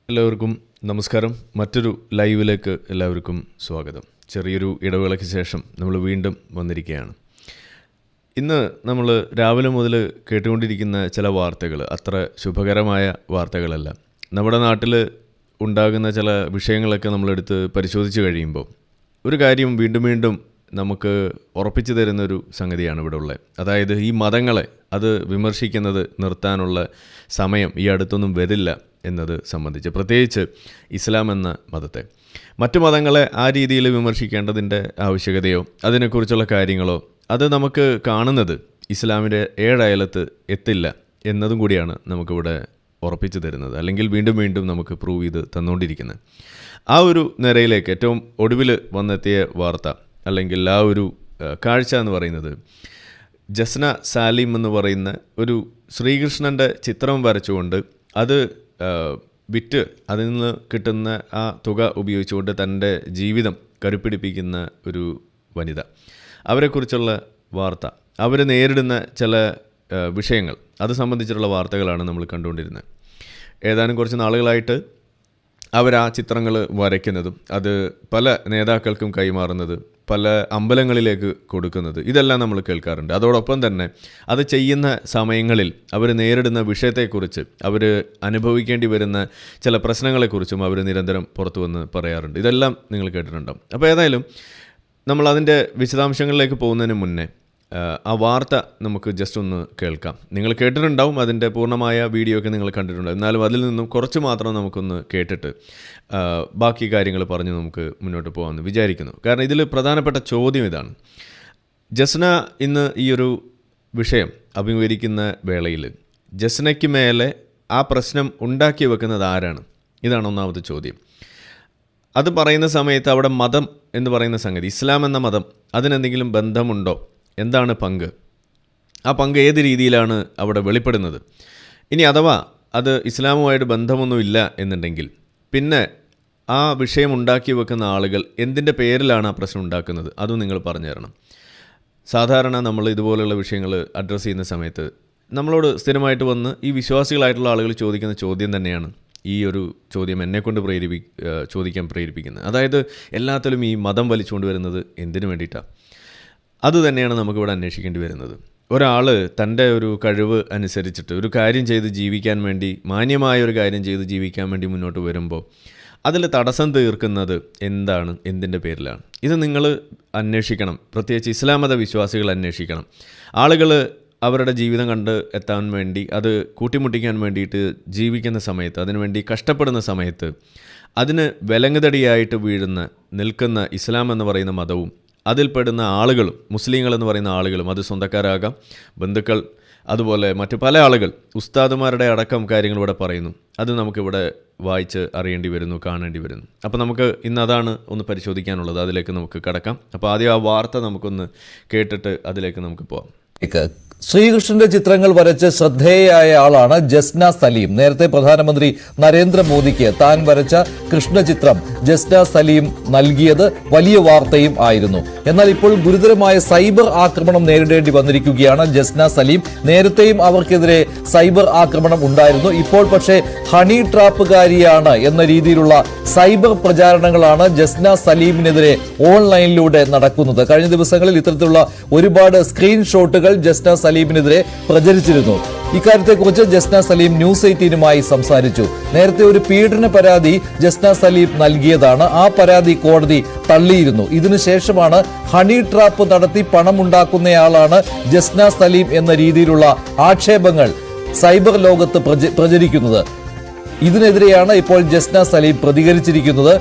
എല്ലാവർക്കും നമസ്കാരം. മറ്റൊരു ലൈവിലേക്ക് എല്ലാവർക്കും സ്വാഗതം. ചെറിയൊരു ഇടവേളയ്ക്ക് ശേഷം നമ്മൾ വീണ്ടും വന്നിരിക്കുകയാണ്. ഇന്ന് നമ്മൾ രാവിലെ മുതൽ കേട്ടുകൊണ്ടിരിക്കുന്ന ചില വാർത്തകൾ അത്ര ശുഭകരമായ വാർത്തകളല്ല. നമ്മുടെ നാട്ടിൽ ഉണ്ടാകുന്ന ചില വിഷയങ്ങളൊക്കെ നമ്മളെടുത്ത് പരിശോധിച്ച് കഴിയുമ്പോൾ ഒരു കാര്യം വീണ്ടും വീണ്ടും നമുക്ക് ഉറപ്പിച്ചു തരുന്നൊരു സംഗതിയാണ് ഇവിടെ ഉള്ളത്. അതായത് ഈ മതങ്ങളെ അത് വിമർശിക്കുന്നത് നിർത്താനുള്ള സമയം ഈ അടുത്തൊന്നും വരില്ല എന്നത് സംബന്ധിച്ച്, പ്രത്യേകിച്ച് ഇസ്ലാം എന്ന മതത്തെ. മറ്റു മതങ്ങളെ ആ രീതിയിൽ വിമർശിക്കേണ്ടതിൻ്റെ ആവശ്യകതയോ അതിനെക്കുറിച്ചുള്ള കാര്യങ്ങളോ അത് നമുക്ക് കാണുന്നത് ഇസ്ലാമിൻ്റെ ഏഴയലത്ത് എത്തില്ല എന്നതും കൂടിയാണ് നമുക്കിവിടെ ഉറപ്പിച്ചു തരുന്നത്, അല്ലെങ്കിൽ വീണ്ടും വീണ്ടും നമുക്ക് പ്രൂവ് ചെയ്ത് തന്നുകൊണ്ടിരിക്കുന്നത്. ആ ഒരു നിരയിലേക്ക് ഏറ്റവും ഒടുവിൽ വന്നെത്തിയ വാർത്ത അല്ലെങ്കിൽ ആ ഒരു കാഴ്ച എന്ന് പറയുന്നത്, ജസ്ന സാലിം എന്ന് പറയുന്ന ഒരു ശ്രീകൃഷ്ണൻ്റെ ചിത്രം വരച്ചുകൊണ്ട് അത് വിറ്റ് അതിൽ നിന്ന് കിട്ടുന്ന ആ തുക ഉപയോഗിച്ചുകൊണ്ട് തൻ്റെ ജീവിതം കരുപ്പിടിപ്പിക്കുന്ന ഒരു വനിത. അവരെക്കുറിച്ചുള്ള വാർത്ത, അവർ നേരിടുന്ന ചില വിഷയങ്ങൾ അത് സംബന്ധിച്ചിട്ടുള്ള വാർത്തകളാണ് നമ്മൾ കണ്ടുകൊണ്ടിരുന്നത്. ഏതാനും കുറച്ച് നാളുകളായിട്ട് അവർ ആ ചിത്രങ്ങൾ വരയ്ക്കുന്നതും അത് പല നേതാക്കൾക്കും കൈമാറുന്നത്, പല അമ്പലങ്ങളിലേക്ക് കൊടുക്കുന്നത്, ഇതെല്ലാം നമ്മൾ കേൾക്കാറുണ്ട്. അതോടൊപ്പം തന്നെ അത് ചെയ്യുന്ന സമയങ്ങളിൽ അവർ നേരിടുന്ന വിഷയത്തെക്കുറിച്ച്, അവർ അനുഭവിക്കേണ്ടി വരുന്ന ചില പ്രശ്നങ്ങളെക്കുറിച്ചും അവർ നിരന്തരം പുറത്തു വന്ന് പറയാറുണ്ട്. ഇതെല്ലാം നിങ്ങൾ കേട്ടിട്ടുണ്ടാവും. അപ്പോൾ ഏതായാലും നമ്മൾ അതിൻ്റെ വിശദാംശങ്ങളിലേക്ക് പോകുന്നതിന് മുന്നേ ആ വാർത്ത നമുക്ക് ജസ്റ്റ് ഒന്ന് കേൾക്കാം. നിങ്ങൾ കേട്ടിട്ടുണ്ടാവും, അതിൻ്റെ പൂർണ്ണമായ വീഡിയോ ഒക്കെ നിങ്ങൾ കണ്ടിട്ടുണ്ട്. എന്നാലും അതിൽ നിന്നും കുറച്ച് മാത്രം നമുക്കൊന്ന് കേട്ടിട്ട് ബാക്കി കാര്യങ്ങൾ പറഞ്ഞ് നമുക്ക് മുന്നോട്ട് പോകാമെന്ന് വിചാരിക്കുന്നു. കാരണം ഇതിൽ പ്രധാനപ്പെട്ട ചോദ്യം ഇതാണ്. ജസ്ന ഇന്ന് ഈ ഒരു വിഷയം അഭിമുഖീകരിക്കുന്ന വേളയിൽ ജസ്നയ്ക്ക് മേലെ ആ പ്രശ്നം ഉണ്ടാക്കി വെക്കുന്നത് ആരാണ്? ഇതാണ് ഒന്നാമത്തെ ചോദ്യം. അത് പറയുന്ന സമയത്ത് അവിടെ മതം എന്ന് പറയുന്ന സംഗതി, ഇസ്ലാം എന്ന മതം, അതിനെന്തെങ്കിലും ബന്ധമുണ്ടോ? എന്താണ് പങ്ക്? ആ പങ്ക് ഏത് രീതിയിലാണ് അവിടെ വെളിപ്പെടുന്നത്? ഇനി അഥവാ അത് ഇസ്ലാമുമായിട്ട് ബന്ധമൊന്നുമില്ല എന്നുണ്ടെങ്കിൽ പിന്നെ ആ വിഷയം ഉണ്ടാക്കി വെക്കുന്ന ആളുകൾ എന്തിൻ്റെ പേരിലാണ് ആ പ്രശ്നം ഉണ്ടാക്കുന്നത്? അതും നിങ്ങൾ പറഞ്ഞു തരണം. സാധാരണ നമ്മൾ ഇതുപോലുള്ള വിഷയങ്ങൾ അഡ്രസ്സ് ചെയ്യുന്ന സമയത്ത് നമ്മളോട് സ്ഥിരമായിട്ട് വന്ന് ഈ വിശ്വാസികളായിട്ടുള്ള ആളുകൾ ചോദിക്കുന്ന ചോദ്യം തന്നെയാണ് ഈ ഒരു ചോദ്യം എന്നെക്കൊണ്ട് ചോദിക്കാൻ പ്രേരിപ്പിക്കുന്നത്. അതായത് എല്ലാത്തിലും ഈ മതം വലിച്ചുകൊണ്ട് വരുന്നത് എന്തിനു വേണ്ടിയിട്ടാണ്? അതുതന്നെയാണ് നമുക്കിവിടെ അന്വേഷിക്കേണ്ടി വരുന്നത്. ഒരാൾ തൻ്റെ ഒരു കഴിവ് അനുസരിച്ചിട്ട് ഒരു കാര്യം ചെയ്ത് ജീവിക്കാൻ വേണ്ടി, മാന്യമായ ഒരു കാര്യം ചെയ്ത് ജീവിക്കാൻ വേണ്ടി മുന്നോട്ട് വരുമ്പോൾ അതിൽ തടസ്സം തീർക്കുന്നത് എന്താണ്, എന്തിൻ്റെ പേരിലാണ്? ഇത് നിങ്ങൾ അന്വേഷിക്കണം. പ്രത്യേകിച്ച് ഇസ്ലാം മത വിശ്വാസികൾ അന്വേഷിക്കണം. ആളുകൾ അവരുടെ ജീവിതം കണ്ട് എത്താൻ വേണ്ടി, അത് കൂട്ടിമുട്ടിക്കാൻ വേണ്ടിയിട്ട് ജീവിക്കുന്ന സമയത്ത്, അതിനുവേണ്ടി കഷ്ടപ്പെടുന്ന സമയത്ത് അതിന് വിലങ്ങുതടിയായിട്ട് നിൽക്കുന്ന ഇസ്ലാം എന്ന് പറയുന്ന മതവും അതിൽപ്പെടുന്ന ആളുകളും, മുസ്ലിങ്ങളെന്ന് പറയുന്ന ആളുകളും, അത് സ്വന്തക്കാരാകാം, ബന്ധുക്കൾ, അതുപോലെ മറ്റു പല ആളുകൾ, ഉസ്താദുമാരുടെ അടക്കം കാര്യങ്ങൾ ഇവിടെ പറയുന്നു. അത് നമുക്കിവിടെ വായിച്ച് അറിയേണ്ടി വരുന്നു, കാണേണ്ടി വരുന്നു. അപ്പോൾ നമുക്ക് ഇന്ന് അതാണ് ഒന്ന് പരിശോധിക്കാനുള്ളത്. അതിലേക്ക് നമുക്ക് കടക്കാം. അപ്പോൾ ആദ്യം ആ വാർത്ത നമുക്കൊന്ന് കേട്ടിട്ട് അതിലേക്ക് നമുക്ക് പോകാം. ശ്രീകൃഷ്ണന്റെ ചിത്രങ്ങൾ വരച്ച് ശ്രദ്ധേയയായ ആളാണ് ജസ്ന സലീം. നേരത്തെ പ്രധാനമന്ത്രി നരേന്ദ്രമോദിക്ക് താൻ വരച്ച കൃഷ്ണചിത്രം ജസ്ന സലീം നൽകിയത് വലിയ വാർത്തയും ആയിരുന്നു. എന്നാൽ ഇപ്പോൾ ഗുരുതരമായ സൈബർ ആക്രമണം നേരിടേണ്ടി വന്നിരിക്കുകയാണ് ജസ്ന സലീം. നേരത്തെയും അവർക്കെതിരെ സൈബർ ആക്രമണം ഉണ്ടായിരുന്നു. ഇപ്പോൾ പക്ഷേ ഹണി ട്രാപ്പുകാരിയാണ് എന്ന രീതിയിലുള്ള സൈബർ പ്രചാരണങ്ങളാണ് ജസ്ന സലീമിനെതിരെ ഓൺലൈനിലൂടെ നടക്കുന്നത്. കഴിഞ്ഞ ദിവസങ്ങളിൽ ഇത്തരത്തിലുള്ള ഒരുപാട് സ്ക്രീൻഷോട്ടുകൾ ജസ്ന സലീമിനെതിരെ പ്രചരിച്ചിരുന്നു. ഇക്കാര്യത്തെക്കുറിച്ച് ജസ്ന സലീം ന്യൂസ് 18 സംസാരിച്ചു. നേരത്തെ ഒരു പീഡന പരാതി ജസ്ന സലീം നൽകിയതാണ്. ആ പരാതി കോടതി തള്ളിയിരുന്നു. ഇതിനുശേഷമാണ് ഹണി ട്രാപ്പ് നടത്തി പണമുണ്ടാക്കുന്നയാളാണ് ജസ്ന സലീം എന്ന രീതിയിലുള്ള ആക്ഷേപങ്ങൾ സൈബർ ലോകത്ത് പ്രചരിക്കുന്നത്. ഇതിനെതിരെയാണ് ഇപ്പോൾ ജസ്ന സലീം പ്രതികരിച്ചിരിക്കുന്നത്.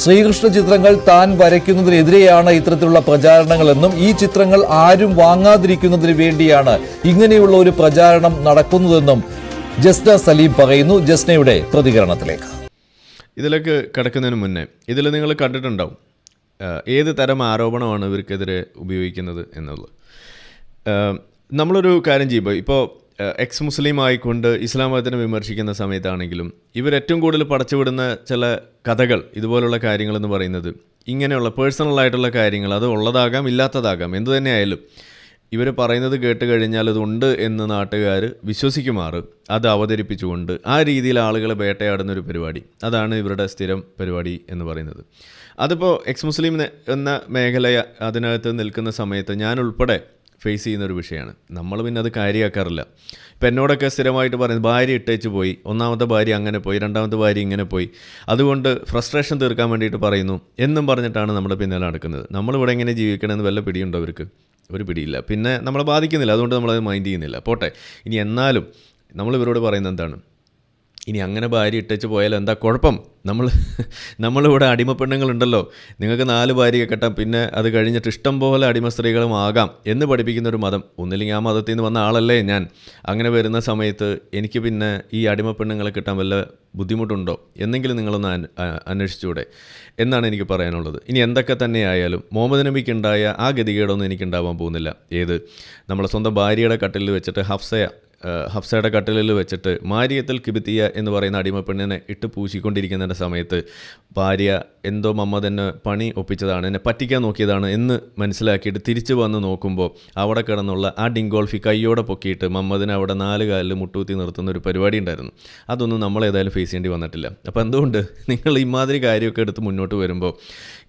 ശ്രീകൃഷ്ണ ചിത്രങ്ങൾ താൻ വരയ്ക്കുന്നതിനെതിരെയാണ് ഇത്തരത്തിലുള്ള പ്രചാരണങ്ങളെന്നും ഈ ചിത്രങ്ങൾ ആരും വാങ്ങാതിരിക്കുന്നതിന് വേണ്ടിയാണ് ഇങ്ങനെയുള്ള ഒരു പ്രചാരണം നടക്കുന്നതെന്നും ജസ്ന സലീം പറയുന്നു. ജസ്നയുടെ പ്രതികരണത്തിലേക്ക്. ഇതിലേക്ക് കടക്കുന്നതിന് മുന്നേ ഇതിൽ നിങ്ങൾ കണ്ടിട്ടുണ്ടാവും ഏത് തരം ആരോപണമാണ് ഇവർക്കെതിരെ ഉപയോഗിക്കുന്നത് എന്നുള്ളത്. നമ്മളൊരു കാര്യം ചെയ്യുമ്പോൾ, ഇപ്പോൾ എക്സ് മുസ്ലിം ആയിക്കൊണ്ട് ഇസ്ലാം മതത്തിനെ വിമർശിക്കുന്ന സമയത്താണെങ്കിലും ഇവരേറ്റവും കൂടുതൽ പടച്ചുവിടുന്ന ചില കഥകൾ, ഇതുപോലുള്ള കാര്യങ്ങളെന്ന് പറയുന്നത് ഇങ്ങനെയുള്ള പേഴ്സണലായിട്ടുള്ള കാര്യങ്ങൾ, അത് ഉള്ളതാകാം ഇല്ലാത്തതാകാം, എന്തു തന്നെയായാലും ഇവർ പറയുന്നത് കേട്ട് കഴിഞ്ഞാൽ അതുണ്ട് എന്ന് നാട്ടുകാർ വിശ്വസിക്കുമാറ് അത് അവതരിപ്പിച്ചുകൊണ്ട് ആ രീതിയിൽ ആളുകളെ വേട്ടയാടുന്ന ഒരു പരിപാടി, അതാണ് ഇവരുടെ സ്ഥിരം പരിപാടി എന്ന് പറയുന്നത്. അതിപ്പോൾ എക്സ് മുസ്ലിം എന്ന മേഖല അതിനകത്ത് നിൽക്കുന്ന സമയത്ത് ഞാൻ ഉൾപ്പെടെ ഫേസ് ചെയ്യുന്നൊരു വിഷയമാണ്. നമ്മൾ പിന്നെ അത് കാര്യമാക്കാറില്ല. ഇപ്പം എന്നോടൊക്കെ സ്ഥിരമായിട്ട് പറയുന്നത് ഭാര്യ ഇട്ടേച്ച് പോയി, ഒന്നാമത്തെ ഭാര്യ അങ്ങനെ പോയി, രണ്ടാമത്തെ ഭാര്യ ഇങ്ങനെ പോയി, അതുകൊണ്ട് ഫ്രസ്ട്രേഷൻ തീർക്കാൻ വേണ്ടിയിട്ട് പറയുന്നു എന്നും പറഞ്ഞിട്ടാണ് നമ്മുടെ പിന്നാലെ നടക്കുന്നത്. നമ്മളിവിടെ എങ്ങനെ ജീവിക്കണമെന്ന് വല്ല പിടിയുണ്ടോ അവർക്ക്? ഒരു പിടിയില്ല. പിന്നെ നമ്മളെ ബാധിക്കുന്നില്ല, അതുകൊണ്ട് നമ്മളത് മൈൻഡ് ചെയ്യുന്നില്ല. പോട്ടെ, ഇനി എന്നാലും നമ്മൾ ഇവരോട് പറയുന്നത് എന്താണ്? ഇനി അങ്ങനെ ഭാര്യ ഇട്ടേച്ച് പോയാൽ എന്താ കുഴപ്പം? നമ്മളിവിടെ അടിമപ്പെണ്ണുങ്ങളുണ്ടല്ലോ, നിങ്ങൾക്ക് 4 ഭാര്യയെ കെട്ടാം, പിന്നെ അത് കഴിഞ്ഞിട്ട് ഇഷ്ടം പോലെ അടിമ സ്ത്രീകളും ആകാം എന്ന് പഠിപ്പിക്കുന്ന ഒരു മതം. ഒന്നില്ലെങ്കിൽ ആ മതത്തിൽ നിന്ന് വന്ന ആളല്ലേ ഞാൻ. അങ്ങനെ വരുന്ന സമയത്ത് എനിക്ക് പിന്നെ ഈ അടിമപ്പെണ്ണുങ്ങളെ കിട്ടാൻ വല്ല ബുദ്ധിമുട്ടുണ്ടോ എന്നെങ്കിലും നിങ്ങളൊന്ന് അന്വേഷിച്ചുകൂടെ എന്നാണ് എനിക്ക് പറയാനുള്ളത്. ഇനി എന്തൊക്കെ തന്നെയായാലും മുഹമ്മദ് നബിക്കുണ്ടായ ആ ഗതികേടൊന്നും എനിക്കുണ്ടാവാൻ പോകുന്നില്ല. ഏത് നമ്മളെ സ്വന്തം ഭാര്യയുടെ കട്ടിലിൽ വെച്ചിട്ട് ഹഫ്സയുടെ കട്ടിലിൽ വെച്ചിട്ട് മാരിയത്തുൽ കിബിത്തിയ എന്ന് പറയുന്ന അടിമപ്പെണ്ണിനെ ഇട്ട് പൂശിക്കൊണ്ടിരിക്കുന്ന സമയത്ത് ഭാര്യ എന്തോ മുഹമ്മദ് എന്നെ പണി ഒപ്പിച്ചതാണ്, എന്നെ പറ്റിക്കാൻ നോക്കിയതാണ് എന്ന് മനസ്സിലാക്കിയിട്ട് തിരിച്ചു വന്ന് നോക്കുമ്പോൾ അവിടെ കിടന്നുള്ള ആ ഡിങ്കോൾഫി കയ്യോടെ പൊക്കിയിട്ട് മുഹമ്മദിനെ അവിടെ 4 കാലിൽ മുട്ടൂത്തി നിർത്തുന്ന ഒരു പരിപാടി ഉണ്ടായിരുന്നു. അതൊന്നും നമ്മളേതായാലും ഫേസ് ചെയ്യേണ്ടി വന്നിട്ടില്ല. അപ്പോൾ എന്തുകൊണ്ട് നിങ്ങൾ ഇമാതിരി കാര്യമൊക്കെ എടുത്ത് മുന്നോട്ട് വരുമ്പോൾ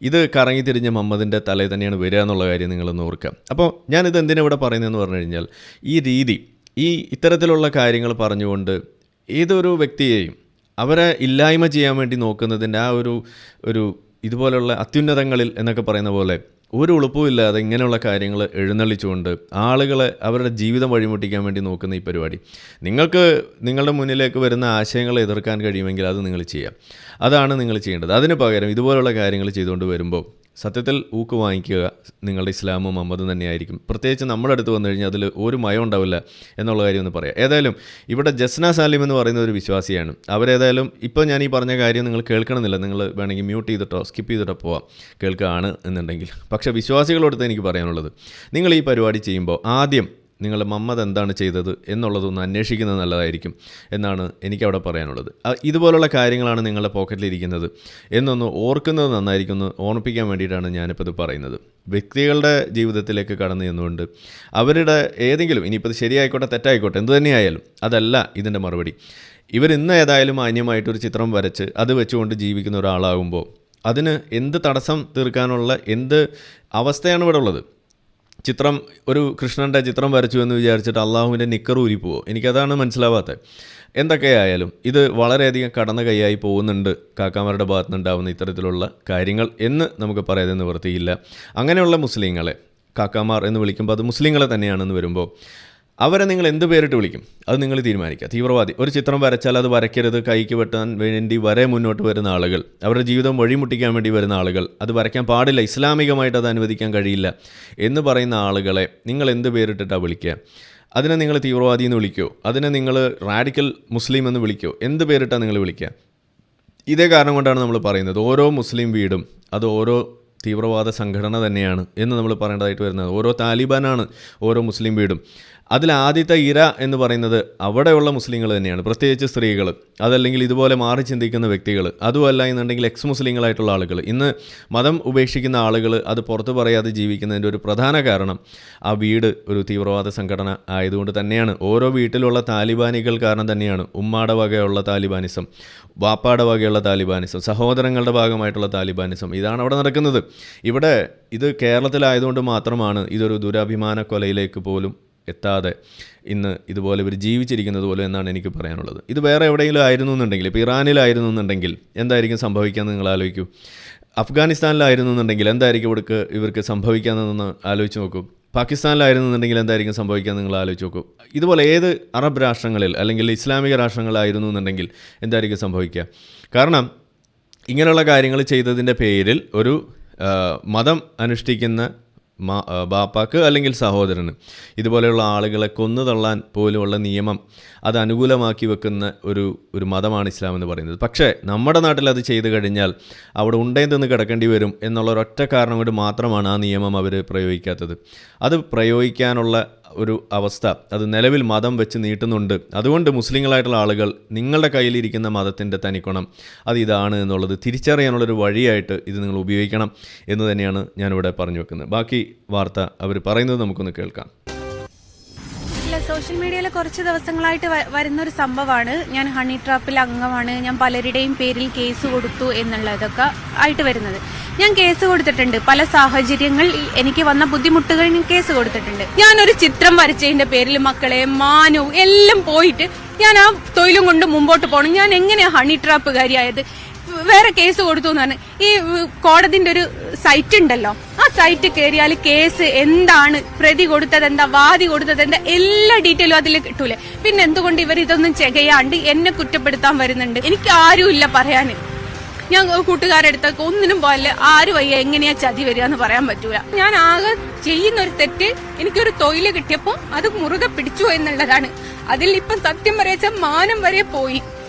ഇത് കറങ്ങി തിരിഞ്ഞ മുഹമ്മദിൻ്റെ തലയിൽ തന്നെയാണ് വരിക എന്നുള്ള കാര്യം നിങ്ങളൊന്ന് ഓർക്കുക. അപ്പോൾ ഞാനിത് എന്തിനാണ് ഇവിടെ പറയുന്നതെന്ന് പറഞ്ഞു കഴിഞ്ഞാൽ, ഈ രീതി, ഈ ഇത്തരത്തിലുള്ള കാര്യങ്ങൾ പറഞ്ഞുകൊണ്ട് ഏതൊരു വ്യക്തിയെയും അവരെ ഇല്ലായ്മ ചെയ്യാൻ വേണ്ടി നോക്കുന്നതിൻ്റെ ആ ഒരു ഇതുപോലുള്ള അത്യുന്നതങ്ങളിൽ എന്നൊക്കെ പറയുന്ന പോലെ ഒരു ഉളുപ്പും ഇല്ലാതെ ഇങ്ങനെയുള്ള കാര്യങ്ങൾ എഴുന്നള്ളിച്ചുകൊണ്ട് ആളുകളെ അവരുടെ ജീവിതം വഴിമുട്ടിക്കാൻ വേണ്ടി നോക്കുന്ന ഈ പരിപാടി, നിങ്ങൾക്ക് നിങ്ങളുടെ മുന്നിലേക്ക് വരുന്ന ആശയങ്ങളെ എതിർക്കാൻ കഴിയുമെങ്കിൽ അത് നിങ്ങൾ ചെയ്യാം. അതാണ് നിങ്ങൾ ചെയ്യേണ്ടത്. അതിന് പകരം ഇതുപോലുള്ള കാര്യങ്ങൾ ചെയ്തുകൊണ്ട് വരുമ്പോൾ സത്യത്തിൽ ഊക്ക് വാങ്ങിക്കുക നിങ്ങളുടെ ഇസ്ലാമും മുഹമ്മദും തന്നെയായിരിക്കും. പ്രത്യേകിച്ച് നമ്മുടെ അടുത്ത് വന്നു കഴിഞ്ഞാൽ അതിൽ ഒരു മയം ഉണ്ടാവില്ല എന്നുള്ള കാര്യം ഒന്ന് പറയാം. ഏതായാലും ഇവിടെ ജസ്ന സാലിം എന്ന് പറയുന്ന ഒരു വിശ്വാസിയാണ്. അവരേതായാലും ഇപ്പോൾ ഞാൻ ഈ പറഞ്ഞ കാര്യം നിങ്ങൾ കേൾക്കണമെന്നില്ല, നിങ്ങൾ വേണമെങ്കിൽ മ്യൂട്ട് ചെയ്തിട്ടോ സ്കിപ്പ് ചെയ്തിട്ടോ പോവാം കേൾക്കുകയാണ് എന്നുണ്ടെങ്കിൽ. പക്ഷേ വിശ്വാസികളോടത്ത് എനിക്ക് പറയാനുള്ളത്, നിങ്ങൾ ഈ പരിപാടി ചെയ്യുമ്പോൾ ആദ്യം നിങ്ങളുടെ മുഹമ്മദ് എന്താണ് ചെയ്തത് എന്നുള്ളതൊന്ന് അന്വേഷിക്കുന്നത് നല്ലതായിരിക്കും എന്നാണ് എനിക്കവിടെ പറയാനുള്ളത്. ഇതുപോലുള്ള കാര്യങ്ങളാണ് നിങ്ങളുടെ പോക്കറ്റിലിരിക്കുന്നത് എന്നൊന്ന് ഓർക്കുന്നത് നന്നായിരിക്കും, ഒന്ന് ഓർമ്മിപ്പിക്കാൻ വേണ്ടിയിട്ടാണ് ഞാനിപ്പോൾ ഇത് പറയുന്നത്. വ്യക്തികളുടെ ജീവിതത്തിലേക്ക് കടന്നു ചെന്നുകൊണ്ട് അവരുടെ ഏതെങ്കിലും, ഇനിയിപ്പോൾ ഇത് ശരിയായിക്കോട്ടെ തെറ്റായിക്കോട്ടെ എന്ത് തന്നെയായാലും അതല്ല ഇതിൻ്റെ മറുപടി. ഇവരിന്ന് ഏതായാലും മാന്യമായിട്ടൊരു ചിത്രം വരച്ച് അത് വെച്ചുകൊണ്ട് ജീവിക്കുന്ന ഒരാളാകുമ്പോൾ അതിന് എന്ത് തടസ്സം തീർക്കാനുള്ള എന്ത് അവസ്ഥയാണ് ഇവിടെ ഉള്ളത്? ചിത്രം, ഒരു കൃഷ്ണൻ്റെ ചിത്രം വരച്ചു എന്ന് വിചാരിച്ചിട്ട് അള്ളാഹുവിൻ്റെ നിക്കർ ഊരിപ്പോവോ? എനിക്കതാണ് മനസ്സിലാവാത്തത്. എന്തൊക്കെയായാലും ഇത് വളരെയധികം കടന്ന കൈയായി പോകുന്നുണ്ട് കാക്കാമാരുടെ ഭാഗത്തു നിന്നുണ്ടാവുന്ന ഇത്തരത്തിലുള്ള കാര്യങ്ങൾ എന്ന് നമുക്ക് പറയാതെ നിവൃത്തിയില്ല. അങ്ങനെയുള്ള മുസ്ലിങ്ങളെ കാക്കാമാർ എന്ന് വിളിക്കുമ്പോൾ അത് മുസ്ലിങ്ങളെ തന്നെയാണെന്ന് വരുമ്പോൾ അവരെ നിങ്ങൾ എന്ത് പേരിട്ട് വിളിക്കും അത് നിങ്ങൾ തീരുമാനിക്കുക. തീവ്രവാദി ഒരു ചിത്രം വരച്ചാൽ അത് വരയ്ക്കരുത്, കൈക്ക് വെട്ടാൻ വേണ്ടി വരെ മുന്നോട്ട് വരുന്ന ആളുകൾ, അവരുടെ ജീവിതം വഴിമുട്ടിക്കാൻ വേണ്ടി വരുന്ന ആളുകൾ, അത് വരയ്ക്കാൻ പാടില്ല, ഇസ്ലാമികമായിട്ട് അത് അനുവദിക്കാൻ കഴിയില്ല എന്ന് പറയുന്ന ആളുകളെ നിങ്ങൾ എന്ത് പേരിട്ടിട്ടാണ് വിളിക്കുക? അതിനെ നിങ്ങൾ തീവ്രവാദി എന്ന് വിളിക്കുമോ? അതിനെ നിങ്ങൾ റാഡിക്കൽ മുസ്ലിം എന്ന് വിളിക്കുമോ? എന്ത് പേരിട്ടാണ് നിങ്ങൾ വിളിക്കുക? ഇതേ കാരണം കൊണ്ടാണ് നമ്മൾ പറയുന്നത് ഓരോ മുസ്ലിം വീടും അത് ഓരോ തീവ്രവാദ സംഘടന തന്നെയാണ് എന്ന് നമ്മൾ പറയേണ്ടതായിട്ട് വരുന്നത്. ഓരോ താലിബാനാണ് ഓരോ മുസ്ലിം വീടും. അതിൽ ആദ്യത്തെ ഇര എന്ന് പറയുന്നത് അവിടെയുള്ള മുസ്ലിങ്ങൾ തന്നെയാണ്, പ്രത്യേകിച്ച് സ്ത്രീകൾ, അതല്ലെങ്കിൽ ഇതുപോലെ മാറി ചിന്തിക്കുന്ന വ്യക്തികൾ, അതുമല്ല എന്നുണ്ടെങ്കിൽ എക്സ് മുസ്ലിങ്ങളായിട്ടുള്ള ആളുകൾ. ഇന്ന് മതം ഉപേക്ഷിക്കുന്ന ആളുകൾ അത് പുറത്ത് പറയാതെ ജീവിക്കുന്നതിൻ്റെ ഒരു പ്രധാന കാരണം ആ വീട് ഒരു തീവ്രവാദ സംഘടന ആയതുകൊണ്ട് തന്നെയാണ്. ഓരോ വീട്ടിലുള്ള താലിബാനികൾ കാരണം തന്നെയാണ് ഉമ്മാടെ വകയുള്ള താലിബാനിസം, വാപ്പാടെ വകയുള്ള താലിബാനിസം, സഹോദരങ്ങളുടെ ഭാഗമായിട്ടുള്ള താലിബാനിസം. ഇതാണ് അവിടെ നടക്കുന്നത്. ഇവിടെ ഇത് കേരളത്തിലായതുകൊണ്ട് മാത്രമാണ് ഇതൊരു ദുരഭിമാന കൊലയിലേക്ക് പോലും എത്താതെ ഇന്ന് ഇതുപോലെ ഇവർ ജീവിച്ചിരിക്കുന്നത് പോലും എന്നാണ് എനിക്ക് പറയാനുള്ളത്. ഇത് വേറെ എവിടെയെങ്കിലും ആയിരുന്നു എന്നുണ്ടെങ്കിൽ, ഇപ്പോൾ ഇറാനിലായിരുന്നു എന്നുണ്ടെങ്കിൽ എന്തായിരിക്കും സംഭവിക്കാമെന്ന് നിങ്ങൾ ആലോചിക്കൂ. അഫ്ഗാനിസ്ഥാനിലായിരുന്നു എന്നുണ്ടെങ്കിൽ എന്തായിരിക്കും ഇവർക്ക് സംഭവിക്കാമെന്നൊന്ന് ആലോചിച്ച് നോക്കൂ. പാകിസ്ഥാനിലായിരുന്നു എന്നുണ്ടെങ്കിൽ എന്തായിരിക്കും സംഭവിക്കാമെന്ന് നിങ്ങൾ ആലോചിച്ച് നോക്കൂ. ഇതുപോലെ ഏത് അറബ് രാഷ്ട്രങ്ങളിൽ അല്ലെങ്കിൽ ഇസ്ലാമിക രാഷ്ട്രങ്ങളായിരുന്നു എന്നുണ്ടെങ്കിൽ എന്തായിരിക്കും സംഭവിക്കുക? കാരണം ഇങ്ങനെയുള്ള കാര്യങ്ങൾ ചെയ്തതിൻ്റെ പേരിൽ ഒരു മതം അനുഷ്ഠിക്കുന്ന ബാപ്പാക്ക് അല്ലെങ്കിൽ സഹോദരന് ഇതുപോലെയുള്ള ആളുകളെ കൊന്നു തള്ളാൻ പോലുമുള്ള നിയമം അത് അനുകൂലമാക്കി വെക്കുന്ന ഒരു മതമാണ് ഇസ്ലാം എന്ന് പറയുന്നത്. പക്ഷേ നമ്മുടെ നാട്ടിൽ അത് ചെയ്തു കഴിഞ്ഞാൽ അവിടെ ഉണ്ടേന്ന് കിടക്കേണ്ടി വരും എന്നുള്ള ഒരൊറ്റ കാരണം കൊണ്ട് മാത്രമാണ് ആ നിയമം അവർ പ്രയോഗിക്കാത്തത്. അത് പ്രയോഗിക്കാനുള്ള ഒരു അവസ്ഥ അത് നിലവിൽ മതം വെച്ച് നീട്ടുന്നുണ്ട്. അതുകൊണ്ട് മുസ്ലിങ്ങളായിട്ടുള്ള ആളുകൾ നിങ്ങളുടെ കയ്യിലിരിക്കുന്ന മതത്തിൻ്റെ തനിക്കുണം അത് ഇതാണ് എന്നുള്ളത് തിരിച്ചറിയാനുള്ളൊരു വഴിയായിട്ട് ഇത് നിങ്ങൾ ഉപയോഗിക്കണം എന്ന് തന്നെയാണ് ഞാനിവിടെ പറഞ്ഞു വെക്കുന്നത്. ബാക്കി വാർത്ത അവർ പറയുന്നത് നമുക്കൊന്ന് കേൾക്കാം. സോഷ്യൽ മീഡിയയിൽ കുറച്ച് ദിവസങ്ങളായിട്ട് വരുന്നൊരു സംഭവമാണ്. ഞാൻ ഹണി ട്രാപ്പിൽ അംഗമാണ്, ഞാൻ പലരുടെയും പേരിൽ കേസ് കൊടുത്തു എന്നുള്ളതൊക്കെ ആയിട്ട് വരുന്നത്. ഞാൻ കേസ് കൊടുത്തിട്ടുണ്ട്, പല സാഹചര്യങ്ങൾ എനിക്ക് വന്ന ബുദ്ധിമുട്ടുകൾ കേസ് കൊടുത്തിട്ടുണ്ട്. ഞാനൊരു ചിത്രം വരച്ചതിന്റെ പേരിൽ മക്കളെ മാനവും എല്ലാം പോയിട്ട് ഞാൻ ആ തൊഴിലും കൊണ്ട് മുമ്പോട്ട് പോകണം. ഞാൻ എങ്ങനെയാ ഹണി ട്രാപ്പുകാരിയായത്? വേറെ കേസ് കൊടുത്തു എന്നാണ്. ഈ കോടതിന്റെ ഒരു സൈറ്റ് ഉണ്ടല്ലോ, ആ സൈറ്റ് കയറിയാൽ കേസ് എന്താണ്, പ്രതി കൊടുത്തത് എന്താ, വാദി കൊടുത്തത് എന്താ, എല്ലാ ഡീറ്റെയിലും അതിൽ കിട്ടൂലേ. പിന്നെ എന്തുകൊണ്ട് ഇവർ ഇതൊന്നും ചെയ്യാണ്ട് എന്നെ കുറ്റപ്പെടുത്താൻ വരുന്നുണ്ട്? എനിക്ക് ആരുമില്ല പറയാന്. ഞാൻ കൂട്ടുകാരെടുത്തൊക്കെ ഒന്നിനും പോലെ ആര് വയ്യ എങ്ങനെയാ ചതി വരിക എന്ന് പറയാൻ പറ്റൂല. ഞാൻ ആകെ ചെയ്യുന്ന ഒരു തെറ്റ്, എനിക്കൊരു തൊഴിൽ കിട്ടിയപ്പോ അത് മുറുകെ പിടിച്ചു എന്നുള്ളതാണ്. അതിൽ ഇപ്പം സത്യം പറയാച്ച മാനം വരെ പോയി.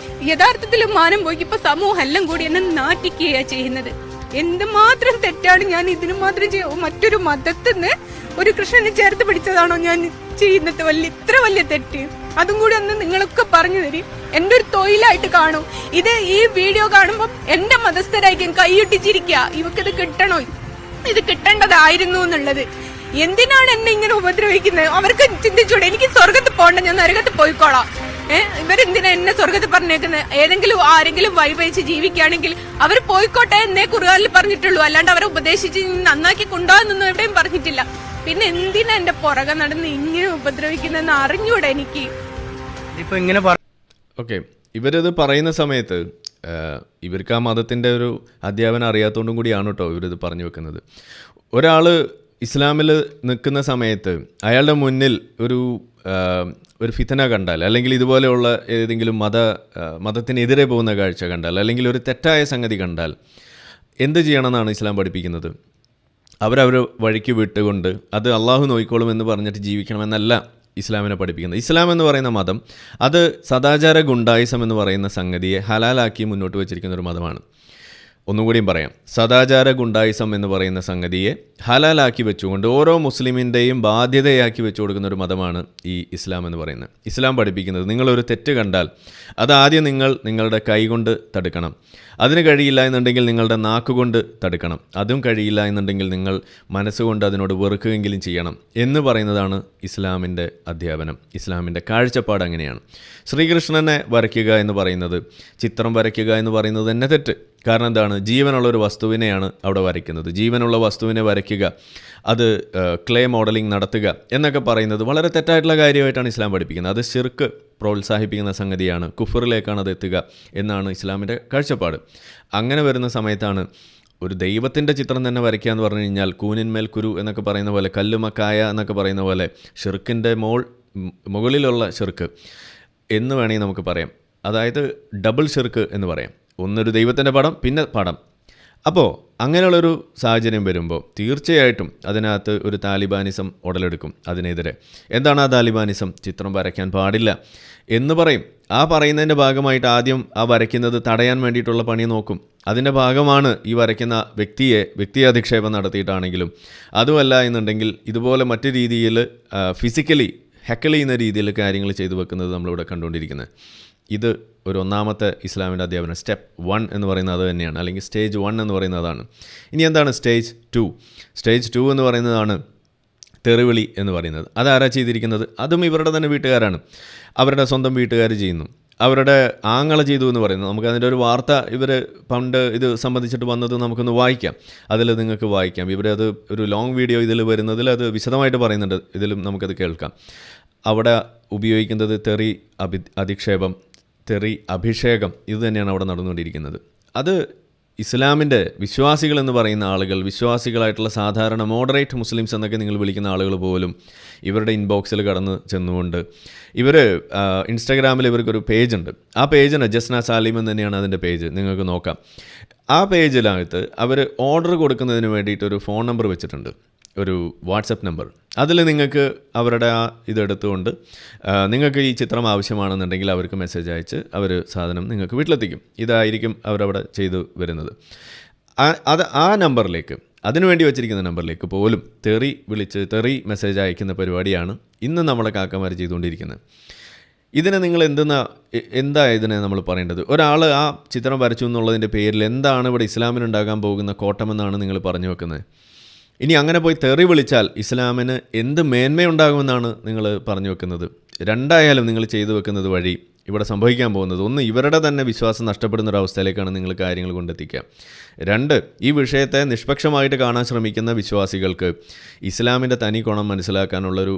യഥാർത്ഥത്തിൽ മാനം പോയി. ഇപ്പൊ സമൂഹം എല്ലാം കൂടി എന്നെ നാട്ടിക്കുകയാ ചെയ്യുന്നത്. എന്തുമാത്രം തെറ്റാണ് ഞാൻ ഇതിനു മാത്രം മറ്റൊരു മതത്തിന്ന് ഒരു കൃഷ്ണനെ ചേർത്ത് പിടിച്ചതാണോ ഞാൻ ചെയ്യുന്നത്? ഇത്ര വലിയ തെറ്റ് അതും കൂടി ഒന്ന് നിങ്ങളൊക്കെ പറഞ്ഞു തരും. എന്റെ ഒരു തൊഴിലായിട്ട് കാണൂ. ഇത് ഈ വീഡിയോ കാണുമ്പോൾ എന്റെ മതസ്ഥരായിരിക്കും കൈയൊട്ടിച്ചിരിക്കുക, ഇവക്കിത് കിട്ടണോ, ഇത് കിട്ടേണ്ടതായിരുന്നു എന്നുള്ളത്. എന്തിനാണ് എന്നെ ഇങ്ങനെ ഉപദ്രവിക്കുന്നത്? അവർക്ക് ചിന്തിച്ചൂടെ, എനിക്ക് സ്വർഗത്ത് പോകണ്ട, ഞാൻ നരകത്ത് പോയിക്കോളാം. ഇവരെന്തിനാ എന്നെ സ്വർഗത്ത് പറഞ്ഞേക്കുന്നത്? ഏതെങ്കിലും ആരെങ്കിലും വഴിപഴിച്ച് ജീവിക്കുകയാണെങ്കിൽ അവർ പോയിക്കോട്ടെ എന്നേ ഖുർആനിൽ പറഞ്ഞിട്ടുള്ളൂ. അല്ലാണ്ട് അവരെ ഉപദേശിച്ച് നന്നാക്കി കൊണ്ടുപോകാനൊന്നും എവിടെയും പറഞ്ഞിട്ടില്ല. പിന്നെ എന്തിനാ എന്റെ പുറകെ നടന്ന് ഇങ്ങനെ ഉപദ്രവിക്കുന്നതെന്ന് അറിഞ്ഞൂടെ എനിക്ക്. ഇപ്പൊ ഇങ്ങനെ ഓക്കെ, ഇവരത് പറയുന്ന സമയത്ത് ഇവർക്ക് ആ മതത്തിൻ്റെ ഒരു അധ്യാപനം അറിയാത്തതുകൊണ്ടും കൂടിയാണ് കേട്ടോ ഇവരിത് പറഞ്ഞു വെക്കുന്നത്. ഒരാൾ ഇസ്ലാമിൽ നിൽക്കുന്ന സമയത്ത് അയാളുടെ മുന്നിൽ ഒരു ഫിത്തന കണ്ടാൽ, അല്ലെങ്കിൽ ഇതുപോലെയുള്ള ഏതെങ്കിലും മതത്തിനെതിരെ പോകുന്ന കാഴ്ച കണ്ടാൽ, അല്ലെങ്കിൽ ഒരു തെറ്റായ സംഗതി കണ്ടാൽ എന്ത് ചെയ്യണമെന്നാണ് ഇസ്ലാം പഠിപ്പിക്കുന്നത്? അവരവർ വഴിക്ക് വിട്ടുകൊണ്ട് അത് അള്ളാഹു നോയിക്കോളും എന്ന് പറഞ്ഞിട്ട് ജീവിക്കണമെന്നല്ല ഇസ്ലാമിനെ പഠിപ്പിക്കുന്നത്. ഇസ്ലാം എന്ന് പറയുന്ന മതം അത് സദാചാര ഗുണ്ടായിസം എന്ന് പറയുന്ന സംഗതിയെ ഹലാലാക്കി മുന്നോട്ട് വച്ചിരിക്കുന്ന ഒരു മതമാണ്. ഒന്നുകൂടിയും പറയാം, സദാചാര ഗുണ്ടായിസം എന്ന് പറയുന്ന സംഗതിയെ ഹലാലാക്കി വെച്ചുകൊണ്ട് ഓരോ മുസ്ലിമിൻ്റെയും ബാധ്യതയാക്കി വെച്ചു കൊടുക്കുന്ന ഒരു മതമാണ് ഈ ഇസ്ലാം എന്ന് പറയുന്നത്. ഇസ്ലാം പഠിപ്പിക്കുന്നത് നിങ്ങളൊരു തെറ്റ് കണ്ടാൽ അത് ആദ്യം നിങ്ങളുടെ കൈ കൊണ്ട് തടുക്കണം. അതിന് കഴിയില്ല എന്നുണ്ടെങ്കിൽ നിങ്ങളുടെ നാക്കുകൊണ്ട് തടുക്കണം. അതും കഴിയില്ല എന്നുണ്ടെങ്കിൽ നിങ്ങൾ മനസ്സുകൊണ്ട് അതിനോട് വെറുക്കുകയെങ്കിലും ചെയ്യണം എന്ന് പറയുന്നതാണ് ഇസ്ലാമിൻ്റെ അധ്യാപനം. ഇസ്ലാമിൻ്റെ കാഴ്ചപ്പാട് അങ്ങനെയാണ്. ശ്രീകൃഷ്ണനെ വരയ്ക്കുക എന്ന് പറയുന്നത്, ചിത്രം വരയ്ക്കുക എന്ന് പറയുന്നത് തന്നെ തെറ്റ്. കാരണം എന്താണ്? ജീവനുള്ള ഒരു വസ്തുവിനെയാണ് അവിടെ വരയ്ക്കുന്നത്. ജീവനുള്ള വസ്തുവിനെ വരയ്ക്കുക, അത് ക്ലേ മോഡലിംഗ് നടത്തുക എന്നൊക്കെ പറയുന്നത് വളരെ തെറ്റായിട്ടുള്ള കാര്യമായിട്ടാണ് ഇസ്ലാം പഠിപ്പിക്കുന്നത്. അത് ശിർക്ക് പ്രോത്സാഹിപ്പിക്കുന്ന സംഗതിയാണ്, കുഫറിലേക്കാണ് അത് എത്തുക എന്നാണ് ഇസ്ലാമിൻ്റെ കാഴ്ചപ്പാട്. അങ്ങനെ വരുന്ന സമയത്താണ് ഒരു ദൈവത്തിൻ്റെ ചിത്രം തന്നെ വരയ്ക്കുക എന്ന് പറഞ്ഞു കഴിഞ്ഞാൽ കൂനിന്മേൽ കുരു എന്നൊക്കെ പറയുന്ന പോലെ, കല്ലുമക്കായ എന്നൊക്കെ പറയുന്ന പോലെ ഷിർക്കിൻ്റെ മുകളിലുള്ള ഷിർക്ക് എന്ന് വേണമെങ്കിൽ നമുക്ക് പറയാം. അതായത് ഡബിൾ ഷിർക്ക് എന്ന് പറയാം. ഒന്നൊരു ദൈവത്തിൻ്റെ പടം, പിന്നെ പടം. അപ്പോൾ അങ്ങനെയുള്ളൊരു സാഹചര്യം വരുമ്പോൾ തീർച്ചയായിട്ടും അതിനകത്ത് ഒരു താലിബാനിസം ഉടലെടുക്കും. അതിനെതിരെ എന്താണ് ആ താലിബാനിസം? ചിത്രം വരയ്ക്കാൻ പാടില്ല എന്ന് പറയും. ആ പറയുന്നതിൻ്റെ ഭാഗമായിട്ട് ആദ്യം ആ വരയ്ക്കുന്നത് തടയാൻ വേണ്ടിയിട്ടുള്ള പണി നോക്കും. അതിൻ്റെ ഭാഗമാണ് ഈ വരയ്ക്കുന്ന വ്യക്തി അധിക്ഷേപം നടത്തിയിട്ടാണെങ്കിലും, അതുമല്ല എന്നുണ്ടെങ്കിൽ ഇതുപോലെ മറ്റു രീതിയിൽ ഫിസിക്കലി ഹെക്കിൾ ചെയ്യുന്ന രീതിയിൽ കാര്യങ്ങൾ ചെയ്തു വെക്കുന്നത് നമ്മളിവിടെ കണ്ടുകൊണ്ടിരിക്കുന്നത്. ഇത് ഒരു ഒന്നാമത്തെ ഇസ്ലാമിൻ്റെ അധ്യാപനം, സ്റ്റെപ്പ് 1 എന്ന് പറയുന്നത് അത് തന്നെയാണ്, അല്ലെങ്കിൽ സ്റ്റേജ് 1 എന്ന് പറയുന്നത് അതാണ്. ഇനി എന്താണ് സ്റ്റേജ് 2? സ്റ്റേജ് 2 എന്ന് പറയുന്നതാണ് തെറിവിളി എന്ന് പറയുന്നത്. അതാരാ ചെയ്തിരിക്കുന്നത്? അതും ഇവരുടെ തന്നെ വീട്ടുകാരാണ്. അവരുടെ സ്വന്തം വീട്ടുകാർ ചെയ്യുന്നു. അവരുടെ ആങ്ങള ചെയ്തു എന്ന് പറയുന്നത്. നമുക്കതിൻ്റെ ഒരു വാർത്ത ഇവർ പണ്ട് ഇത് സംബന്ധിച്ചിട്ട് വന്നത് നമുക്കൊന്ന് വായിക്കാം. അതിൽ നിങ്ങൾക്ക് വായിക്കാം. ഇവരത് ഒരു ലോങ് വീഡിയോ ഇതിൽ വരുന്നതിൽ അത് വിശദമായിട്ട് പറയുന്നുണ്ട്. ഇതിലും നമുക്കത് കേൾക്കാം. അവിടെ ഉപയോഗിക്കുന്നത് തെറി അധിക്ഷേപം, തെറി അഭിഷേകം, ഇത് തന്നെയാണ് അവിടെ നടന്നുകൊണ്ടിരിക്കുന്നത്. അത് ഇസ്ലാമിൻ്റെ വിശ്വാസികൾ എന്ന് പറയുന്ന ആളുകൾ, വിശ്വാസികളായിട്ടുള്ള സാധാരണ മോഡറേറ്റ് മുസ്ലിംസ് എന്നൊക്കെ നിങ്ങൾ വിളിക്കുന്ന ആളുകൾ പോലും ഇവരുടെ ഇൻബോക്സിൽ കടന്ന് ചെന്നുകൊണ്ട് ഇവർ ഇൻസ്റ്റാഗ്രാമിൽ ഇവർക്കൊരു പേജുണ്ട്. ആ പേജിന് ജസ്ന സാലിം എന്ന് തന്നെയാണ് അതിൻ്റെ പേജ്, നിങ്ങൾക്ക് നോക്കാം. ആ പേജിനകത്ത് അവർ ഓർഡർ കൊടുക്കുന്നതിന് വേണ്ടിയിട്ടൊരു ഫോൺ നമ്പർ വെച്ചിട്ടുണ്ട്, ഒരു വാട്സപ്പ് നമ്പർ. അതിൽ നിങ്ങൾക്ക് അവരുടെ ആ ഇതെടുത്തുകൊണ്ട് നിങ്ങൾക്ക് ഈ ചിത്രം ആവശ്യമാണെന്നുണ്ടെങ്കിൽ അവർക്ക് മെസ്സേജ് അയച്ച് അവർ സാധനം നിങ്ങൾക്ക് വീട്ടിലെത്തിക്കും. ഇതായിരിക്കും അവരവിടെ ചെയ്തു വരുന്നത്. ആ നമ്പറിലേക്ക്, അതിനുവേണ്ടി വെച്ചിരിക്കുന്ന നമ്പറിലേക്ക് പോലും തെറി മെസ്സേജ് അയക്കുന്ന പരിപാടിയാണ് ഇന്ന് നമ്മളെ കാക്കമാർ ചെയ്തുകൊണ്ടിരിക്കുന്നത്. ഇതിനെ നിങ്ങൾ എന്താ ഇതിനെ നമ്മൾ പറയേണ്ടത്? ഒരാൾ ആ ചിത്രം വരച്ചു എന്നുള്ളതിൻ്റെ പേരിൽ എന്താണ് ഇവിടെ ഇസ്ലാമിനുണ്ടാകാൻ പോകുന്ന കോട്ടമെന്നാണ് നിങ്ങൾ പറഞ്ഞു വെക്കുന്നത്? ഇനി അങ്ങനെ പോയി തെറി വിളിച്ചാൽ ഇസ്ലാമിന് എന്ത് മേന്മയുണ്ടാകുമെന്നാണ് നിങ്ങൾ പറഞ്ഞു വെക്കുന്നത്? രണ്ടായാലും നിങ്ങൾ ചെയ്തു വെക്കുന്നത് വഴി ഇവിടെ സംഭവിക്കാൻ പോകുന്നത്, ഒന്ന്, ഇവരുടെ തന്നെ വിശ്വാസം നഷ്ടപ്പെടുന്ന ഒരു അവസ്ഥയിലേക്കാണ് നിങ്ങൾ കാര്യങ്ങൾ കൊണ്ടെത്തിക്കുക. രണ്ട്, ഈ വിഷയത്തെ നിഷ്പക്ഷമായിട്ട് കാണാൻ ശ്രമിക്കുന്ന വിശ്വാസികൾക്ക് ഇസ്ലാമിൻ്റെ തനി കോണം മനസ്സിലാക്കാനുള്ളൊരു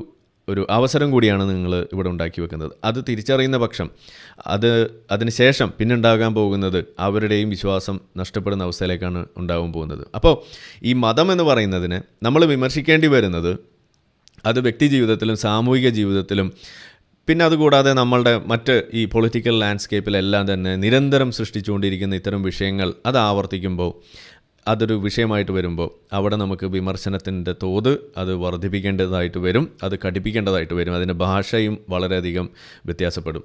അവസരം കൂടിയാണ് നിങ്ങൾ ഇവിടെ ഉണ്ടാക്കി വെക്കുന്നത്. അത് തിരിച്ചറിയുന്ന പക്ഷം അതിന് ശേഷം പിന്നുണ്ടാകാൻ പോകുന്നത് അവരുടെയും വിശ്വാസം നഷ്ടപ്പെടുന്ന അവസ്ഥയിലേക്കാണ് ഉണ്ടാകാൻ പോകുന്നത്. അപ്പോൾ ഈ മതം എന്ന് പറയുന്നതിനെ നമ്മൾ വിമർശിക്കേണ്ടി വരുന്നത് അത് വ്യക്തി ജീവിതത്തിലും സാമൂഹിക ജീവിതത്തിലും, പിന്നെ അതുകൂടാതെ നമ്മളുടെ മറ്റ് ഈ പൊളിറ്റിക്കൽ ലാൻഡ്സ്കേപ്പിലെല്ലാം തന്നെ നിരന്തരം സൃഷ്ടിച്ചുകൊണ്ടിരിക്കുന്ന ഇത്തരം വിഷയങ്ങൾ അത് ആവർത്തിക്കുമ്പോൾ, അതൊരു വിഷയമായിട്ട് വരുമ്പോൾ അവിടെ നമുക്ക് വിമർശനത്തിൻ്റെ തോത് അത് വർദ്ധിപ്പിക്കേണ്ടതായിട്ട് വരും, അത് കടുപ്പിക്കേണ്ടതായിട്ട് വരും. അതിൻ്റെ ഭാഷയും വളരെയധികം വ്യത്യാസപ്പെടും.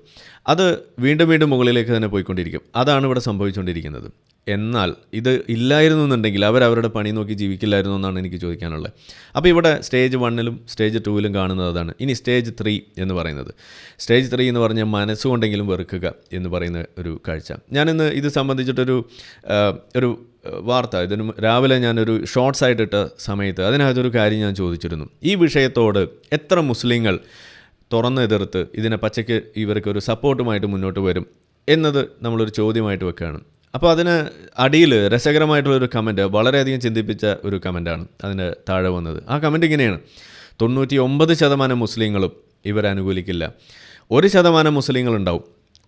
അത് വീണ്ടും വീണ്ടും മുകളിലേക്ക് തന്നെ പോയിക്കൊണ്ടിരിക്കും. അതാണ് ഇവിടെ സംഭവിച്ചുകൊണ്ടിരിക്കുന്നത്. എന്നാൽ ഇത് ഇല്ലായിരുന്നു എന്നുണ്ടെങ്കിൽ അവരവരുടെ പണി നോക്കി ജീവിക്കില്ലായിരുന്നു എന്നാണ് എനിക്ക് ചോദിക്കാനുള്ളത്. അപ്പോൾ ഇവിടെ സ്റ്റേജ് 1-ലും സ്റ്റേജ് 2-ലും കാണുന്നത് അതാണ്. ഇനി സ്റ്റേജ് 3 എന്ന് പറയുന്നത്, സ്റ്റേജ് 3 എന്ന് പറഞ്ഞാൽ മനസ്സുകൊണ്ടെങ്കിലും വെറുക്കുക എന്ന് പറയുന്ന ഒരു കാഴ്ച. ഞാനിന്ന് ഇത് സംബന്ധിച്ചിട്ടൊരു വാർത്ത, ഇതിന് രാവിലെ ഞാനൊരു ഷോർട്സ് ആയിട്ടിട്ട സമയത്ത് അതിനകത്തൊരു കാര്യം ഞാൻ ചോദിച്ചിരുന്നു. ഈ വിഷയത്തോട് എത്ര മുസ്ലിങ്ങൾ തുറന്നെതിർത്ത് ഇതിനെ പച്ചയ്ക്ക് ഇവർക്കൊരു സപ്പോർട്ടുമായിട്ട് മുന്നോട്ട് വരും എന്നത് നമ്മളൊരു ചോദ്യമായിട്ട് വെക്കുകയാണ്. അപ്പോൾ അതിന് അടിയിൽ രസകരമായിട്ടുള്ളൊരു കമൻറ്റ്, വളരെയധികം ചിന്തിപ്പിച്ച ഒരു കമൻറ്റാണ് അതിന് താഴെ വന്നത്. ആ കമൻറ്റ് ഇങ്ങനെയാണ്: 99% മുസ്ലിങ്ങളും ഇവരെ അനുകൂലിക്കില്ല. 1% മുസ്ലിങ്ങളുണ്ടാവും,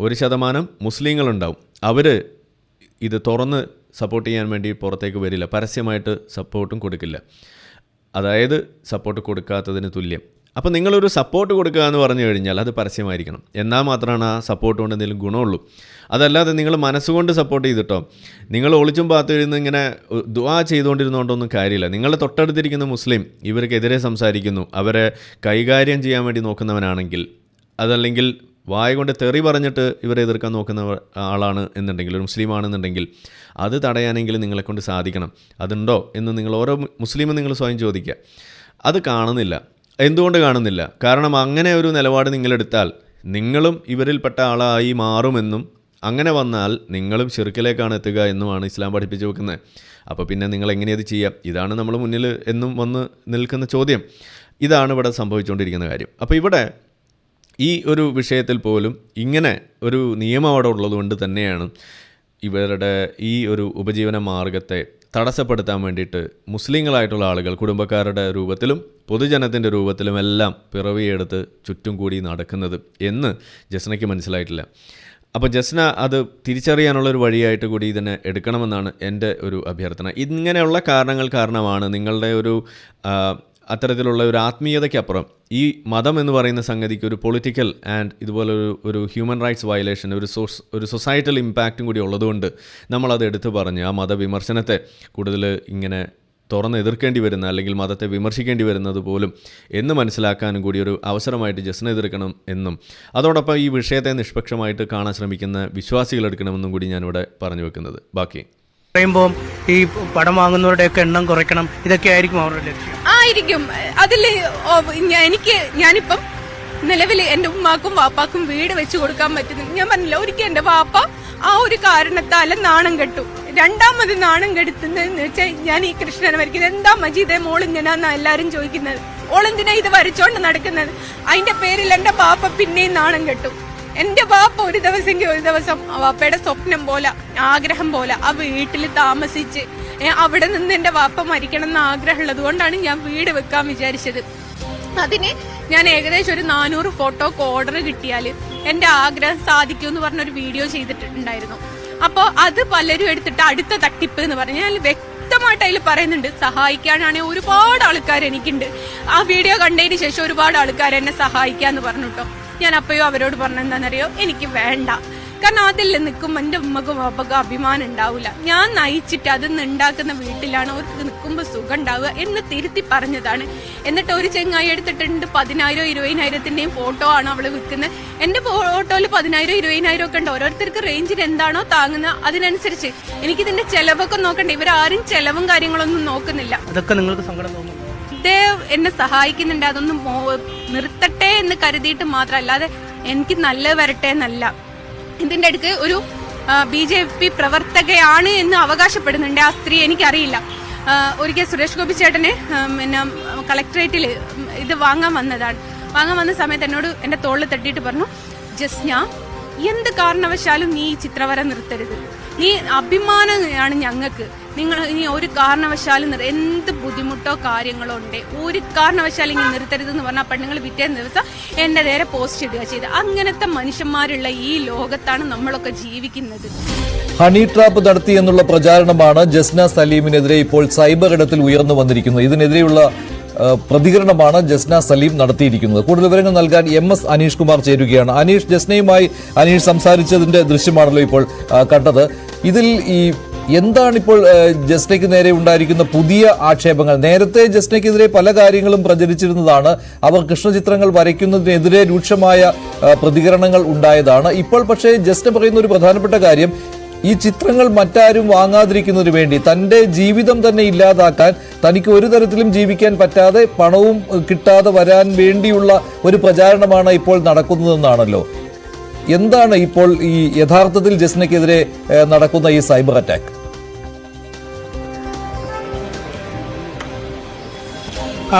1% മുസ്ലിങ്ങളുണ്ടാവും, അവർ ഇത് തുറന്ന് സപ്പോർട്ട് ചെയ്യാൻ വേണ്ടി പുറത്തേക്ക് വരില്ല, പരസ്യമായിട്ട് സപ്പോർട്ടും കൊടുക്കില്ല. അതായത് സപ്പോർട്ട് കൊടുക്കാത്തതിന് തുല്യം. അപ്പോൾ നിങ്ങളൊരു സപ്പോർട്ട് കൊടുക്കുക എന്ന് പറഞ്ഞു കഴിഞ്ഞാൽ അത് പരസ്യമായിരിക്കണം. എന്നാൽ മാത്രമാണ് ആ സപ്പോർട്ട് കൊണ്ട് എന്തെങ്കിലും ഗുണമുള്ളൂ. അതല്ലാതെ നിങ്ങൾ മനസ്സുകൊണ്ട് സപ്പോർട്ട് ചെയ്തിട്ടോ നിങ്ങൾ ഒളിച്ചും പാത്തിരുന്ന് ഇങ്ങനെ ദുആ ചെയ്തുകൊണ്ടിരുന്നുകൊണ്ടൊന്നും കാര്യമില്ല. നിങ്ങളുടെ തൊട്ടടുത്തിരിക്കുന്ന മുസ്ലിം ഇവർക്കെതിരെ സംസാരിക്കുന്നു, അവരെ കൈകാര്യം ചെയ്യാൻ വേണ്ടി നോക്കുന്നവനാണെങ്കിൽ, അതല്ലെങ്കിൽ വായ കൊണ്ട് തെറി പറഞ്ഞിട്ട് ഇവരെ എതിർക്കാൻ നോക്കുന്ന ആളാണ് എന്നുണ്ടെങ്കിൽ, ഒരു മുസ്ലിം ആണെന്നുണ്ടെങ്കിൽ, അത് തടയാനെങ്കിലും നിങ്ങളെക്കൊണ്ട് സാധിക്കണം. അതുണ്ടോ എന്ന് നിങ്ങൾ ഓരോ മുസ്ലിമും നിങ്ങൾ സ്വയം ചോദിക്കുക. അത് കാണുന്നില്ല. എന്തുകൊണ്ട് കാണുന്നില്ല? കാരണം അങ്ങനെ ഒരു നിലപാട് നിങ്ങളെടുത്താൽ നിങ്ങളും ഇവരിൽപ്പെട്ട ആളായി മാറുമെന്നും, അങ്ങനെ വന്നാൽ നിങ്ങളും ശിർക്കിലേക്കാണ് എത്തുക എന്നുമാണ് ഇസ്ലാം പഠിപ്പിച്ച് വെക്കുന്നത്. അപ്പോൾ പിന്നെ നിങ്ങൾ എങ്ങനെയത് ചെയ്യാം? ഇതാണ് നമ്മൾ മുന്നിൽ എന്നും വന്ന് നിൽക്കുന്ന ചോദ്യം. ഇതാണ് ഇവിടെ സംഭവിച്ചുകൊണ്ടിരിക്കുന്ന കാര്യം. അപ്പോൾ ഇവിടെ ഈ ഒരു വിഷയത്തിൽ പോലും ഇങ്ങനെ ഒരു നിയമം അവിടെ ഉള്ളതുകൊണ്ട് തന്നെയാണ് ഇവരുടെ ഈ ഒരു ഉപജീവന മാർഗത്തെ തടസ്സപ്പെടുത്താൻ വേണ്ടിയിട്ട് മുസ്ലിങ്ങളായിട്ടുള്ള ആളുകൾ കുടുംബക്കാരുടെ രൂപത്തിലും പൊതുജനത്തിൻ്റെ രൂപത്തിലുമെല്ലാം പിറവിയെടുത്ത് ചുറ്റും കൂടി നടക്കുന്നത് എന്ന് ജസ്നയ്ക്ക് മനസ്സിലായിട്ടില്ല. അപ്പോൾ ജസ്ന അത് തിരിച്ചറിയാനുള്ളൊരു വഴിയായിട്ട് കൂടി ഇതിനെ എടുക്കണമെന്നാണ് എൻ്റെ ഒരു അഭ്യർത്ഥന. ഇങ്ങനെയുള്ള കാരണങ്ങൾ കാരണമാണ് നിങ്ങളുടെ ഒരു അത്തരത്തിലുള്ള ഒരു ആത്മീയതയ്ക്കപ്പുറം ഈ മതം എന്ന് പറയുന്ന സംഗതിക്ക് ഒരു പൊളിറ്റിക്കൽ ആൻഡ് ഇതുപോലെ ഒരു ഹ്യൂമൻ റൈറ്റ്സ് വയലേഷൻ, ഒരു സൊസൈറ്റൽ ഇമ്പാക്റ്റും കൂടി ഉള്ളതുകൊണ്ട് നമ്മളത് എടുത്തു പറഞ്ഞ് ആ മതവിമർശനത്തെ കൂടുതൽ ഇങ്ങനെ തുറന്ന് എതിർക്കേണ്ടി വരുന്ന, അല്ലെങ്കിൽ മതത്തെ വിമർശിക്കേണ്ടി വരുന്നത് പോലും എന്ന് മനസ്സിലാക്കാനും കൂടി ഒരു അവസരമായിട്ട് ജസ്ന എതിർക്കണം എന്നും, അതോടൊപ്പം ഈ വിഷയത്തെ നിഷ്പക്ഷമായിട്ട് കാണാൻ ശ്രമിക്കുന്ന വിശ്വാസികൾ എടുക്കണമെന്നും കൂടി ഞാനിവിടെ പറഞ്ഞു വെക്കുന്നത്. ബാക്കി പറയുമ്പോൾ ഈ പണം വാങ്ങുന്നവരുടെയൊക്കെ എണ്ണം കുറയ്ക്കണം, ഇതൊക്കെ ആയിരിക്കും അവരുടെ ലക്ഷ്യം. ആയിരിക്കും. അതിൽ ഞാനിപ്പം നിലവിൽ എന്റെ ഉമ്മാക്കും വാപ്പാക്കും വീട് വെച്ച് കൊടുക്കാൻ പറ്റുന്നു. ഞാൻ പറഞ്ഞില്ല, ഒരിക്കൽ എന്റെ വാപ്പ ആ ഒരു കാരണത്താല് നാണം കെട്ടു. രണ്ടാമത് നാണം കെടുത്തുന്നതെന്ന് വെച്ചാൽ ഞാൻ ഈ കൃഷ്ണനെ വരയ്ക്കുന്നത്. എന്താ മജീദേ മോളിങ്ങനാന്നാ എല്ലാരും ചോദിക്കുന്നത്, ഓളെന്തിനാ ഇത് വരച്ചോണ്ട് നടക്കുന്നത്? അതിന്റെ പേരിൽ എന്റെ ബാപ്പ പിന്നെയും നാണം കെട്ടു. എന്റെ ബാപ്പ ഒരു ദിവസം വാപ്പയുടെ സ്വപ്നം പോലെ, ആഗ്രഹം പോലെ ആ വീട്ടിൽ താമസിച്ച് അവിടെ നിന്ന് എന്റെ വാപ്പ മരിക്കണം എന്ന് ആഗ്രഹമുള്ളത് കൊണ്ടാണ് ഞാൻ വീട് വെക്കാൻ വിചാരിച്ചത്. അതിന് ഞാൻ ഏകദേശം ഒരു 400 ഫോട്ടോക്ക് ഓർഡർ കിട്ടിയാൽ എന്റെ ആഗ്രഹം സാധിക്കും എന്ന് പറഞ്ഞൊരു വീഡിയോ ചെയ്തിട്ടുണ്ടായിരുന്നു. അപ്പോൾ അത് പലരും എടുത്തിട്ട് അടുത്ത തട്ടിപ്പ് എന്ന് പറഞ്ഞ് ഞാൻ വ്യക്തമായിട്ട് അതിൽ പറയുന്നുണ്ട്. സഹായിക്കാനാണെങ്കിൽ ഒരുപാട് ആൾക്കാർ എനിക്കുണ്ട്. ആ വീഡിയോ കണ്ടതിന് ശേഷം ഒരുപാട് ആൾക്കാർ എന്നെ സഹായിക്കാന്ന് പറഞ്ഞിട്ടോ. ഞാൻ അപ്പോഴും അവരോട് പറഞ്ഞെന്താണെന്നറിയോ, എനിക്ക് വേണ്ട. കാരണം അതിൽ നിൽക്കുമ്പോൾ എൻ്റെ ഉമ്മക്കും വാപ്പക്കും അഭിമാനം ഉണ്ടാവില്ല. ഞാൻ നയിച്ചിട്ട് അതൊന്ന് ഉണ്ടാക്കുന്ന വീട്ടിലാണ് അവർക്ക് നിൽക്കുമ്പോൾ സുഖം ഉണ്ടാവുക എന്ന് തിരുത്തി പറഞ്ഞതാണ്. എന്നിട്ട് ഒരു ചെങ്ങായി എടുത്തിട്ടുണ്ട് 10,000-20,000 ഫോട്ടോ ആണ് അവള് വിൽക്കുന്നത്. എന്റെ ഫോട്ടോയിൽ 10,000-20,000 ഒക്കെ ഉണ്ട്. ഓരോരുത്തർക്ക് റേഞ്ചിന് എന്താണോ താങ്ങുന്നത് അതിനനുസരിച്ച്. എനിക്കിതിന്റെ ചെലവൊക്കെ നോക്കണ്ടേ. ഇവരാരും ചെലവും കാര്യങ്ങളൊന്നും നോക്കുന്നില്ല. അതൊക്കെ നിങ്ങൾക്ക് സങ്കടം തോന്നുന്നു? എന്നെ സഹായിക്കുന്നുണ്ട്, അതൊന്നും നിർത്തട്ടെ എന്ന് കരുതിയിട്ട് മാത്രം, അല്ലാതെ എനിക്ക് നല്ല വരട്ടെ എന്നല്ല. ഇതിന്റെ അടുക്ക് ഒരു BJP പ്രവർത്തകയാണ് എന്ന് അവകാശപ്പെടുന്നുണ്ട് ആ സ്ത്രീ. എനിക്കറിയില്ല. ഒരിക്കൽ സുരേഷ് ഗോപി ചേട്ടനെ പിന്നെ കളക്ടറേറ്റിൽ ഇത് വാങ്ങാൻ വന്ന സമയത്ത് എന്നോട് എൻ്റെ തോളിൽ തട്ടിയിട്ട് പറഞ്ഞു, ജസ്ന, എന്ത് കാരണവശാലും നീ ഈ ചിത്രവര നിർത്തരുത്, നീ അഭിമാനമാണ് ഞങ്ങൾക്ക്, നിങ്ങൾ ഇനി ഒരു കാരണവശാലും എന്ത് ബുദ്ധിമുട്ടോ കാര്യങ്ങളോ ഉണ്ട്, ഒരു കാരണവശാലും ഇനി നിർത്തരുതെന്ന് പറഞ്ഞാൽ പെണ്ണുങ്ങൾ പിറ്റേന്ന് ദിവസം എൻ്റെ നേരെ പോസ്റ്റ് ഇടുക ചെയ്ത്. അങ്ങനത്തെ മനുഷ്യന്മാരുള്ള ഈ ലോകത്താണ് നമ്മളൊക്കെ ജീവിക്കുന്നത്. ഹണി ട്രാപ്പ് നടത്തി എന്നുള്ള പ്രചാരണമാണ് ജസ്ന സലീമിനെതിരെ ഇപ്പോൾ സൈബർ ഇടത്തിൽ ഉയർന്നു വന്നിരിക്കുന്നത്. ഇതിനെതിരെയുള്ള പ്രതികരണമാണ് ജസ്ന സലീം നടത്തിയിരിക്കുന്നത്. കൂടുതൽ വിവരങ്ങൾ നൽകാൻ MS അനീഷ് കുമാർ ചേരുകയാണ്. അനീഷ്, ജസ്നയുമായി അനീഷ് സംസാരിച്ചതിന്റെ ദൃശ്യമാണല്ലോ ഇപ്പോൾ കണ്ടത്. ഇതിൽ എന്താണിപ്പോൾ ജസ്നയ്ക്ക് നേരെ ഉണ്ടായിരിക്കുന്ന പുതിയ ആക്ഷേപങ്ങൾ? നേരത്തെ ജസ്നയ്ക്കെതിരെ പല കാര്യങ്ങളും പ്രചരിച്ചിരുന്നതാണ്. അവർ കൃഷ്ണചിത്രങ്ങൾ വരയ്ക്കുന്നതിനെതിരെ രൂക്ഷമായ പ്രതികരണങ്ങൾ ഉണ്ടായതാണ്. ഇപ്പോൾ പക്ഷേ ജസ്ന പറയുന്ന ഒരു പ്രധാനപ്പെട്ട കാര്യം, ഈ ചിത്രങ്ങൾ മറ്റാരും വാങ്ങാതിരിക്കുന്നതിന് വേണ്ടി തന്റെ ജീവിതം തന്നെ ഇല്ലാതാക്കാൻ, തനിക്ക് ഒരു തരത്തിലും ജീവിക്കാൻ പറ്റാതെ പണവും കിട്ടാതെ വരാൻ വേണ്ടിയുള്ള ഒരു പ്രചാരണമാണ് ഇപ്പോൾ നടക്കുന്നതെന്നാണല്ലോ. എന്താണ് ഇപ്പോൾ ഈ യഥാർത്ഥത്തിൽ ജസ്നയ്ക്കെതിരെ നടക്കുന്ന ഈ സൈബർ അറ്റാക്ക്?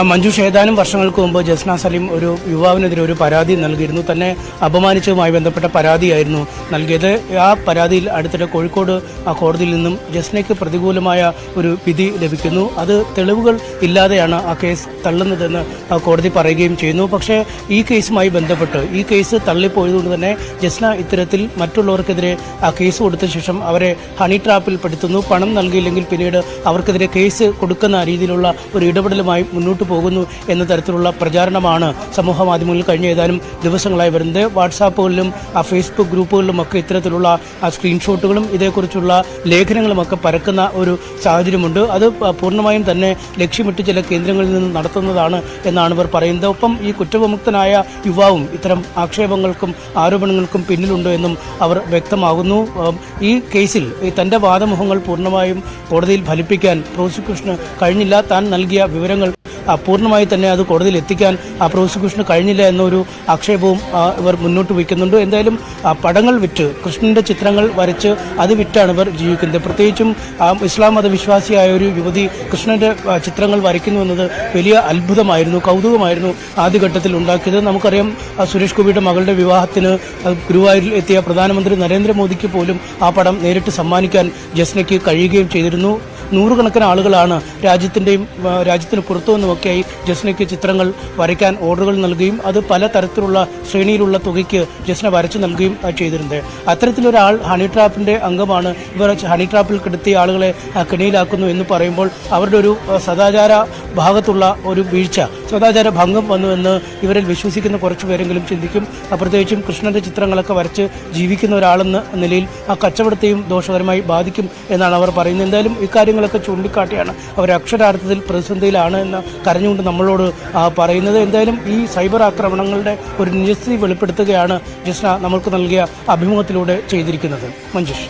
മഞ്ജുഷ്, ഏതാനും വർഷങ്ങൾക്ക് മുമ്പ് ജസ്ന സലീം ഒരു യുവാവിനെതിരെ ഒരു പരാതി നൽകിയിരുന്നു. തന്നെ അപമാനിച്ചതുമായി ബന്ധപ്പെട്ട പരാതിയായിരുന്നു നൽകിയത്. ആ പരാതിയിൽ അടുത്തിടെ കോഴിക്കോട് കോടതിയിൽ നിന്നും ജസ്നയ്ക്ക് പ്രതികൂലമായ ഒരു വിധി ലഭിക്കുന്നു. അത് തെളിവുകൾ ഇല്ലാതെയാണ് ആ കേസ് തള്ളുന്നതെന്ന് കോടതി പറയുകയും ചെയ്യുന്നു. പക്ഷേ ഈ കേസുമായി ബന്ധപ്പെട്ട് ഈ കേസ് തള്ളിപ്പോയതുകൊണ്ട് തന്നെ ജസ്ന ഇത്തരത്തിൽ മറ്റുള്ളവർക്കെതിരെ ആ കേസ് കൊടുത്ത ശേഷം അവരെ ഹണി ട്രാപ്പിൽ പെടുത്തുന്നു. പണം നൽകിയില്ലെങ്കിൽ പിന്നീട് അവർക്കെതിരെ കേസ് കൊടുക്കുന്ന രീതിയിലുള്ള ഒരു ഇടപെടലുമായി മുന്നോട്ട് പോകുന്നു എന്ന തരത്തിലുള്ള പ്രചാരണമാണ് സമൂഹ മാധ്യമങ്ങളിൽ കഴിഞ്ഞ ഏതാനും ദിവസങ്ങളായി വരുന്നത്. വാട്സാപ്പുകളിലും ഫേസ്ബുക്ക് ഗ്രൂപ്പുകളിലുമൊക്കെ ഇത്തരത്തിലുള്ള സ്ക്രീൻഷോട്ടുകളും ഇതേക്കുറിച്ചുള്ള ലേഖനങ്ങളുമൊക്കെ പരക്കുന്ന ഒരു സാഹചര്യമുണ്ട്. അത് പൂർണ്ണമായും തന്നെ ലക്ഷ്യമിട്ട് ചില കേന്ദ്രങ്ങളിൽ നിന്ന് നടത്തുന്നതാണ് എന്നാണ് ഇവർ പറയുന്നത്. ഒപ്പം ഈ കുറ്റവിമുക്തനായ യുവാവും ഇത്തരം ആക്ഷേപങ്ങൾക്കും ആരോപണങ്ങൾക്കും പിന്നിലുണ്ട് എന്നും അവർ വ്യക്തമാകുന്നു. ഈ കേസിൽ തന്റെ വാദമുഖങ്ങൾ പൂർണ്ണമായും കോടതിയിൽ ഫലിപ്പിക്കാൻ പ്രോസിക്യൂഷന് കഴിഞ്ഞില്ല. താൻ നൽകിയ വിവരങ്ങൾ പൂർണ്ണമായി തന്നെ അത് കോടതിയിൽ എത്തിക്കാൻ പ്രോസിക്യൂഷന് കഴിഞ്ഞില്ല എന്നൊരു ആക്ഷേപവും ഇവർ മുന്നോട്ട് വയ്ക്കുന്നുണ്ട്. എന്തായാലും പടങ്ങൾ വിറ്റ്, കൃഷ്ണന്റെ ചിത്രങ്ങൾ വരച്ച് അത് വിറ്റാണ് ഇവർ ജീവിക്കുന്നത്. പ്രത്യേകിച്ചും ഇസ്ലാം മതവിശ്വാസിയായ ഒരു യുവതി കൃഷ്ണന്റെ ചിത്രങ്ങൾ വരയ്ക്കുന്നു എന്നത് വലിയ അത്ഭുതമായിരുന്നു, കൗതുകമായിരുന്നു ആദ്യഘട്ടത്തിൽ ഉണ്ടാക്കിയത്. നമുക്കറിയാം, സുരേഷ് ഗോപിയുടെ മകളുടെ വിവാഹത്തിന് ഗുരുവായൂരിൽ എത്തിയ പ്രധാനമന്ത്രി നരേന്ദ്രമോദിക്ക് പോലും ആ പടം നേരിട്ട് സമ്മാനിക്കാൻ ജസ്നയ്ക്ക് കഴിയുകയും ചെയ്തിരുന്നു. നൂറുകണക്കിന് ആളുകളാണ് രാജ്യത്തിന് പുറത്തു നിന്നുമൊക്കെയായി ജസ്നയ്ക്ക് ചിത്രങ്ങൾ വരയ്ക്കാൻ ഓർഡറുകൾ നൽകുകയും അത് പല തരത്തിലുള്ള ശ്രേണിയിലുള്ള തുകയ്ക്ക് ജസ്ന വരച്ചു നൽകുകയും ചെയ്തിരുന്നത്. അത്തരത്തിലൊരാൾ ഹണി ട്രാപ്പിന്റെ അംഗമാണ്. ഇവർ ഹണി ട്രാപ്പിൽ കിടത്തിയ ആളുകളെ കെണിയിലാക്കുന്നു എന്ന് പറയുമ്പോൾ അവരുടെ ഒരു സദാചാര ഭാഗത്തുള്ള ഒരു വീഴ്ച, സദാചാര ഭംഗം വന്നുവെന്ന് ഇവരിൽ വിശ്വസിക്കുന്ന കുറച്ചു പേരെങ്കിലും ചിന്തിക്കും. പ്രത്യേകിച്ചും കൃഷ്ണന്റെ ചിത്രങ്ങളൊക്കെ വരച്ച് ജീവിക്കുന്ന ഒരാളെന്ന നിലയിൽ ആ കച്ചവടത്തെയും ദോഷകരമായി ബാധിക്കും എന്നാണ് അവർ പറയുന്നത്. എന്തായാലും ഇക്കാര്യങ്ങളൊക്കെ ചൂണ്ടിക്കാട്ടിയാണ് അവർ അക്ഷരാർത്ഥത്തിൽ പ്രതിസന്ധിയിലാണ് എന്ന് കരഞ്ഞുകൊണ്ട് നമ്മളോട് പറയുന്നത്. എന്തായാലും ഈ സൈബർ ആക്രമണങ്ങളുടെ ഒരു നിജസ്ഥിതി വെളിപ്പെടുത്തുകയാണ് ജസ്ന നമ്മൾക്ക് നൽകിയ അഭിമുഖത്തിലൂടെ ചെയ്തിരിക്കുന്നത്. മഞ്ജുഷ്,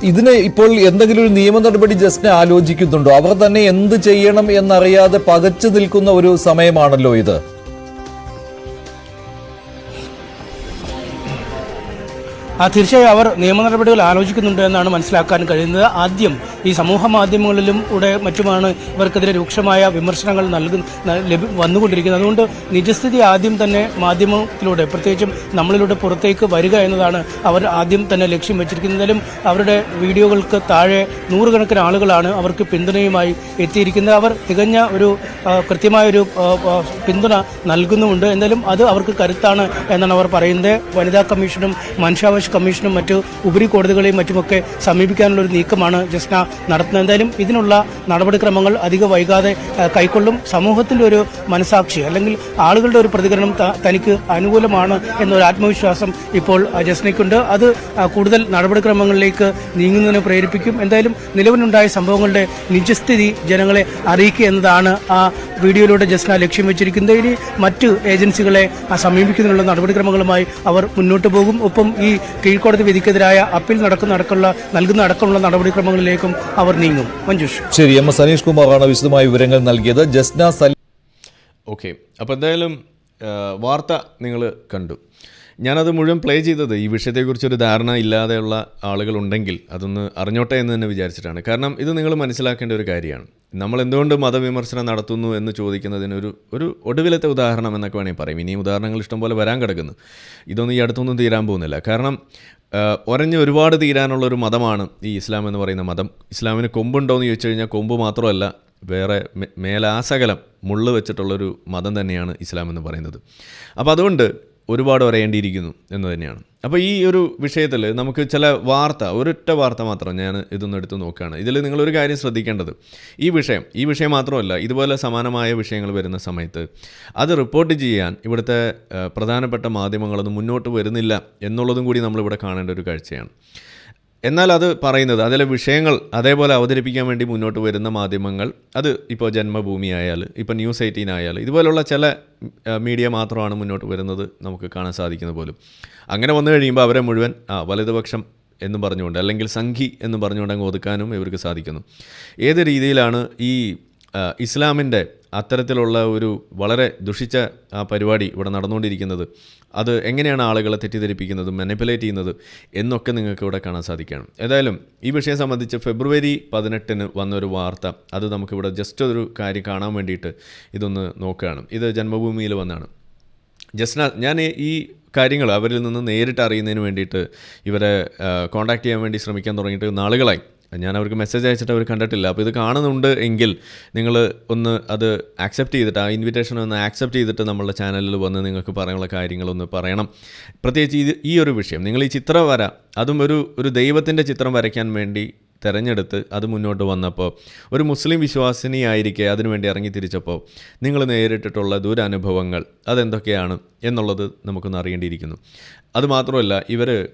ഇതിന് ഇപ്പോൾ എന്തെങ്കിലും ഒരു നിയമ നടപടി ജസ്ന ആലോചിക്കുന്നുണ്ടോ? അവർ തന്നെ എന്ത് ചെയ്യണം എന്നറിയാതെ പകച്ചു നിൽക്കുന്ന ഒരു സമയമാണല്ലോ ഇത്. തീർച്ചയായും അവർ നിയമ നടപടികൾ ആലോചിക്കുന്നുണ്ട് എന്നാണ് മനസ്സിലാക്കാൻ കഴിയുന്നത്. ആദ്യം ഈ സമൂഹ മാധ്യമങ്ങളിലും മറ്റുമാണ് ഇവർക്കെതിരെ രൂക്ഷമായ വിമർശനങ്ങൾ വന്നുകൊണ്ടിരിക്കുന്നത്. അതുകൊണ്ട് നിജസ്ഥിതി ആദ്യം തന്നെ മാധ്യമത്തിലൂടെ, പ്രത്യേകിച്ചും നമ്മളിലൂടെ പുറത്തേക്ക് വരിക എന്നതാണ് അവർ ആദ്യം തന്നെ ലക്ഷ്യം വെച്ചിരിക്കുന്നതിലും അവരുടെ വീഡിയോകൾക്ക് താഴെ നൂറുകണക്കിന് ആളുകളാണ് അവർക്ക് പിന്തുണയുമായി എത്തിയിരിക്കുന്നത്. അവർ തികഞ്ഞ ഒരു കൃത്യമായൊരു പിന്തുണ നൽകുന്നുമുണ്ട്. എന്തായാലും അത് അവർക്ക് കരുത്താണ് എന്നാണ് അവർ പറയുന്നത്. വനിതാ കമ്മീഷനും മനുഷ്യാവകാശ കമ്മീഷനും മറ്റു ഉപരി കോടതികളെയും മറ്റുമൊക്കെ സമീപിക്കാനുള്ള ഒരു നീക്കമാണ് ജസ്ന നടത്തുന്നത്. എന്തായാലും ഇതിനുള്ള നടപടിക്രമങ്ങൾ അധികം വൈകാതെ കൈക്കൊള്ളും. സമൂഹത്തിന്റെ ഒരു മനസാക്ഷി അല്ലെങ്കിൽ ആളുകളുടെ ഒരു പ്രതികരണം തനിക്ക് അനുകൂലമാണ് എന്നൊരു ആത്മവിശ്വാസം ഇപ്പോൾ ജസ്നയ്ക്കുണ്ട്. അത് കൂടുതൽ നടപടിക്രമങ്ങളിലേക്ക് നീങ്ങുന്നതിന് പ്രേരിപ്പിക്കും. എന്തായാലും നിലവിലുണ്ടായ സംഭവങ്ങളുടെ നിജസ്ഥിതി ജനങ്ങളെ അറിയിക്കുക എന്നതാണ് ആ വീഡിയോയിലൂടെ ജസ്ന ലക്ഷ്യം വെച്ചിരിക്കുന്നത്. ഇനി മറ്റ് ഏജൻസികളെ സമീപിക്കുന്നതിനുള്ള നടപടിക്രമങ്ങളുമായി അവർ മുന്നോട്ട് പോകും. ഒപ്പം ഈ കീഴ്ക്കോടതി വിധിക്കെതിരായ അപ്പീൽ നൽകുന്ന അടക്കമുള്ള നടപടിക്രമങ്ങളിലേക്കും അവർ നീങ്ങും. മഞ്ജുഷ്, ശരി. MS അനീഷ് കുമാറാണ് വിശദമായ വിവരങ്ങൾ നൽകിയത്. ജസ്ന സലീം. ഓക്കെ, അപ്പോൾ എന്തായാലും വാർത്ത നിങ്ങൾ കണ്ടു. ഞാനത് മുഴുവൻ പ്ലേ ചെയ്തത് ഈ വിഷയത്തെക്കുറിച്ചൊരു ധാരണ ഇല്ലാതെയുള്ള ആളുകളുണ്ടെങ്കിൽ അതൊന്ന് അറിഞ്ഞോട്ടെ എന്ന് തന്നെ വിചാരിച്ചിട്ടാണ്. കാരണം ഇത് നിങ്ങൾ മനസ്സിലാക്കേണ്ട ഒരു കാര്യമാണ്. നമ്മൾ എന്തുകൊണ്ട് മതവിമർശനം നടത്തുന്നു എന്ന് ചോദിക്കുന്നതിനൊരു ഒടുവിലത്തെ ഉദാഹരണം എന്നൊക്കെ വേണമെങ്കിൽ പറയും. ഇനിയും ഉദാഹരണങ്ങൾ ഇഷ്ടംപോലെ വരാൻ കിടക്കുന്നു. ഇതൊന്നും ഈ അടുത്തൊന്നും തീരാൻ പോകുന്നില്ല. കാരണം ഒരഞ്ഞ് ഒരുപാട് തീരാനുള്ളൊരു മതമാണ് ഈ ഇസ്ലാം എന്ന് പറയുന്ന മതം. ഇസ്ലാമിന് കൊമ്പുണ്ടോ എന്ന് ചോദിച്ചു കഴിഞ്ഞാൽ കൊമ്പ് മാത്രമല്ല, വേറെ മേലാസകലം മുള്ള് വെച്ചിട്ടുള്ളൊരു മതം തന്നെയാണ് ഇസ്ലാം എന്ന് പറയുന്നത്. അപ്പോൾ അതുകൊണ്ട് ഒരുപാട് പറയേണ്ടിയിരിക്കുന്നു എന്ന് തന്നെയാണ്. അപ്പോൾ ഈ ഒരു വിഷയത്തിൽ നമുക്ക് ചില ഒരൊറ്റ വാർത്ത മാത്രം ഞാൻ ഇതൊന്നും എടുത്ത് നോക്കുകയാണ്. ഇതിൽ നിങ്ങളൊരു കാര്യം ശ്രദ്ധിക്കേണ്ടത്, ഈ വിഷയം മാത്രമല്ല, ഇതുപോലെ സമാനമായ വിഷയങ്ങൾ വരുന്ന സമയത്ത് അത് റിപ്പോർട്ട് ചെയ്യാൻ ഇവിടുത്തെ പ്രധാനപ്പെട്ട മാധ്യമങ്ങളൊന്നും മുന്നോട്ട് വരുന്നില്ല എന്നുള്ളതും കൂടി നമ്മളിവിടെ കാണേണ്ട ഒരു കാഴ്ചയാണ്. എന്നാൽ അത് പറയുന്നത് അതിലെ വിഷയങ്ങൾ അതേപോലെ അവതരിപ്പിക്കാൻ വേണ്ടി മുന്നോട്ട് വരുന്ന മാധ്യമങ്ങൾ, അത് ഇപ്പോൾ ജന്മഭൂമി ആയാൽ, ഇപ്പോൾ ന്യൂസ് 18 ആയാൽ, ഇതുപോലുള്ള ചില മീഡിയ മാത്രമാണ് മുന്നോട്ട് വരുന്നത് നമുക്ക് കാണാൻ സാധിക്കുന്ന പോലും. അങ്ങനെ വന്നു കഴിയുമ്പോൾ അവരെ മുഴുവൻ വലതുപക്ഷം എന്ന് പറഞ്ഞുകൊണ്ട്, അല്ലെങ്കിൽ സംഘി എന്ന് പറഞ്ഞുകൊണ്ട് അങ്ങ് ഒതുക്കാനും ഇവർക്ക് സാധിക്കുന്നു. ഏത് രീതിയിലാണ് ഈ ഇസ്ലാമിൻ്റെ അത്തരത്തിലുള്ള ഒരു വളരെ ദുഷിച്ച പരിപാടി ഇവിടെ നടന്നുകൊണ്ടിരിക്കുന്നത്, അത് എങ്ങനെയാണ് ആളുകളെ തെറ്റിദ്ധരിപ്പിക്കുന്നത്, മാനിപ്പുലേറ്റ് ചെയ്യുന്നത് എന്നൊക്കെ നിങ്ങൾക്ക് ഇവിടെ കാണാൻ സാധിക്കുകയാണ്. ഏതായാലും ഈ വിഷയം സംബന്ധിച്ച് ഫെബ്രുവരി 18 വന്നൊരു വാർത്ത, അത് നമുക്കിവിടെ ജസ്റ്റ് ഒരു കാര്യം കാണാൻ വേണ്ടിയിട്ട് ഇതൊന്ന് നോക്കുകയാണ്. ഇത് ജന്മഭൂമിയിൽ വന്നാണ്. ജസ്ന, ഞാൻ ഈ കാര്യങ്ങൾ അവരിൽ നിന്ന് നേരിട്ട് അറിയുന്നതിന് വേണ്ടിയിട്ട് ഇവരെ കോൺടാക്ട് ചെയ്യാൻ വേണ്ടി ശ്രമിക്കാൻ തുടങ്ങിയിട്ട് നാളുകളായി. ഞാൻ അവർക്ക് മെസ്സേജ് അയച്ചിട്ട് അവർ കണ്ടിട്ടില്ല. അപ്പോൾ ഇത് കാണുന്നുണ്ട് എങ്കിൽ നിങ്ങൾ ഒന്ന് അത് ആക്സെപ്റ്റ് ചെയ്തിട്ട്, ആ ഇൻവിറ്റേഷൻ ഒന്ന് ആക്സെപ്റ്റ് ചെയ്തിട്ട് നമ്മളുടെ ചാനലിൽ വന്ന് നിങ്ങൾക്ക് പറയാനുള്ള കാര്യങ്ങളൊന്ന് പറയണം. പ്രത്യേകിച്ച് ഈ ഒരു വിഷയം, നിങ്ങൾ ഈ ചിത്രം അതും ഒരു ദൈവത്തിൻ്റെ ചിത്രം വരയ്ക്കാൻ വേണ്ടി തിരഞ്ഞെടുത്ത് അത് മുന്നോട്ട് വന്നപ്പോൾ, ഒരു മുസ്ലിം വിശ്വാസിനിയായിരിക്കെ അതിനുവേണ്ടി ഇറങ്ങി തിരിച്ചപ്പോൾ നിങ്ങൾ നേരിട്ടിട്ടുള്ള ദുരനുഭവങ്ങൾ അതെന്തൊക്കെയാണ് എന്നുള്ളത് നമുക്കൊന്ന് അറിയേണ്ടിയിരിക്കുന്നു. അതുമാത്രമല്ല,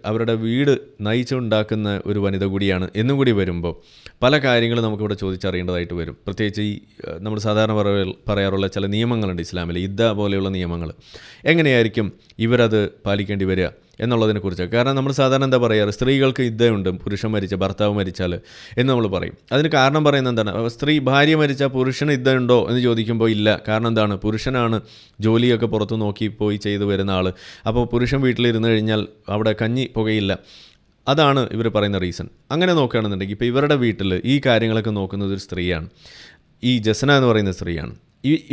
അവരുടെ വീട് നയിച്ചുണ്ടാക്കുന്ന ഒരു വനിത കൂടിയാണ് എന്നും കൂടി വരുമ്പോൾ പല കാര്യങ്ങളും നമുക്കിവിടെ ചോദിച്ചറിയേണ്ടതായിട്ട് വരും. പ്രത്യേകിച്ച് ഈ നമ്മൾ സാധാരണ പറയാറുള്ള ചില നിയമങ്ങളുണ്ട് ഇസ്ലാമിൽ, ഇദ്ദ പോലെയുള്ള നിയമങ്ങൾ. എങ്ങനെയായിരിക്കും ഇവരത് പാലിക്കേണ്ടി വരിക എന്നുള്ളതിനെക്കുറിച്ച്. കാരണം നമ്മൾ സാധാരണ എന്താ പറയാറ്, സ്ത്രീകൾക്ക് ഇദ്ദയുണ്ട്, ഭർത്താവ് മരിച്ചാൽ എന്ന് നമ്മൾ പറയും. അതിന് കാരണം പറയുന്നത് എന്താണ്, ഭാര്യ മരിച്ചാൽ പുരുഷന് ഇദ്ദയുണ്ടോ എന്ന് ചോദിക്കുമ്പോൾ ഇല്ല. കാരണം എന്താണ്, പുരുഷനാണ് ജോലിയൊക്കെ പുറത്ത് നോക്കി പോയി ചെയ്തു വരുന്ന ആൾ. അപ്പോൾ പുരുഷൻ വീട്ടിലിരുന്ന് കഴിഞ്ഞാൽ അവിടെ കഞ്ഞി പുകയില്ല. അതാണ് ഇവർ പറയുന്ന റീസൺ. അങ്ങനെ നോക്കുകയാണെന്നുണ്ടെങ്കിൽ ഇപ്പോൾ ഇവരുടെ വീട്ടിൽ ഈ കാര്യങ്ങളൊക്കെ നോക്കുന്നത് ഒരു സ്ത്രീയാണ്, ഈ ജസ്ന എന്ന് പറയുന്ന സ്ത്രീയാണ്.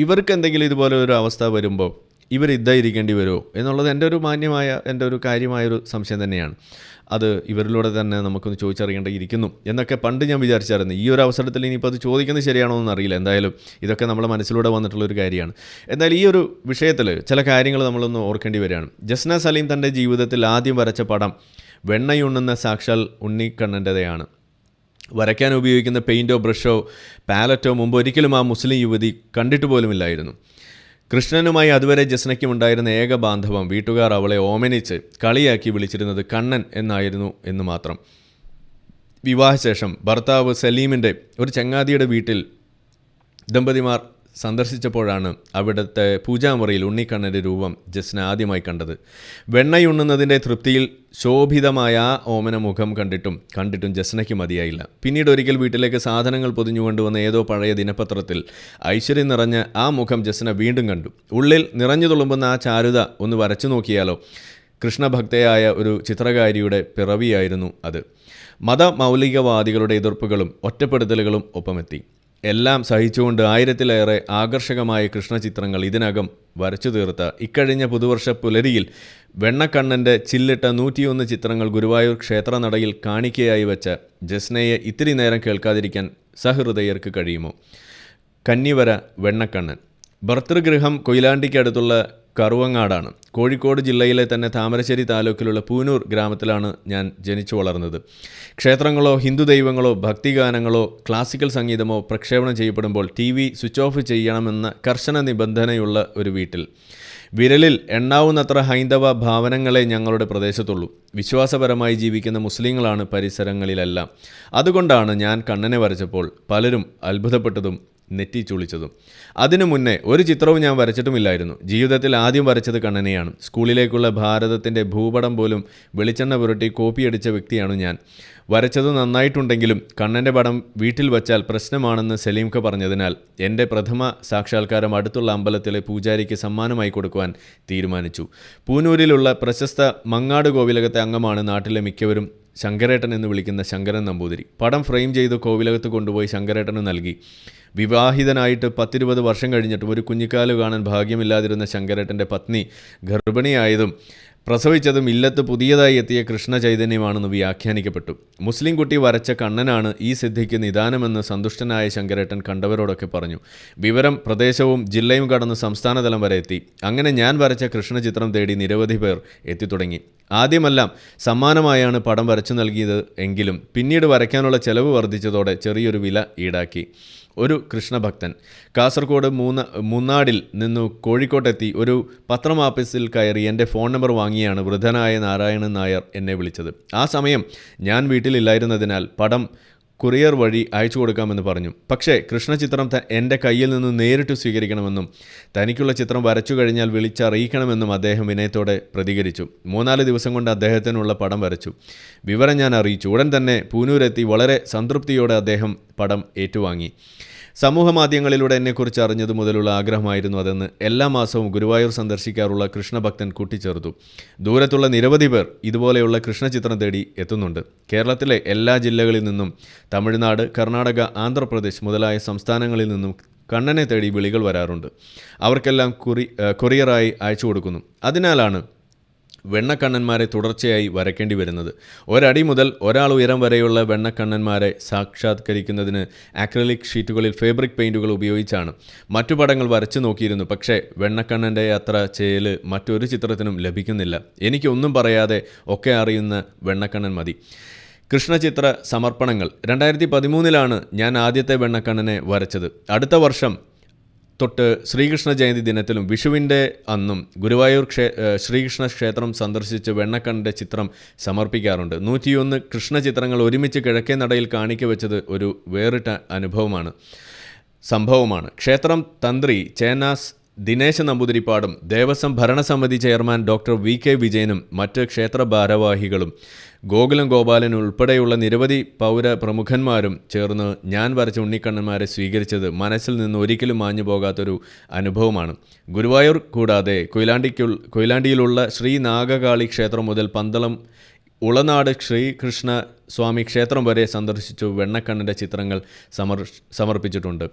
ഇവർക്ക് എന്തെങ്കിലും ഇതുപോലെ ഒരു അവസ്ഥ വരുമ്പോൾ ഇവർ ഇരിക്കേണ്ടി വരുമോ എന്നുള്ളത് എൻ്റെ ഒരു കാര്യമായൊരു സംശയം തന്നെയാണ്. അത് ഇവരിലൂടെ തന്നെ നമുക്കൊന്ന് ചോദിച്ചറിയേണ്ടിയിരിക്കുന്നു എന്നൊക്കെ പണ്ട് ഞാൻ വിചാരിച്ചായിരുന്നു. ഈ ഒരു അവസരത്തിൽ ഇനിയിപ്പോൾ അത് ചോദിക്കുന്നത് ശരിയാണോ എന്നറിയില്ല. എന്തായാലും ഇതൊക്കെ നമ്മുടെ മനസ്സിലൂടെ വന്നിട്ടുള്ളൊരു കാര്യമാണ്. എന്തായാലും ഈ ഒരു വിഷയത്തിൽ ചില കാര്യങ്ങൾ നമ്മളൊന്ന് ഓർക്കേണ്ടി വരികയാണ്. ജസ്ന സലീം തൻ്റെ ജീവിതത്തിൽ ആദ്യം വരച്ച പടം വെണ്ണയുണ്ണുന്ന സാക്ഷാൽ ഉണ്ണിക്കണ്ണൻ്റെതാണ്. വരയ്ക്കാൻ ഉപയോഗിക്കുന്ന പെയിൻറ്റോ ബ്രഷോ പാലറ്റോ മുമ്പ് ഒരിക്കലും ആ മുസ്ലിം യുവതി കണ്ടിട്ട് പോലുമില്ലായിരുന്നു. കൃഷ്ണനുമായി അതുവരെ ജസ്നയ്ക്കും ഉണ്ടായിരുന്ന ഏക ബാന്ധവം വീട്ടുകാർ അവളെ ഓമനിച്ച് കളിയാക്കി വിളിച്ചിരുന്നത് കണ്ണൻ എന്നായിരുന്നു എന്ന് മാത്രം. വിവാഹശേഷം ഭർത്താവ് സലീമിൻ്റെ ഒരു ചങ്ങാതിയുടെ വീട്ടിൽ ദമ്പതിമാർ സന്ദർശിച്ചപ്പോഴാണ് അവിടുത്തെ പൂജാമുറിയിൽ ഉണ്ണിക്കണ്ണൻ്റെ രൂപം ജസ്ന ആദ്യമായി കണ്ടത്. വെണ്ണയുണ്ണുന്നതിൻ്റെ തൃപ്തിയിൽ ശോഭിതമായ ആ ഓമന മുഖം കണ്ടിട്ടും ജസ്നയ്ക്ക് മതിയായില്ല. പിന്നീട് ഒരിക്കൽ വീട്ടിലേക്ക് സാധനങ്ങൾ പൊതിഞ്ഞുകൊണ്ടുവന്ന ഏതോ പഴയ ദിനപത്രത്തിൽ ഐശ്വര്യം നിറഞ്ഞ ആ മുഖം ജസ്ന വീണ്ടും കണ്ടു. ഉള്ളിൽ നിറഞ്ഞു തുളുമ്പുന്ന ആ ചാരുത ഒന്ന് വരച്ചു നോക്കിയാലോ. കൃഷ്ണഭക്തയായ ഒരു ചിത്രകാരിയുടെ പിറവിയായിരുന്നു അത്. മതമൗലികവാദികളുടെ എതിർപ്പുകളും ഒറ്റപ്പെടുത്തലുകളും ഒപ്പമെത്തി. എല്ലാം സഹിച്ചുകൊണ്ട് 1000-ലേറെ ആകർഷകമായ കൃഷ്ണചിത്രങ്ങൾ ഇതിനകം വരച്ചു തീർത്ത ഇക്കഴിഞ്ഞ പുതുവർഷ പുലരിയിൽ വെണ്ണക്കണ്ണൻ്റെ ചില്ലിട്ട 101 ചിത്രങ്ങൾ ഗുരുവായൂർ ക്ഷേത്രനടയിൽ കാണിക്കയായി വെച്ച ജസ്നയെ ഇത്തിരി നേരം കേൾക്കാതിരിക്കാൻ സഹൃദയർക്ക് കഴിയുമോ? കന്നിവര വെണ്ണക്കണ്ണൻ. ഭർതൃഗൃഹം കൊയിലാണ്ടിക്കടുത്തുള്ള കറുവങ്ങാടാണ്. കോഴിക്കോട് ജില്ലയിലെ തന്നെ താമരശ്ശേരി താലൂക്കിലുള്ള പൂനൂർ ഗ്രാമത്തിലാണ് ഞാൻ ജനിച്ചു വളർന്നത്. ക്ഷേത്രങ്ങളോ ഹിന്ദു ദൈവങ്ങളോ ഭക്തിഗാനങ്ങളോ ക്ലാസിക്കൽ സംഗീതമോ പ്രക്ഷേപണം ചെയ്യപ്പെടുമ്പോൾ TV സ്വിച്ച് ഓഫ് ചെയ്യണമെന്ന കർശന നിബന്ധനയുള്ള ഒരു വീട്ടിൽ വിരലിൽ എണ്ണാവുന്നത്ര ഹൈന്ദവ ഭാവനങ്ങളെ ഞങ്ങളുടെ പ്രദേശത്തുള്ളൂ. വിശ്വാസപരമായി ജീവിക്കുന്ന മുസ്ലിങ്ങളാണ് പരിസരങ്ങളിലെല്ലാം. അതുകൊണ്ടാണ് ഞാൻ കണ്ണനെ വരച്ചപ്പോൾ പലരും അത്ഭുതപ്പെട്ടതും നെറ്റി ചുളിച്ചതും. അതിനു മുന്നേ ഒരു ചിത്രവും ഞാൻ വരച്ചിട്ടുമില്ലായിരുന്നു. ജീവിതത്തിൽ ആദ്യം വരച്ചത് കണ്ണനെയാണ്. സ്കൂളിലേക്കുള്ള ഭാരതത്തിൻ്റെ ഭൂപടം പോലും വെളിച്ചെണ്ണ പുരട്ടി കോപ്പിയടിച്ച വ്യക്തിയാണ് ഞാൻ. വരച്ചത് നന്നായിട്ടുണ്ടെങ്കിലും കണ്ണൻ്റെ പടം വീട്ടിൽ വച്ചാൽ പ്രശ്നമാണെന്ന് സലീംക പറഞ്ഞതിനാൽ എൻ്റെ പ്രഥമ സാക്ഷാത്കാരം അടുത്തുള്ള അമ്പലത്തിലെ പൂജാരിക്ക് സമ്മാനമായി കൊടുക്കുവാൻ തീരുമാനിച്ചു. പൂനൂരിലുള്ള പ്രശസ്ത മങ്ങാട് കോവിലകത്തെ അംഗമാണ് നാട്ടിലെ മിക്കവരും ശങ്കരേട്ടൻ എന്ന് വിളിക്കുന്ന ശങ്കരൻ നമ്പൂതിരി. പടം ഫ്രെയിം ചെയ്ത് കോവിലകത്ത് കൊണ്ടുപോയി ശങ്കരേട്ടന് നൽകി. വിവാഹിതനായിട്ട് 10-20 വർഷം കഴിഞ്ഞിട്ടും ഒരു കുഞ്ഞിക്കാല് കാണാൻ ഭാഗ്യമില്ലാതിരുന്ന ശങ്കരേട്ടൻ്റെ പത്നി ഗർഭിണിയായതും പ്രസവിച്ചതും ഇല്ലത്ത് പുതിയതായി എത്തിയ കൃഷ്ണ ചൈതന്യമാണെന്ന് വ്യാഖ്യാനിക്കപ്പെട്ടു. മുസ്ലിം കുട്ടി വരച്ച കണ്ണനാണ് ഈ സിദ്ധിക്ക് നിദാനമെന്ന് സന്തുഷ്ടനായ ശങ്കരേട്ടൻ കണ്ടവരോടൊക്കെ പറഞ്ഞു. വിവരം പ്രദേശവും ജില്ലയും കടന്ന് സംസ്ഥാനതലം വരെ എത്തി. അങ്ങനെ ഞാൻ വരച്ച കൃഷ്ണ ചിത്രം തേടി നിരവധി പേർ എത്തിത്തുടങ്ങി. ആദ്യമെല്ലാം സമ്മാനമായാണ് പടം വരച്ചു നൽകിയത് എങ്കിലും പിന്നീട് വരയ്ക്കാനുള്ള ചെലവ് വർദ്ധിച്ചതോടെ ചെറിയൊരു വില ഈടാക്കി. ഒരു കൃഷ്ണഭക്തൻ കാസർഗോഡ് മൂന്നാടിൽ നിന്നു കോഴിക്കോട്ടെത്തി ഒരു പത്രം ഓഫീസിൽ കയറി എൻ്റെ ഫോൺ നമ്പർ വാങ്ങിയാണ് വൃദ്ധനായ നാരായണൻ നായർ എന്നെ വിളിച്ചത്. ആ സമയം ഞാൻ വീട്ടിലില്ലായിരുന്നതിനാൽ പടം കൊറിയർ വഴി അയച്ചു കൊടുക്കാമെന്ന് പറഞ്ഞു. പക്ഷേ കൃഷ്ണചിത്രം എൻ്റെ കയ്യിൽ നിന്ന് നേരിട്ട് സ്വീകരിക്കണമെന്നും തനിക്കുള്ള ചിത്രം വരച്ചു കഴിഞ്ഞാൽ വിളിച്ചറിയിക്കണമെന്നും അദ്ദേഹം വിനയത്തോടെ പ്രതികരിച്ചു. 3-4 ദിവസം കൊണ്ട് അദ്ദേഹത്തിനുള്ള പടം വരച്ചു. വിവരം ഞാൻ അറിയിച്ചു. ഉടൻ തന്നെ പൂനൂരെത്തി വളരെ സംതൃപ്തിയോടെ അദ്ദേഹം പടം ഏറ്റുവാങ്ങി. സമൂഹ മാധ്യമങ്ങളിലൂടെ എന്നെക്കുറിച്ച് അറിഞ്ഞതു മുതലുള്ള ആഗ്രഹമായിരുന്നു അതെന്ന് എല്ലാ മാസവും ഗുരുവായൂർ സന്ദർശിക്കാറുള്ള കൃഷ്ണഭക്തൻ കൂട്ടിച്ചേർത്തു. ദൂരത്തുള്ള നിരവധി പേർ ഇതുപോലെയുള്ള കൃഷ്ണചിത്രം തേടി എത്തുന്നുണ്ട്. കേരളത്തിലെ എല്ലാ ജില്ലകളിൽ നിന്നും തമിഴ്നാട്, കർണാടക, ആന്ധ്രാപ്രദേശ് മുതലായ സംസ്ഥാനങ്ങളിൽ നിന്നും കണ്ണനെ തേടി വിളികൾ വരാറുണ്ട്. അവർക്കെല്ലാം കൊറിയറായി അയച്ചു കൊടുക്കുന്നു. അതിനാലാണ് വെണ്ണക്കണ്ണന്മാരെ തുടർച്ചയായി വരയ്ക്കേണ്ടി വരുന്നത്. ഒരടി മുതൽ ഒരാൾ ഉയരം വരെയുള്ള വെണ്ണക്കണ്ണന്മാരെ സാക്ഷാത്കരിക്കുന്നതിന് ആക്രിലിക് ഷീറ്റുകളിൽ ഫാബ്രിക് പെയിൻറ്റുകൾ ഉപയോഗിച്ചാണ് മറ്റു പടങ്ങൾ വരച്ചു നോക്കിയിരുന്നു. പക്ഷേ വെണ്ണക്കണ്ണൻ്റെ അത്ര ചേല് മറ്റൊരു ചിത്രത്തിനും ലഭിക്കുന്നില്ല. എനിക്കൊന്നും പറയാതെ ഒക്കെ അറിയുന്ന വെണ്ണക്കണ്ണൻ മതി. കൃഷ്ണചിത്ര സമർപ്പണങ്ങൾ 2013 ഞാൻ ആദ്യത്തെ വെണ്ണക്കണ്ണനെ വരച്ചത്. അടുത്ത വർഷം തൊട്ട് ശ്രീകൃഷ്ണ ജയന്തി ദിനത്തിലും വിഷുവിൻ്റെ അന്നും ഗുരുവായൂർ ശ്രീകൃഷ്ണ ക്ഷേത്രം സന്ദർശിച്ച് വെണ്ണക്കണ്ണൻ്റെ ചിത്രം സമർപ്പിക്കാറുണ്ട്. 101 കൃഷ്ണ ചിത്രങ്ങൾ ഒരുമിച്ച് കിഴക്കേ നടയിൽ കാണിക്ക വെച്ചത് ഒരു വേറിട്ട സംഭവമാണ്. ക്ഷേത്രം തന്ത്രി ചേനാസ് ദിനേശ നമ്പൂതിരിപ്പാടും ദേവസ്വം ഭരണസമിതി ചെയർമാൻ ഡോക്ടർ VK വിജയനും മറ്റ് ക്ഷേത്ര ഭാരവാഹികളും ഗോകുലം ഗോപാലൻ ഉൾപ്പെടെയുള്ള നിരവധി പൗര പ്രമുഖന്മാരും ചേർന്ന് ഞാൻ വരച്ച ഉണ്ണിക്കണ്ണന്മാരെ സ്വീകരിച്ചത് മനസ്സിൽ നിന്ന് ഒരിക്കലും മാഞ്ഞു പോകാത്തൊരു അനുഭവമാണ്. ഗുരുവായൂർ കൂടാതെ കൊയിലാണ്ടിയിലുള്ള ശ്രീ നാഗകാളി ക്ഷേത്രം മുതൽ പന്തളം ഉളനാട് ശ്രീകൃഷ്ണ സ്വാമി ക്ഷേത്രം വരെ സന്ദർശിച്ചു വെണ്ണക്കണ്ണൻ്റെ ചിത്രങ്ങൾ സമർപ്പിച്ചിട്ടുണ്ട്.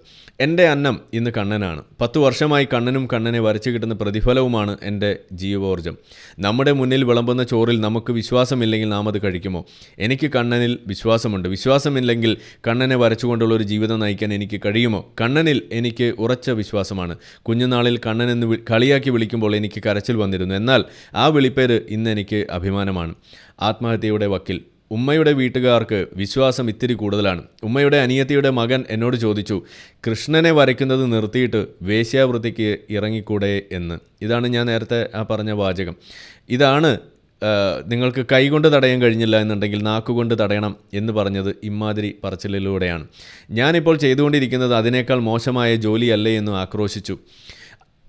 എൻ്റെ അന്നം ഇന്ന് കണ്ണനാണ്. 10 വർഷമായി കണ്ണനും കണ്ണനെ വരച്ചു കിട്ടുന്ന പ്രതിഫലവുമാണ് എൻ്റെ ജീവോർജം. നമ്മുടെ മുന്നിൽ വിളമ്പുന്ന ചോറിൽ നമുക്ക് വിശ്വാസമില്ലെങ്കിൽ നാം അത് കഴിക്കുമോ? എനിക്ക് കണ്ണനിൽ വിശ്വാസമുണ്ട്. വിശ്വാസമില്ലെങ്കിൽ കണ്ണനെ വരച്ചുകൊണ്ടുള്ള ഒരു ജീവിതം നയിക്കാൻ എനിക്ക് കഴിയുമോ? കണ്ണനിൽ എനിക്ക് ഉറച്ച വിശ്വാസമാണ്. കുഞ്ഞുനാളിൽ കണ്ണനെന്ന് കളിയാക്കി വിളിക്കുമ്പോൾ എനിക്ക് കരച്ചിൽ വന്നിരുന്നു. എന്നാൽ ആ വിളിപ്പേര് ഇന്ന് എനിക്ക് അഭിമാനമാണ്. ആത്മഹത്യയുടെ വക്കിൽ. ഉമ്മയുടെ വീട്ടുകാർക്ക് വിശ്വാസം ഇത്തിരി കൂടുതലാണ്. ഉമ്മയുടെ അനിയത്തിയുടെ മകൻ എന്നോട് ചോദിച്ചു, കൃഷ്ണനെ വരയ്ക്കുന്നത് നിർത്തിയിട്ട് വേശ്യാവൃത്തിക്ക് ഇറങ്ങിക്കൂടെ എന്ന്. ഇതാണ് ഞാൻ നേരത്തെ പറഞ്ഞ വാചകം. ഇതാണ് നിങ്ങൾക്ക് കൈകൊണ്ട് തടയാൻ കഴിഞ്ഞില്ല എന്നുണ്ടെങ്കിൽ നാക്കുകൊണ്ട് തടയണം എന്ന് പറഞ്ഞത് ഇമാതിരി പറച്ചിലിലൂടെയാണ്. ഞാനിപ്പോൾ ചെയ്തുകൊണ്ടിരിക്കുന്നത് അതിനേക്കാൾ മോശമായ ജോലിയല്ലേ എന്ന് ആക്രോശിച്ചു.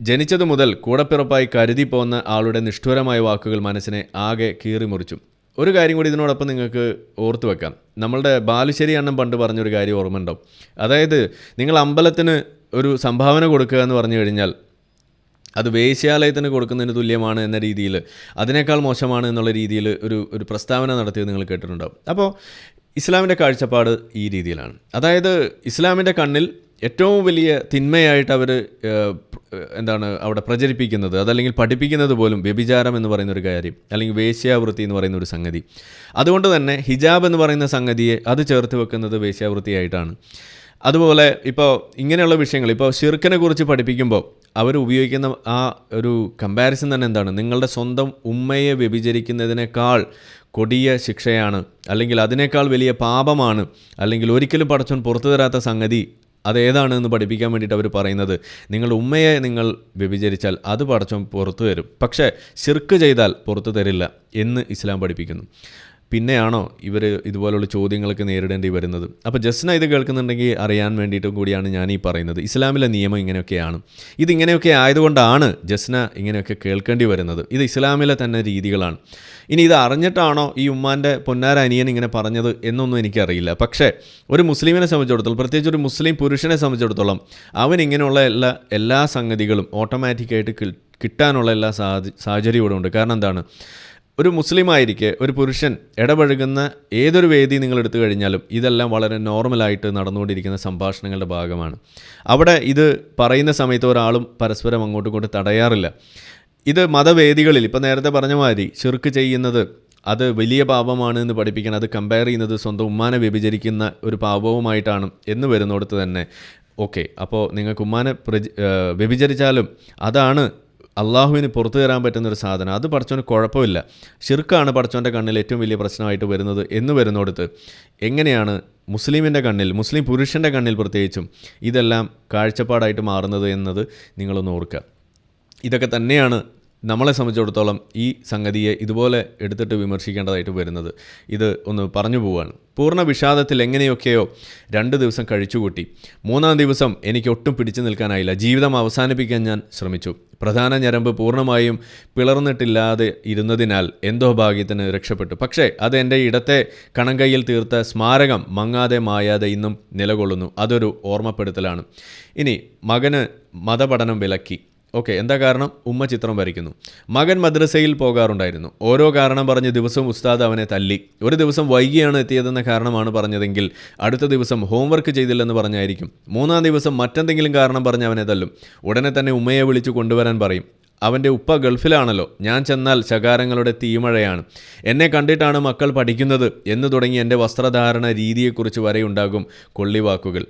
ജനിച്ചതു മുതൽ കൂടപ്പിറപ്പായി കരുതി പോന്ന ആളുടെ നിഷ്ഠൂരമായ വാക്കുകൾ മനസ്സിനെ ആകെ കീറിമുറിച്ചു. ഒരു കാര്യം കൂടി ഇതിനോടൊപ്പം നിങ്ങൾക്ക് ഓർത്തു വെക്കാം. നമ്മളുടെ ബാലുശ്ശേരി അണ്ണൻ പണ്ട് പറഞ്ഞൊരു കാര്യം ഓർമ്മയുണ്ടാവും. അതായത് നിങ്ങൾ അമ്പലത്തിന് ഒരു സംഭാവന കൊടുക്കുക എന്ന് പറഞ്ഞു കഴിഞ്ഞാൽ അത് വേശ്യാലയത്തിന് കൊടുക്കുന്നതിന് തുല്യമാണ് എന്ന രീതിയിൽ, അതിനേക്കാൾ മോശമാണ് എന്നുള്ള രീതിയിൽ ഒരു പ്രസ്താവന നടത്തിയത് നിങ്ങൾ കേട്ടിട്ടുണ്ടാവും. അപ്പോൾ ഇസ്ലാമിൻ്റെ കാഴ്ചപ്പാട് ഈ രീതിയിലാണ്. അതായത് ഇസ്ലാമിൻ്റെ കണ്ണിൽ ഏറ്റവും വലിയ തിന്മയായിട്ട് അവർ അവിടെ പ്രചരിപ്പിക്കുന്നത്, അതല്ലെങ്കിൽ പഠിപ്പിക്കുന്നത് പോലും വ്യഭിചാരം എന്ന് പറയുന്നൊരു കാര്യം, അല്ലെങ്കിൽ വേശ്യാവൃത്തി എന്ന് പറയുന്ന ഒരു സംഗതി. അതുകൊണ്ട് തന്നെ ഹിജാബ് എന്ന് പറയുന്ന സംഗതിയെ അത് ചേർത്ത് വെക്കുന്നത് വേശ്യാവൃത്തിയായിട്ടാണ്. അതുപോലെ ഇപ്പോൾ ഇങ്ങനെയുള്ള വിഷയങ്ങൾ, ഇപ്പോൾ ശിർക്കിനെ കുറിച്ച് പഠിപ്പിക്കുമ്പോൾ അവർ ഉപയോഗിക്കുന്ന ആ ഒരു കമ്പാരിസൺ തന്നെ എന്താണ്? നിങ്ങളുടെ സ്വന്തം ഉമ്മയെ വ്യഭിചരിക്കുന്നതിനേക്കാൾ കൊടിയ ശിക്ഷയാണ്, അല്ലെങ്കിൽ അതിനേക്കാൾ വലിയ പാപമാണ്, അല്ലെങ്കിൽ ഒരിക്കലും പടച്ചോൻ പുറത്തു തരാത്ത സംഗതി അതേതാണ് എന്ന് പഠിപ്പിക്കാൻ വേണ്ടിയിട്ട് അവർ പറയുന്നത്, നിങ്ങളുടെ ഉമ്മയെ നിങ്ങൾ വ്യഭിചരിച്ചാൽ അത് പടച്ചോൻ പുറത്തു തരും, പക്ഷേ ശിർക്ക് ചെയ്താൽ പുറത്തു തരില്ല എന്ന് ഇസ്ലാം പഠിപ്പിക്കുന്നു. പിന്നെയാണോ ഇവർ ഇതുപോലുള്ള ചോദ്യങ്ങളൊക്കെ നേരിടേണ്ടി വരുന്നത്? അപ്പോൾ ജസ്ന ഇത് കേൾക്കുന്നുണ്ടെങ്കിൽ അറിയാൻ വേണ്ടിയിട്ടും കൂടിയാണ് ഞാൻ ഈ പറയുന്നത്. ഇസ്ലാമിലെ നിയമം ഇങ്ങനെയൊക്കെയാണ്. ഇതിങ്ങനെയൊക്കെ ആയതുകൊണ്ടാണ് ജസ്ന ഇങ്ങനെയൊക്കെ കേൾക്കേണ്ടി വരുന്നത്. ഇത് ഇസ്ലാമിലെ തന്നെ രീതികളാണ്. ഇനി ഇത് അറിഞ്ഞിട്ടാണോ ഈ ഉമ്മാൻ്റെ പൊന്നാര അനിയൻ ഇങ്ങനെ പറഞ്ഞത് എന്നൊന്നും എനിക്കറിയില്ല. പക്ഷേ ഒരു മുസ്ലിമിനെ സംബന്ധിച്ചിടത്തോളം, പ്രത്യേകിച്ച് ഒരു മുസ്ലിം പുരുഷനെ സംബന്ധിച്ചിടത്തോളം, അവൻ ഇങ്ങനെയുള്ള എല്ലാ സംഗതികളും ഓട്ടോമാറ്റിക്കായിട്ട് കിട്ടാനുള്ള എല്ലാ സാഹചര്യവും ഉണ്ട്. കാരണം എന്താണ്, ഒരു മുസ്ലിമായിരിക്കെ ഒരു പുരുഷൻ ഇടപഴകുന്ന ഏതൊരു വേദി നിങ്ങൾ എടുത്തു കഴിഞ്ഞാലും ഇതെല്ലാം വളരെ നോർമലായിട്ട് നടന്നുകൊണ്ടിരിക്കുന്ന സംഭാഷണങ്ങളുടെ ഭാഗമാണ്. അവിടെ ഇത് പറയുന്ന സമയത്ത് ഒരാളും പരസ്പരം അങ്ങോട്ടും ഇങ്ങോട്ടും തടയാറില്ല. ഇത് മതവേദികളിൽ ഇപ്പോൾ നേരത്തെ പറഞ്ഞ മാതിരി ശിർക്ക് ചെയ്യുന്നത് അത് വലിയ പാപമാണ് എന്ന് പഠിപ്പിക്കാൻ അത് കമ്പയർ ചെയ്യുന്നത് സ്വന്തം ഉമ്മാനെ വ്യഭിചരിക്കുന്ന ഒരു പാപവുമായിട്ടാണ് എന്ന് വരുന്നിടത്ത് തന്നെ ഓക്കെ, അപ്പോൾ നിങ്ങൾക്ക് ഉമ്മാനെ വ്യഭിചരിച്ചാലും അതാണ് അള്ളാഹുവിന് പുറത്തു തരാൻ പറ്റുന്നൊരു സാധനം, അത് പടച്ചോന് കുഴപ്പമില്ല. ശിർക്കാണ് പടച്ചോൻ്റെ കണ്ണിൽ ഏറ്റവും വലിയ പ്രശ്നമായിട്ട് വരുന്നത് എന്ന് വരുന്നിടത്ത് എങ്ങനെയാണ് മുസ്ലിമിൻ്റെ കണ്ണിൽ, മുസ്ലിം പുരുഷൻ്റെ കണ്ണിൽ പ്രത്യേകിച്ചും ഇതെല്ലാം കാഴ്ചപ്പാടായിട്ട് മാറുന്നത് എന്നത് നിങ്ങളൊന്ന് ഓർക്കുക. ഇതൊക്കെ തന്നെയാണ് നമ്മളെ സംബന്ധിച്ചിടത്തോളം ഈ സംഗതിയെ ഇതുപോലെ എടുത്തിട്ട് വിമർശിക്കേണ്ടതായിട്ട് വരുന്നത്. ഇത് ഒന്ന് പറഞ്ഞു പോവുകയാണ്. പൂർണ്ണ വിഷാദത്തിൽ എങ്ങനെയൊക്കെയോ 2 ദിവസം കഴിച്ചുകൂട്ടി. 3-ാം ദിവസം എനിക്ക് ഒട്ടും പിടിച്ചു നിൽക്കാനായില്ല. ജീവിതം അവസാനിപ്പിക്കാൻ ഞാൻ ശ്രമിച്ചു. പ്രധാന ഞരമ്പ് പൂർണ്ണമായും പിളർന്നിട്ടില്ലാതെ ഇരുന്നതിനാൽ എന്തോ ഭാഗ്യത്തിന് രക്ഷപ്പെട്ടു. പക്ഷേ അത് എൻ്റെ ഇടത്തെ കണങ്കയിൽ തീർത്ത സ്മാരകം മങ്ങാതെ മായാതെ ഇന്നും നിലകൊള്ളുന്നു. അതൊരു ഓർമ്മപ്പെടുത്തലാണ്. ഇനി മകന് മതപഠനം വിലക്കി. ഓക്കെ, എന്താ കാരണം? ഉമ്മ ചിത്രം വരയ്ക്കുന്നു. മകൻ മദ്രസയിൽ പോകാറുണ്ടായിരുന്നു. ഓരോ കാരണം പറഞ്ഞ് ദിവസവും ഉസ്താദ് അവനെ തല്ലി. ഒരു ദിവസം വൈകിയാണ് എത്തിയതെന്ന കാരണമാണ് പറഞ്ഞതെങ്കിൽ അടുത്ത ദിവസം ഹോംവർക്ക് ചെയ്തില്ലെന്ന് പറഞ്ഞായിരിക്കും. 3-ാം ദിവസം മറ്റെന്തെങ്കിലും കാരണം പറഞ്ഞ് അവനെ തല്ലും. ഉടനെ തന്നെ ഉമ്മയെ വിളിച്ചു കൊണ്ടുവരാൻ പറയും. അവൻ്റെ ഉപ്പ ഗൾഫിലാണല്ലോ. ഞാൻ ചെന്നാൽ ശകാരങ്ങളുടെ തീമഴയാണ്. എന്നെ കണ്ടിട്ടാണ് മക്കൾ പഠിക്കുന്നത് എന്ന് തുടങ്ങി എൻ്റെ വസ്ത്രധാരണ രീതിയെക്കുറിച്ച് വരെയുണ്ടാകും കൊള്ളിവാക്കുകൾ.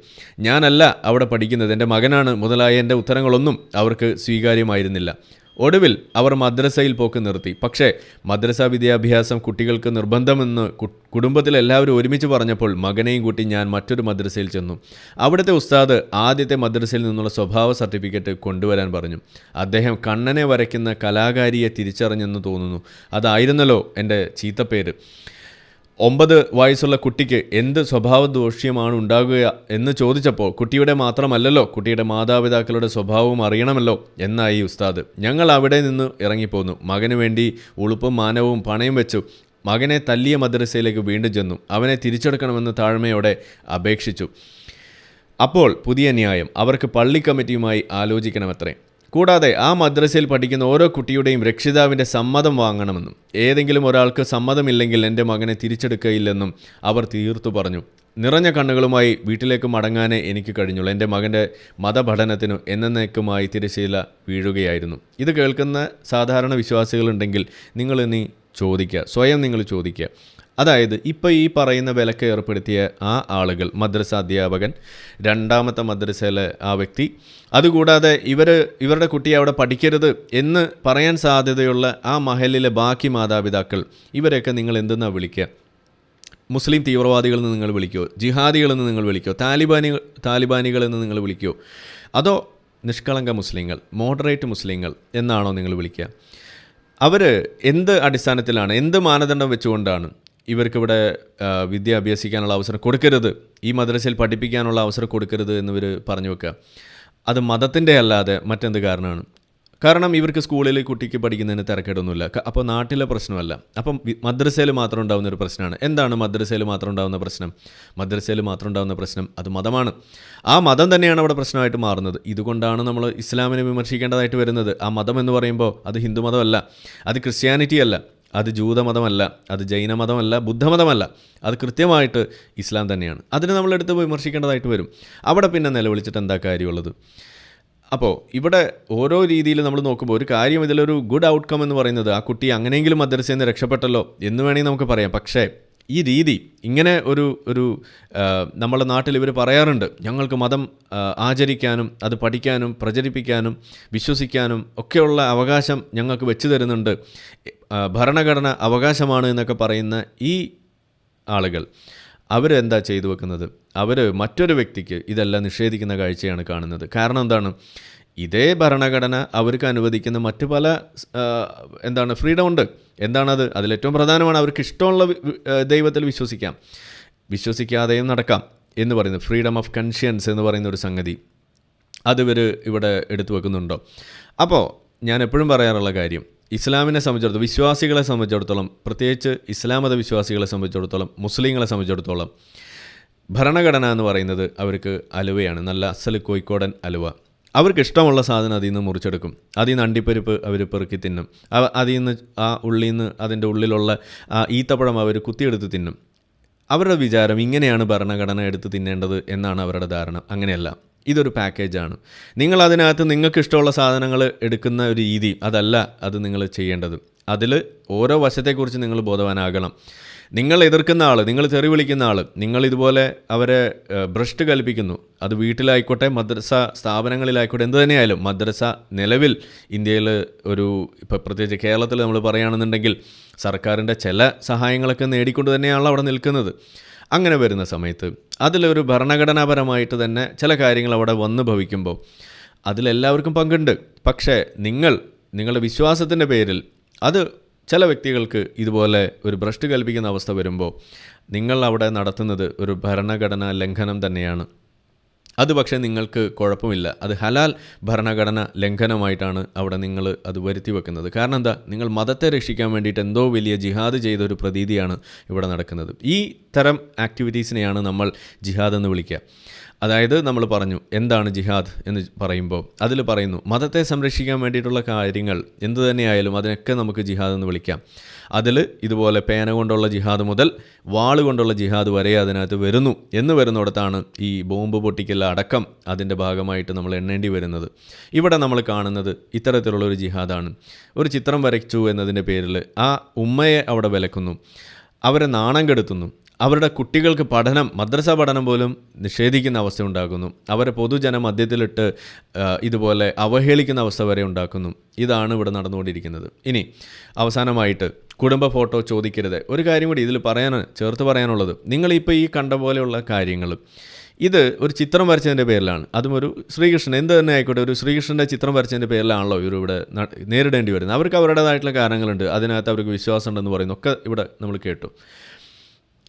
ഞാനല്ല അവിടെ പഠിക്കുന്നത്, എൻ്റെ മകനാണ് മുതലായ എൻ്റെ ഉത്തരങ്ങളൊന്നും അവർക്ക് സ്വീകാര്യമായിരുന്നില്ല. ഒടുവിൽ അവർ മദ്രസയിൽ പോക്ക് നിർത്തി. പക്ഷേ മദ്രസ വിദ്യാഭ്യാസം കുട്ടികൾക്ക് നിർബന്ധമെന്ന് കുടുംബത്തിലെല്ലാവരും ഒരുമിച്ച് പറഞ്ഞപ്പോൾ മകനെയും കൂട്ടി ഞാൻ മറ്റൊരു മദ്രസയിൽ ചെന്നു. അവിടുത്തെ ഉസ്താദ് ആദ്യത്തെ മദ്രസയിൽ നിന്നുള്ള സ്വഭാവ സർട്ടിഫിക്കറ്റ് കൊണ്ടുവരാൻ പറഞ്ഞു. അദ്ദേഹം കണ്ണനെ വരയ്ക്കുന്ന കലാകാരിയെ തിരിച്ചറിഞ്ഞെന്ന് തോന്നുന്നു. അതായിരുന്നല്ലോ എൻ്റെ ചീത്തപ്പേര്. 9 വയസ്സുള്ള കുട്ടിക്ക് എന്ത് സ്വഭാവദോഷ്യമാണ് ഉണ്ടാകുക എന്ന് ചോദിച്ചപ്പോൾ കുട്ടിയുടെ മാത്രമല്ലല്ലോ, കുട്ടിയുടെ മാതാപിതാക്കളുടെ സ്വഭാവവും അറിയണമല്ലോ എന്നായി ഉസ്താദ്. ഞങ്ങൾ അവിടെ നിന്ന് ഇറങ്ങിപ്പോന്നു. മകന് വേണ്ടി ഉളുപ്പും മാനവും പണയം വെച്ചു. മകനെ തല്ലിയ മദ്രസയിലേക്ക് വീണ്ടും ചെന്നു. അവനെ തിരിച്ചെടുക്കണമെന്ന് താഴ്മയോടെ അപേക്ഷിച്ചു. അപ്പോൾ പുതിയ ന്യായം, അവർക്ക് പള്ളി കമ്മിറ്റിയുമായി ആലോചിക്കണമത്രേ. കൂടാതെ ആ മദ്രസയിൽ പഠിക്കുന്ന ഓരോ കുട്ടിയുടെയും രക്ഷിതാവിൻ്റെ സമ്മതം വാങ്ങണമെന്നും ഏതെങ്കിലും ഒരാൾക്ക് സമ്മതമില്ലെങ്കിൽ എൻ്റെ മകനെ തിരിച്ചെടുക്കയില്ലെന്നും അവർ തീർത്തു പറഞ്ഞു. നിറഞ്ഞ കണ്ണുകളുമായി വീട്ടിലേക്ക് മടങ്ങാനേ എനിക്ക് കഴിഞ്ഞുള്ളൂ. എൻ്റെ മകൻ്റെ മതപഠനത്തിനു എന്നേക്കുമായി തിരശ്ശീല വീഴുകയായിരുന്നു. ഇത് കേൾക്കുന്ന സാധാരണ വിശ്വാസികളുണ്ടെങ്കിൽ നിങ്ങൾ ചോദിക്കുക, സ്വയം നിങ്ങൾ ചോദിക്കുക. അതായത് ഇപ്പോൾ ഈ പറയുന്ന വിലക്ക് ഏർപ്പെടുത്തിയ ആ ആളുകൾ, മദ്രസ അധ്യാപകൻ, 2ാമത്തെ മദ്രസയിലെ ആ വ്യക്തി, അതുകൂടാതെ ഇവരുടെ കുട്ടിയെ അവിടെ പഠിക്കരുത് എന്ന് പറയാൻ സാധ്യതയുള്ള ആ മഹലിലെ ബാക്കി മാതാപിതാക്കൾ, ഇവരെയൊക്കെ നിങ്ങൾ എന്തെന്നാണ് വിളിക്കുക? മുസ്ലിം തീവ്രവാദികളെന്ന് നിങ്ങൾ വിളിക്കുമോ? ജിഹാദികളെന്ന് നിങ്ങൾ വിളിക്കുമോ? താലിബാനികളെന്ന് നിങ്ങൾ വിളിക്കുമോ? അതോ നിഷ്കളങ്ക മുസ്ലിങ്ങൾ, മോഡറേറ്റ് മുസ്ലിങ്ങൾ എന്നാണോ നിങ്ങൾ വിളിക്കുക? അവർ എന്ത് അടിസ്ഥാനത്തിലാണ്, എന്ത് മാനദണ്ഡം വെച്ചുകൊണ്ടാണ് ഇവർക്കിവിടെ വിദ്യ അഭ്യസിക്കാനുള്ള അവസരം കൊടുക്കരുത്, ഈ മദ്രസയിൽ പഠിപ്പിക്കാനുള്ള അവസരം കൊടുക്കരുത് എന്നിവർ പറഞ്ഞു വെക്കുക? അത് മതത്തിൻ്റെ അല്ലാതെ മറ്റെന്ത് കാരണമാണ്? കാരണം ഇവർക്ക് സ്കൂളിൽ കുട്ടിക്ക് പഠിക്കുന്നതിന് തിരക്കേടൊന്നുമില്ല. അപ്പോൾ നാട്ടിലെ പ്രശ്നമല്ല. അപ്പം മദ്രസയിൽ മാത്രം ഉണ്ടാകുന്ന ഒരു പ്രശ്നമാണ്. എന്താണ് മദ്രസയിൽ മാത്രം ഉണ്ടാകുന്ന പ്രശ്നം? മദ്രസയിൽ മാത്രം ഉണ്ടാകുന്ന പ്രശ്നം അത് മതമാണ്. ആ മതം തന്നെയാണ് അവിടെ പ്രശ്നമായിട്ട് മാറുന്നത്. ഇതുകൊണ്ടാണ് നമ്മൾ ഇസ്ലാമിനെ വിമർശിക്കേണ്ടതായിട്ട് വരുന്നത്. ആ മതം എന്ന് പറയുമ്പോൾ അത് ഹിന്ദുമതമല്ല, അത് ക്രിസ്ത്യാനിറ്റി അല്ല, അത് ജൂതമതമല്ല, അത് ജൈനമതമല്ല, ബുദ്ധമതമല്ല, അത് കൃത്യമായിട്ട് ഇസ്ലാം തന്നെയാണ്. അതിന് നമ്മളെടുത്ത് വിമർശിക്കേണ്ടതായിട്ട് വരും. അവിടെ പിന്നെ നിലവിളിച്ചിട്ട് എന്താ കാര്യമുള്ളത്? അപ്പോൾ ഇവിടെ ഓരോ രീതിയിൽ നമ്മൾ നോക്കുമ്പോൾ ഒരു കാര്യം, ഇതിലൊരു ഗുഡ് ഔട്ട്കം എന്ന് പറയുന്നത് ആ കുട്ടി അങ്ങനെയെങ്കിലും മദ്രസയിൽ നിന്ന് രക്ഷപ്പെട്ടല്ലോ എന്ന് വേണമെങ്കിൽ നമുക്ക് പറയാം. പക്ഷേ ഈ രീതി ഇങ്ങനെ ഒരു നമ്മുടെ നാട്ടിൽ ഇവർ പറയാറുണ്ട്, ഞങ്ങൾക്ക് മതം ആചരിക്കാനും അത് പഠിക്കാനും പ്രചരിപ്പിക്കാനും വിശ്വസിക്കാനും ഒക്കെയുള്ള അവകാശം ഞങ്ങൾക്ക് വെച്ചു തരുന്നുണ്ട്, ഭരണഘടന അവകാശമാണ് എന്നൊക്കെ പറയുന്ന ഈ ആളുകൾ അവരെന്താ ചെയ്തു വെക്കുന്നത്? അവർ മറ്റൊരു വ്യക്തിക്ക് ഇതെല്ലാം നിഷേധിക്കുന്ന കാഴ്ചയാണ് കാണുന്നത്. കാരണം എന്താണ്? ഇതേ ഭരണഘടന അവർക്ക് അനുവദിക്കുന്ന മറ്റു പല ഫ്രീഡം ഉണ്ട്. എന്താണത്? അതിലേറ്റവും പ്രധാനമാണ് അവർക്ക് ഇഷ്ടമുള്ള ദൈവത്തിൽ വിശ്വസിക്കാം, വിശ്വസിക്കാതെയും നടക്കാം എന്ന് പറയുന്നത് ഫ്രീഡം ഓഫ് കൺഷ്യൻസ് എന്ന് പറയുന്ന ഒരു സംഗതി. അത് ഇവിടെ എടുത്തു വെക്കുന്നുണ്ടോ? അപ്പോൾ ഞാൻ എപ്പോഴും പറയാറുള്ള കാര്യം, ഇസ്ലാമിനെ സംബന്ധിച്ചിടത്തോളം, വിശ്വാസികളെ സംബന്ധിച്ചിടത്തോളം, പ്രത്യേകിച്ച് ഇസ്ലാം മത വിശ്വാസികളെ സംബന്ധിച്ചിടത്തോളം, മുസ്ലിങ്ങളെ സംബന്ധിച്ചിടത്തോളം ഭരണഘടന എന്ന് പറയുന്നത് അവർക്ക് അലുവയാണ്, നല്ല അസൽ കോഴിക്കോടൻ അലുവ. അവർക്ക് ഇഷ്ടമുള്ള സാധനം അതിൽ നിന്ന് മുറിച്ചെടുക്കും, അതിൽ നിന്ന് അണ്ടിപ്പരിപ്പ് അവർ പെറുക്കി തിന്നും, അതിൽ നിന്ന് ആ ഉള്ളിൽ നിന്ന് അതിൻ്റെ ഉള്ളിലുള്ള ആ ഈത്തപ്പഴം അവർ കുത്തിയെടുത്ത് തിന്നും. അവരുടെ വിചാരം ഇങ്ങനെയാണ് ഭരണഘടന എടുത്ത് തിന്നേണ്ടത് എന്നാണ് അവരുടെ ധാരണ. അങ്ങനെയല്ല, ഇതൊരു പാക്കേജാണ്. നിങ്ങൾ അതിനകത്ത് നിങ്ങൾക്ക് ഇഷ്ടമുള്ള സാധനങ്ങൾ എടുക്കുന്ന ഒരു രീതി അതല്ല അത് നിങ്ങൾ ചെയ്യേണ്ടത്. അതിൽ ഓരോ വശത്തെക്കുറിച്ച് നിങ്ങൾ ബോധവാനാകണം. നിങ്ങൾ എതിർക്കുന്ന ആൾ, നിങ്ങൾ തെറി വിളിക്കുന്ന ആൾ, നിങ്ങൾ ഇതുപോലെ അവരെ ഭ്രഷ്ട് കൽപ്പിക്കുന്നു, അത് വീട്ടിലായിക്കോട്ടെ മദ്രസ സ്ഥാപനങ്ങളിലായിക്കോട്ടെ എന്ത് തന്നെയായാലും. മദ്രസ നിലവിൽ ഇന്ത്യയിൽ ഇപ്പോൾ പ്രത്യേകിച്ച് കേരളത്തിൽ നമ്മൾ പറയുകയാണെന്നുണ്ടെങ്കിൽ സർക്കാരിൻ്റെ ചില സഹായങ്ങളൊക്കെ നേടിക്കൊണ്ട് തന്നെയാണല്ലോ അവിടെ നിൽക്കുന്നത്. അങ്ങനെ വരുന്ന സമയത്ത് അതിലൊരു ഭരണഘടനാപരമായിട്ട് തന്നെ ചില കാര്യങ്ങൾ അവിടെ വന്നു ഭവിക്കുമ്പോൾ അതിലെല്ലാവർക്കും പങ്കുണ്ട്. പക്ഷേ നിങ്ങളുടെ വിശ്വാസത്തിൻ്റെ പേരിൽ അത് ചില വ്യക്തികൾക്ക് ഇതുപോലെ ഒരു ഭ്രഷ്ട് കൽപ്പിക്കുന്ന അവസ്ഥ വരുമ്പോൾ നിങ്ങൾ അവിടെ നടത്തുന്നത് ഒരു ഭരണഘടനാ ലംഘനം തന്നെയാണ്. അത് പക്ഷേ നിങ്ങൾക്ക് കുഴപ്പമില്ല, അത് ഹലാൽ ഭരണഘടന ലംഘനമായിട്ടാണ് അവിടെ നിങ്ങൾ അത് വരുത്തി വെക്കുന്നത്. കാരണം എന്താ? നിങ്ങൾ മതത്തെ രക്ഷിക്കാൻ വേണ്ടിയിട്ട് എന്തോ വലിയ ജിഹാദ് ചെയ്തൊരു പ്രതീതിയാണ് ഇവിടെ നടക്കുന്നത്. ഈ തരം ആക്ടിവിറ്റീസിനെയാണ് നമ്മൾ ജിഹാദ് എന്ന് വിളിക്കുക. അതായത് നമ്മൾ പറഞ്ഞു എന്താണ് ജിഹാദ് എന്ന് പറയുമ്പോൾ അതിൽ പറയുന്നു മതത്തെ സംരക്ഷിക്കാൻ വേണ്ടിയിട്ടുള്ള കാര്യങ്ങൾ എന്തു തന്നെയായാലും അതിനൊക്കെ നമുക്ക് ജിഹാദ് എന്ന് വിളിക്കാം. അതിൽ ഇതുപോലെ പേന കൊണ്ടുള്ള ജിഹാദ് മുതൽ വാൾ കൊണ്ടുള്ള ജിഹാദ് വരെ അതിനകത്ത് വരുന്നിടത്താണ് ഈ ബോംബ് പൊട്ടിക്കൽ അടക്കം അതിൻ്റെ ഭാഗമായിട്ട് നമ്മൾ എണ്ണേണ്ടി വരുന്നത്. ഇവിടെ നമ്മൾ കാണുന്നത് ഇത്തരത്തിലുള്ളൊരു ജിഹാദാണ്. ഒരു ചിത്രം വരച്ചു എന്നതിൻ്റെ പേരിൽ ആ ഉമ്മയെ അവിടെ വിലക്കുന്നു, അവരെ നാണം കെടുത്തുന്നു, അവരുടെ കുട്ടികൾക്ക് മദ്രസ പഠനം പോലും നിഷേധിക്കുന്ന അവസ്ഥ ഉണ്ടാക്കുന്നു, അവരെ പൊതുജന മധ്യത്തിലിട്ട് ഇതുപോലെ അവഹേളിക്കുന്ന അവസ്ഥ വരെ ഉണ്ടാക്കുന്നു. ഇതാണ് ഇവിടെ നടന്നുകൊണ്ടിരിക്കുന്നത്. ഇനി അവസാനമായിട്ട് കുടുംബ ഫോട്ടോ ചോദിക്കരുത്. ഒരു കാര്യം കൂടി ഇതിൽ ചേർത്ത് പറയാനുള്ളത്, നിങ്ങളിപ്പോൾ ഈ കണ്ട പോലെയുള്ള കാര്യങ്ങൾ ഇത് ഒരു ചിത്രം വരച്ചതിൻ്റെ പേരിലാണ്. അതും ഒരു ശ്രീകൃഷ്ണൻ എന്ത് തന്നെ ആയിക്കോട്ടെ, ഒരു ശ്രീകൃഷ്ണൻ്റെ ചിത്രം വരച്ചതിൻ്റെ പേരിലാണല്ലോ ഇവരിവിടെ നേരിടേണ്ടി വരുന്നത്. അവർക്ക് അവരുടേതായിട്ടുള്ള കാരണങ്ങളുണ്ട്, അതിനകത്ത് അവർക്ക് വിശ്വാസം ഉണ്ടെന്ന് പറയുന്നു ഒക്കെ ഇവിടെ നമ്മൾ കേട്ടു.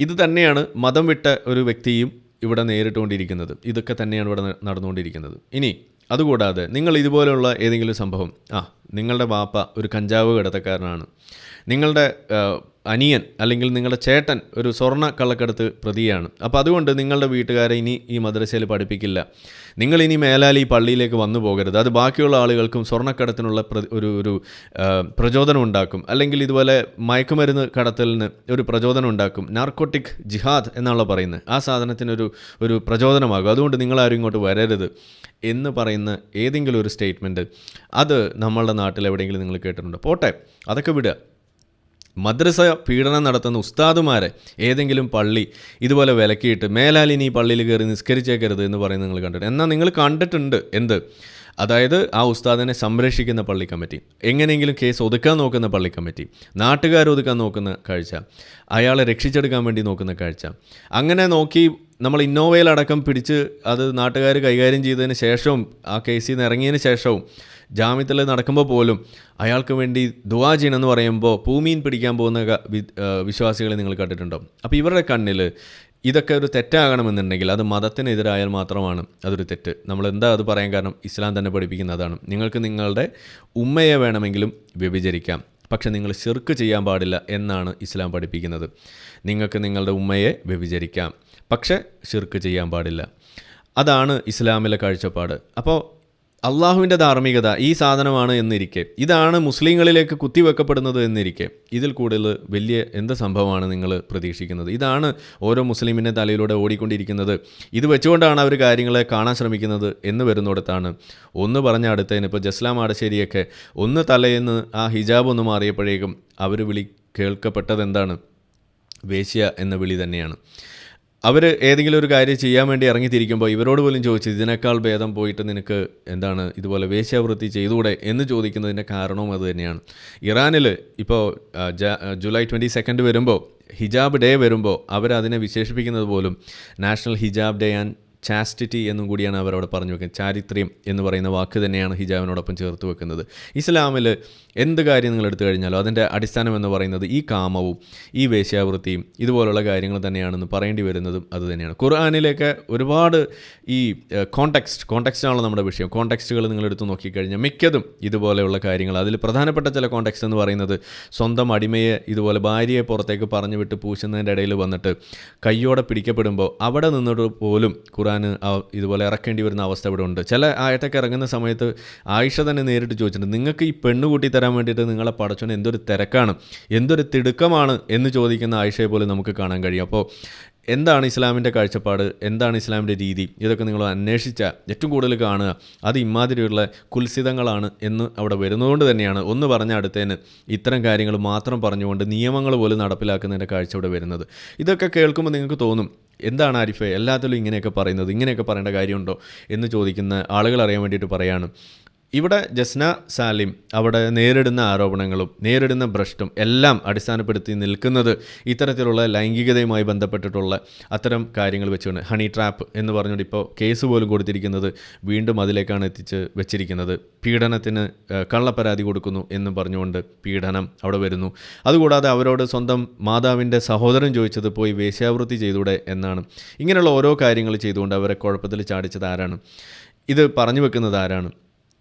ഇത് തന്നെയാണ് മതം വിട്ട ഒരു വ്യക്തിയും ഇവിടെ നേരിട്ടുകൊണ്ടിരിക്കുന്നത്. ഇതൊക്കെ തന്നെയാണ് ഇവിടെ നടന്നുകൊണ്ടിരിക്കുന്നത്. ഇനി അതുകൂടാതെ നിങ്ങൾ ഇതുപോലെയുള്ള ഏതെങ്കിലും സംഭവം, നിങ്ങളുടെ വാപ്പ ഒരു കഞ്ചാവ് കടത്തക്കാരനാണ്, നിങ്ങളുടെ അനിയൻ അല്ലെങ്കിൽ നിങ്ങളുടെ ചേട്ടൻ ഒരു സ്വർണ്ണ കള്ളക്കടത്ത് പ്രതിയാണ്, അപ്പോൾ അതുകൊണ്ട് നിങ്ങളുടെ വീട്ടുകാരെ ഇനി ഈ മദ്രസയിൽ പഠിപ്പിക്കില്ല, നിങ്ങളിനി മേലാൽ ഈ പള്ളിയിലേക്ക് വന്നു പോകരുത്, അത് ബാക്കിയുള്ള ആളുകൾക്കും സ്വർണ്ണക്കടത്തിനുള്ള ഒരു പ്രചോദനം ഉണ്ടാക്കും, അല്ലെങ്കിൽ ഇതുപോലെ മയക്കുമരുന്ന് കടത്തലിന് ഒരു പ്രചോദനം ഉണ്ടാക്കും, നാർക്കോട്ടിക് ജിഹാദ് എന്നാണല്ലോ പറയുന്നത്, ആ സാധനത്തിനൊരു പ്രചോദനമാകും, അതുകൊണ്ട് നിങ്ങളാരും ഇങ്ങോട്ട് വരരുത് എന്ന് പറയുന്ന ഏതെങ്കിലും ഒരു സ്റ്റേറ്റ്മെൻറ്റ് അത് നമ്മളുടെ നാട്ടിൽ എവിടെയെങ്കിലും നിങ്ങൾ കേട്ടിട്ടുണ്ടോ? പോട്ടെ, അതൊക്കെ വിടുക. മദ്രസ പീഡനം നടത്തുന്ന ഉസ്താദുമാരെ ഏതെങ്കിലും പള്ളി ഇതുപോലെ വിലക്കിയിട്ട് മേലാലിനി ഈ പള്ളിയിൽ കയറി നിസ്കരിച്ചേക്കരുത് എന്ന് പറയുന്നത് നിങ്ങൾ കണ്ടിട്ടുണ്ട്. എന്നാൽ നിങ്ങൾ കണ്ടിട്ടുണ്ട് എന്ത്? അതായത് ആ ഉസ്താദിനെ സംരക്ഷിക്കുന്ന പള്ളി കമ്മിറ്റി, എങ്ങനെയെങ്കിലും കേസ് ഒതുക്കാൻ നോക്കുന്ന പള്ളി കമ്മിറ്റി, നാട്ടുകാർ ഒതുക്കാൻ നോക്കുന്ന കാഴ്ച, അയാളെ രക്ഷിച്ചെടുക്കാൻ വേണ്ടി നോക്കുന്ന കാഴ്ച, അങ്ങനെ നോക്കി നമ്മൾ ഇന്നോവയിലടക്കം പിടിച്ച് അത് നാട്ടുകാർ കൈകാര്യം ചെയ്തതിന് ശേഷവും ആ കേസിൽ നിന്ന് ഇറങ്ങിയതിന് ശേഷവും ജാമ്യത്തിൽ നടക്കുമ്പോൾ പോലും അയാൾക്ക് വേണ്ടി ദുആ ചെയ്യണമെന്ന് പറയുമ്പോൾ പൂമീൻ പിടിക്കാൻ പോകുന്ന വിശ്വാസികളെ നിങ്ങൾ കണ്ടിട്ടുണ്ടോ? അപ്പോൾ ഇവരുടെ കണ്ണിൽ ഇതൊക്കെ ഒരു തെറ്റാകണമെന്നുണ്ടെങ്കിൽ അത് മതത്തിനെതിരായാൽ മാത്രമാണ് അതൊരു തെറ്റ്. നമ്മൾ എന്താ അത് പറയാൻ കാരണം? ഇസ്ലാം തന്നെ പഠിപ്പിക്കുന്നതാണ്. നിങ്ങൾക്ക് നിങ്ങളുടെ ഉമ്മയെ വേണമെങ്കിലും വ്യഭിചരിക്കാം, പക്ഷെ നിങ്ങൾ ശിർക്ക് ചെയ്യാൻ പാടില്ല എന്നാണ് ഇസ്ലാം പഠിപ്പിക്കുന്നത്. നിങ്ങൾക്ക് നിങ്ങളുടെ ഉമ്മയെ വ്യഭിചരിക്കാം, പക്ഷെ ശിർക്ക് ചെയ്യാൻ പാടില്ല. അതാണ് ഇസ്ലാമിലെ കാഴ്ചപ്പാട്. അപ്പോൾ അള്ളാഹുവിൻ്റെ ധാർമ്മികത ഈ സാധനമാണ് എന്നിരിക്കെ, ഇതാണ് മുസ്ലിങ്ങളിലേക്ക് കുത്തിവെക്കപ്പെടുന്നത് എന്നിരിക്കെ, ഇതിൽ കൂടുതൽ വലിയ എന്ത് സംഭവമാണ് നിങ്ങൾ പ്രതീക്ഷിക്കുന്നത്? ഇതാണ് ഓരോ മുസ്ലിമിൻ്റെ തലയിലൂടെ ഓടിക്കൊണ്ടിരിക്കുന്നത്. ഇത് വെച്ചുകൊണ്ടാണ് അവർ കാര്യങ്ങളെ കാണാൻ ശ്രമിക്കുന്നത് എന്ന് വരുന്നിടത്താണ് ഒന്ന് പറഞ്ഞ അടുത്തതിന് ഇപ്പോൾ ജസ്ലാം ആടശ്ശേരിയൊക്കെ ഒന്ന് തലേന്ന് ആ ഹിജാബ് ഒന്ന് മാറിയപ്പോഴേക്കും അവർ കേൾക്കപ്പെട്ടത് എന്താണ്? വേശ്യ എന്ന വിളി തന്നെയാണ്. അവർ ഏതെങ്കിലും ഒരു കാര്യം ചെയ്യാൻ വേണ്ടി ഇറങ്ങിത്തിരിക്കുമ്പോൾ ഇവരോട് പോലും ചോദിച്ചു ഇതിനേക്കാൾ ഭേദം പോയിട്ട് നിനക്ക് എന്താണ് ഇതുപോലെ വേശ്യാവൃത്തി ചെയ്തുകൂടെ എന്ന് ചോദിക്കുന്നതിൻ്റെ കാരണവും അത് തന്നെയാണ്. ഇറാനിൽ ഇപ്പോൾ ജൂലൈ 22 വരുമ്പോൾ ഹിജാബ് ഡേ വരുമ്പോൾ അവരതിനെ വിശേഷിപ്പിക്കുന്നത് പോലും national hijab day and chastity എന്നും കൂടിയാണ് അവരവിടെ പറഞ്ഞു വെക്കുന്നത്. ചാരിത്ര്യം എന്ന് പറയുന്ന വാക്ക് തന്നെയാണ് ഹിജാബിനോടൊപ്പം ചേർത്ത് വെക്കുന്നത്. ഇസ്ലാമിൽ എന്ത് കാര്യം നിങ്ങൾ എടുത്തു കഴിഞ്ഞാലും അതിൻ്റെ അടിസ്ഥാനം എന്ന് പറയുന്നത് ഈ കാമവും ഈ വേശ്യാവൃത്തിയും ഇതുപോലുള്ള കാര്യങ്ങൾ തന്നെയാണെന്ന് പറയേണ്ടി വരുന്നതും അത് തന്നെയാണ്. ഖുർആനിലേക്ക് ഒരുപാട് ഈ കോണ്ടെക്സ്റ്റാണല്ലോ നമ്മുടെ വിഷയം. കോണ്ടെക്സ്റ്റുകൾ നിങ്ങൾ എടുത്ത് നോക്കിക്കഴിഞ്ഞാൽ മിക്കതും ഇതുപോലെയുള്ള കാര്യങ്ങൾ. അതിൽ പ്രധാനപ്പെട്ട ചില കോണ്ടെക്സ്റ്റ് എന്ന് പറയുന്നത് സ്വന്തം അടിമയെ ഇതുപോലെ ഭാര്യയെ പുറത്തേക്ക് പറഞ്ഞു വിട്ട് പൂശുന്നതിൻ്റെ ഇടയിൽ വന്നിട്ട് കയ്യോടെ പിടിക്കപ്പെടുമ്പോൾ അവിടെ നിന്നിട്ട് പോലും ഖുർആൻ ഇതുപോലെ ഇറക്കേണ്ടി വരുന്ന അവസ്ഥ ഇവിടെ ഉണ്ട്. ചില ആയത്തൊക്കെ ഇറങ്ങുന്ന സമയത്ത് ആയിഷ തന്നെ നേരിട്ട് ചോദിച്ചിട്ടുണ്ട്, നിങ്ങൾക്ക് ഈ പെണ്ണ് കൂട്ടി തരാൻ വേണ്ടിയിട്ട് നിങ്ങളെ പടച്ചോന് എന്തൊരു തിരക്കാണ്, എന്തൊരു തിടുക്കമാണ് എന്ന് ചോദിക്കുന്ന ആയിഷയെ പോലും നമുക്ക് കാണാൻ കഴിയും. അപ്പോൾ എന്താണ് ഇസ്ലാമിൻ്റെ കാഴ്ചപ്പാട്, എന്താണ് ഇസ്ലാമിൻ്റെ രീതി, ഇതൊക്കെ നിങ്ങൾ അന്വേഷിച്ചാൽ ഏറ്റവും കൂടുതൽ കാണുക അത് ഇമാതിരിയുള്ള കുൽസിതങ്ങളാണ് എന്ന് അവിടെ വരുന്നതുകൊണ്ട് തന്നെയാണ് ഒന്ന് പറഞ്ഞ അടുത്തേന് ഇത്തരം കാര്യങ്ങൾ മാത്രം പറഞ്ഞുകൊണ്ട് നിയമങ്ങൾ പോലും നടപ്പിലാക്കുന്നതിൻ്റെ കാഴ്ച ഇവിടെ വരുന്നത്. ഇതൊക്കെ കേൾക്കുമ്പോൾ നിങ്ങൾക്ക് തോന്നും, എന്താണ് ആരിഫേ എല്ലാത്തിലും ഇങ്ങനെയൊക്കെ പറയുന്നത്, ഇങ്ങനെയൊക്കെ പറയേണ്ട കാര്യമുണ്ടോ എന്ന് ചോദിക്കുന്ന ആളുകൾ അറിയാൻ വേണ്ടിയിട്ട് പറയാണ്. ഇവിടെ ജസ്ന സാലിം അവിടെ നേരിടുന്ന ആരോപണങ്ങളും നേരിടുന്ന ഭ്രഷ്ടും എല്ലാം അടിസ്ഥാനപ്പെടുത്തി നിൽക്കുന്നത് ഇത്തരത്തിലുള്ള ലൈംഗികതയുമായി ബന്ധപ്പെട്ടിട്ടുള്ള അത്തരം കാര്യങ്ങൾ വെച്ചുകൊണ്ട് ഹണി ട്രാപ്പ് എന്ന് പറഞ്ഞുകൊണ്ട് ഇപ്പോൾ കേസ് പോലും കൊടുത്തിരിക്കുന്നത് വീണ്ടും അതിലേക്കാണ് എത്തിച്ച് വെച്ചിരിക്കുന്നത്. പീഡനത്തിന് കള്ളപ്പരാതി കൊടുക്കുന്നു എന്ന് പറഞ്ഞുകൊണ്ട് പീഡനം അവിടെ വരുന്നു. അതുകൂടാതെ അവരോട് സ്വന്തം മാതാവിൻ്റെ സഹോദരൻ ചോദിച്ചത് പോയി വേശ്യാവൃത്തി ചെയ്തൂടെ എന്നാണ്. ഇങ്ങനെയുള്ള ഓരോ കാര്യങ്ങൾ ചെയ്തുകൊണ്ട് അവരെ കുഴപ്പത്തിൽ ചാടിച്ചത് ആരാണ്, ഇത് പറഞ്ഞു വെക്കുന്നത് ആരാണ്?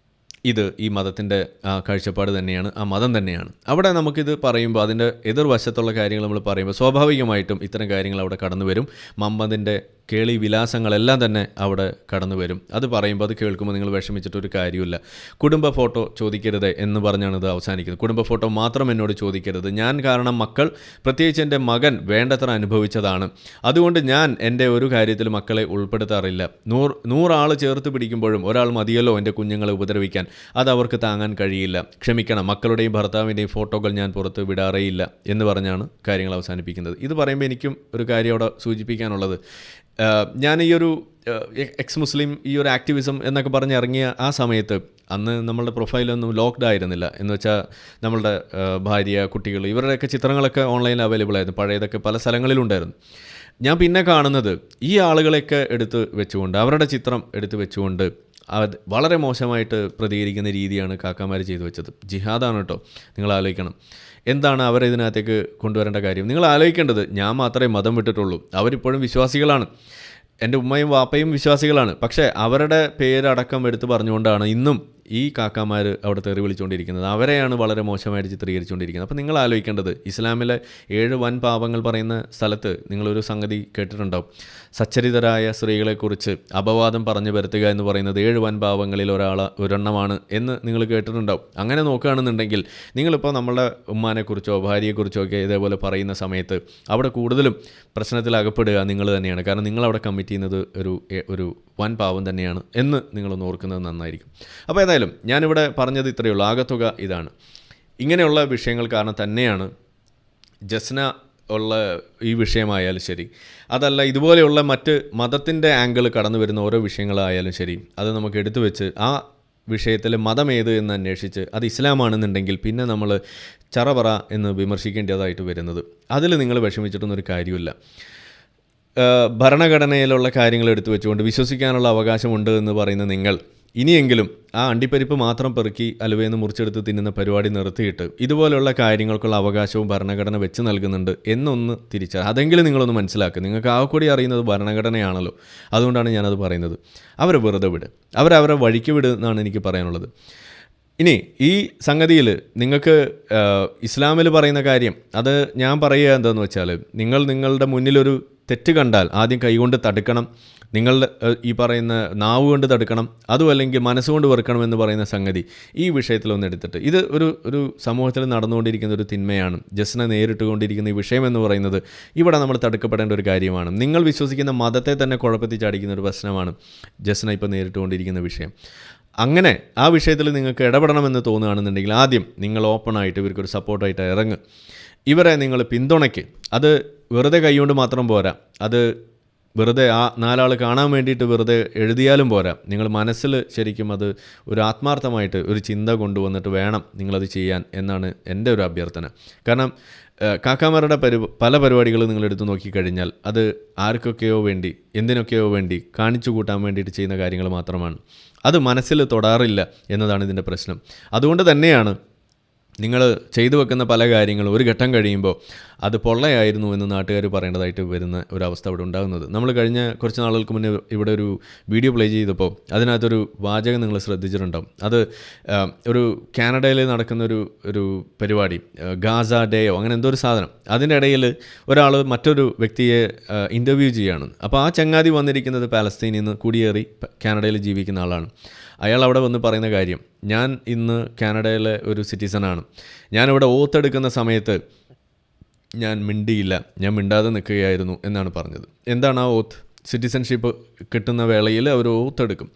ഇത് ഈ മതത്തിൻ്റെ കാഴ്ചപ്പാട് തന്നെയാണ്, ആ മതം തന്നെയാണ്. അവിടെ നമുക്കിത് പറയുമ്പോൾ അതിൻ്റെ എതിർവശത്തുള്ള കാര്യങ്ങൾ നമ്മൾ പറയുമ്പോൾ സ്വാഭാവികമായിട്ടും ഇത്തരം കാര്യങ്ങൾ അവിടെ കടന്നു വരും. മുഹമ്മദിൻ്റെ കേളി വിലാസങ്ങളെല്ലാം തന്നെ അവിടെ കടന്നു വരും. അത് പറയുമ്പോൾ അത് കേൾക്കുമ്പോൾ നിങ്ങൾ വിഷമിച്ചിട്ടൊരു കാര്യമില്ല. കുടുംബ ഫോട്ടോ ചോദിക്കരുത് എന്ന് പറഞ്ഞാണ് ഇത് അവസാനിക്കുന്നത്. കുടുംബ ഫോട്ടോ മാത്രം എന്നോട് ചോദിക്കരുത്, ഞാൻ കാരണം മക്കൾ, പ്രത്യേകിച്ച് എൻ്റെ മകൻ വേണ്ടത്ര അനുഭവിച്ചതാണ്, അതുകൊണ്ട് ഞാൻ എൻ്റെ ഒരു കാര്യത്തിൽ മക്കളെ ഉൾപ്പെടുത്താറില്ല. 100 ആൾ ചേർത്ത് പിടിക്കുമ്പോഴും ഒരാൾ മതിയല്ലോ എൻ്റെ കുഞ്ഞുങ്ങളെ ഉപദ്രവിക്കാൻ, അത് അവർക്ക് താങ്ങാൻ കഴിയില്ല, ക്ഷമിക്കണം, മക്കളുടെയും ഭർത്താവിൻ്റെയും ഫോട്ടോകൾ ഞാൻ പുറത്ത് വിടാറേയില്ല എന്ന് പറഞ്ഞാണ് കാര്യങ്ങൾ അവസാനിപ്പിക്കുന്നത്. ഇത് പറയുമ്പോൾ എനിക്കും ഒരു കാര്യം അവിടെ സൂചിപ്പിക്കാനുള്ളത്, ഞാൻ ഈ ഒരു എക്സ് മുസ്ലിം ഈ ഒരു ആക്ടിവിസം എന്നൊക്കെ പറഞ്ഞ് ഇറങ്ങിയ ആ സമയത്ത് അന്ന് നമ്മളുടെ പ്രൊഫൈലൊന്നും ലോക്ക്ഡ് ആയിരുന്നില്ല. എന്ന് വെച്ചാൽ നമ്മളുടെ ഭാര്യ, കുട്ടികൾ, ഇവരുടെയൊക്കെ ചിത്രങ്ങളൊക്കെ ഓൺലൈനിൽ അവൈലബിൾ ആയിരുന്നു. പഴയതൊക്കെ പല സ്ഥലങ്ങളിലുണ്ടായിരുന്നു. ഞാൻ പിന്നെ കാണുന്നത് ഈ ആളുകളെയൊക്കെ എടുത്ത് വെച്ചുകൊണ്ട്, അവരുടെ ചിത്രം എടുത്ത് വെച്ചുകൊണ്ട് അത് വളരെ മോശമായിട്ട് പ്രതികരിക്കുന്ന രീതിയാണ് കാക്കാമാർ ചെയ്തു വെച്ചത്. ജിഹാദാണ് കേട്ടോ, നിങ്ങൾ ആലോചിക്കണം. എന്താണ് അവരിതിനകത്തേക്ക് കൊണ്ടുവരേണ്ട കാര്യം? നിങ്ങൾ ആലോചിക്കേണ്ടത്, ഞാൻ മാത്രമേ മതം വിട്ടിട്ടുള്ളൂ, അവരിപ്പോഴും വിശ്വാസികളാണ്, എൻ്റെ ഉമ്മയും വാപ്പയും വിശ്വാസികളാണ്. പക്ഷേ അവരുടെ പേരടക്കം എടുത്ത് പറഞ്ഞുകൊണ്ടാണ് ഇന്നും ഈ കാക്കാമാർ അവിടെ തെറി വിളിച്ചുകൊണ്ടിരിക്കുന്നത്. അവരെയാണ് വളരെ മോശമായിട്ട് ചിത്രീകരിച്ചുകൊണ്ടിരിക്കുന്നത്. അപ്പോൾ നിങ്ങൾ ആലോചിക്കേണ്ടത്, ഇസ്ലാമിലെ 7 വൻ പാപങ്ങൾ പറയുന്ന സ്ഥലത്ത് നിങ്ങളൊരു സംഗതി കേട്ടിട്ടുണ്ടാവും. സച്ചരിതരായ സ്ത്രീകളെക്കുറിച്ച് അപവാദം പറഞ്ഞു വരുത്തുക എന്ന് പറയുന്നത് 7 വൻ പാപങ്ങളിൽ ഒരെണ്ണമാണ് എന്ന് നിങ്ങൾ കേട്ടിട്ടുണ്ടാവും. അങ്ങനെ നോക്കുകയാണെന്നുണ്ടെങ്കിൽ നിങ്ങളിപ്പോൾ നമ്മളുടെ ഉമ്മാനെക്കുറിച്ചോ ഭാര്യയെക്കുറിച്ചോ ഒക്കെ ഇതേപോലെ പറയുന്ന സമയത്ത് അവിടെ കൂടുതലും പ്രശ്നത്തിൽ അകപ്പെടുക നിങ്ങൾ തന്നെയാണ്. കാരണം നിങ്ങളവിടെ കമ്മിറ്റ് ചെയ്യുന്നത് ഒരു വൻ പാവം തന്നെയാണ് എന്ന് നിങ്ങളൊന്ന് ഓർക്കുന്നത് നന്നായിരിക്കും. അപ്പോൾ ഏതായാലും ഞാനിവിടെ പറഞ്ഞത് ഇത്രയേ ഉള്ളൂ. ആകത്തുക ഇതാണ്. ഇങ്ങനെയുള്ള വിഷയങ്ങൾ കാരണം തന്നെയാണ് ജസ്ന ഉള്ള ഈ വിഷയമായാലും ശരി, അതല്ല ഇതുപോലെയുള്ള മറ്റ് മതത്തിൻ്റെ ആംഗിൾ കടന്നു വരുന്ന ഓരോ വിഷയങ്ങളായാലും ശരി, അത് നമുക്ക് എടുത്തു വെച്ച് ആ വിഷയത്തിൽ മതം ഏത് എന്ന് അന്വേഷിച്ച് അത് ഇസ്ലാമാണെന്നുണ്ടെങ്കിൽ പിന്നെ നമ്മൾ ചറപറ എന്ന് വിമർശിക്കേണ്ടതായിട്ട് വരുന്നത്. അതിൽ നിങ്ങൾ വിഷമിച്ചിട്ടൊന്നൊരു കാര്യമില്ല. ഭരണഘടനയിലുള്ള കാര്യങ്ങൾ എടുത്തു വെച്ചുകൊണ്ട് വിശ്വസിക്കാനുള്ള അവകാശമുണ്ട് എന്ന് പറയുന്ന നിങ്ങൾ ഇനിയെങ്കിലും ആ അണ്ടിപ്പരിപ്പ് മാത്രം പെറുക്കി അലുവയെന്ന് മുറിച്ചെടുത്ത് തിന്നുന്ന പരിപാടി നിർത്തിയിട്ട് ഇതുപോലെയുള്ള കാര്യങ്ങൾക്കുള്ള അവകാശവും ഭരണഘടന വെച്ച് നൽകുന്നുണ്ട് എന്നൊന്ന് തിരിച്ചറിയാം. അതെങ്കിലും നിങ്ങളൊന്ന് മനസ്സിലാക്കുക. നിങ്ങൾക്ക് ആ കൂടി അറിയുന്നത് ഭരണഘടനയാണല്ലോ, അതുകൊണ്ടാണ് ഞാനത് പറയുന്നത്. അവരെ വെറുതെ വിട്, അവരവരെ വഴിക്ക് വിട് എന്നാണ് എനിക്ക് പറയാനുള്ളത്. ഇനി ഈ സംഗതിയിൽ നിങ്ങൾക്ക് ഇസ്ലാമിൽ പറയുന്ന കാര്യം അത് ഞാൻ പറയുക എന്താണെന്ന് വെച്ചാൽ, നിങ്ങളുടെ മുന്നിലൊരു തെറ്റ് കണ്ടാൽ ആദ്യം കൈകൊണ്ട് തടുക്കണം, നിങ്ങളുടെ ഈ പറയുന്ന നാവ് കൊണ്ട് തടുക്കണം, അതും അല്ലെങ്കിൽ മനസ്സുകൊണ്ട് വെറുക്കണം എന്ന് പറയുന്ന സംഗതി ഈ വിഷയത്തിലൊന്നും എടുത്തിട്ട്, ഇത് ഒരു സമൂഹത്തിൽ നടന്നുകൊണ്ടിരിക്കുന്ന ഒരു തിന്മയാണ്. ജസ്ന നേരിട്ടുകൊണ്ടിരിക്കുന്ന ഈ വിഷയം എന്ന് പറയുന്നത് ഇവിടെ നമ്മൾ തടുക്കപ്പെടേണ്ട ഒരു കാര്യമാണ്. നിങ്ങൾ വിശ്വസിക്കുന്ന മതത്തെ തന്നെ കുഴപ്പത്തിൽ ചാടിക്കുന്ന ഒരു പ്രശ്നമാണ് ജസ്ന ഇപ്പോൾ നേരിട്ടുകൊണ്ടിരിക്കുന്ന വിഷയം. അങ്ങനെ ആ വിഷയത്തിൽ നിങ്ങൾക്ക് ഇടപെടണമെന്ന് തോന്നുകയാണെന്നുണ്ടെങ്കിൽ ആദ്യം നിങ്ങൾ ഓപ്പണായിട്ട് ഇവർക്കൊരു സപ്പോർട്ടായിട്ട് ഇറങ്ങുക, ഇവരെ നിങ്ങൾ പിന്തുണയ്ക്ക്. അത് വെറുതെ കൈകൊണ്ട് മാത്രം പോരാ, അത് വെറുതെ ആ 4 ആൾ കാണാൻ വേണ്ടിയിട്ട് വെറുതെ എഴുതിയാലും പോരാ. നിങ്ങൾ മനസ്സിൽ ശരിക്കും അത് ഒരു ആത്മാർത്ഥമായിട്ട് ഒരു ചിന്ത കൊണ്ടുവന്നിട്ട് വേണം നിങ്ങളത് ചെയ്യാൻ എന്നാണ് എൻ്റെ ഒരു അഭ്യർത്ഥന. കാരണം കാക്കാമാരുടെ പല പരിപാടികളും നിങ്ങളെടുത്ത് നോക്കിക്കഴിഞ്ഞാൽ അത് ആർക്കൊക്കെയോ വേണ്ടി എന്തിനൊക്കെയോ വേണ്ടി കാണിച്ചു കൂട്ടാൻ വേണ്ടിയിട്ട് ചെയ്യുന്ന കാര്യങ്ങൾ മാത്രമാണ്. അത് മനസ്സിൽ തൊടാറില്ല എന്നതാണ് ഇതിൻ്റെ പ്രശ്നം. അതുകൊണ്ട് തന്നെയാണ് നിങ്ങൾ ചെയ്തു വെക്കുന്ന പല കാര്യങ്ങളും ഒരു ഘട്ടം കഴിയുമ്പോൾ അത് പൊള്ളയായിരുന്നു എന്ന് നാട്ടുകാർ പറയേണ്ടതായിട്ട് വരുന്ന ഒരവസ്ഥ അവിടെ ഉണ്ടാകുന്നത്. നമ്മൾ കഴിഞ്ഞ കുറച്ച് നാളുകൾക്ക് മുന്നേ ഇവിടെ ഒരു വീഡിയോ പ്ലേ ചെയ്തപ്പോൾ അതിനകത്തൊരു വാചകം നിങ്ങൾ ശ്രദ്ധിച്ചിട്ടുണ്ടാവും. അത് ഒരു കാനഡയിൽ നടക്കുന്ന ഒരു പരിപാടി, ഗാസ ഡേയോ അങ്ങനെ എന്തോ ഒരു സാധനം, അതിൻ്റെ ഇടയിൽ ഒരാൾ മറ്റൊരു വ്യക്തിയെ ഇൻ്റർവ്യൂ ചെയ്യുകയാണ്. അപ്പോൾ ആ ചങ്ങാതി വന്നിരിക്കുന്നത് പാലസ്തീനിൽ നിന്ന് കുടിയേറി കാനഡയിൽ ജീവിക്കുന്ന ആളാണ്. അയാൾ അവിടെ വന്ന് പറയുന്ന കാര്യം, ഞാൻ ഇന്ന് കാനഡയിലെ ഒരു സിറ്റിസണാണ്, ഞാനിവിടെ ഓത്തെടുക്കുന്ന സമയത്ത് ഞാൻ മിണ്ടിയില്ല, ഞാൻ മിണ്ടാതെ നിൽക്കുകയായിരുന്നു എന്നാണ് പറഞ്ഞത്. എന്താണ് ആ ഓത്ത്? സിറ്റിസൺഷിപ്പ് കിട്ടുന്ന വേളയിൽ അവർ ഓത്തെടുക്കും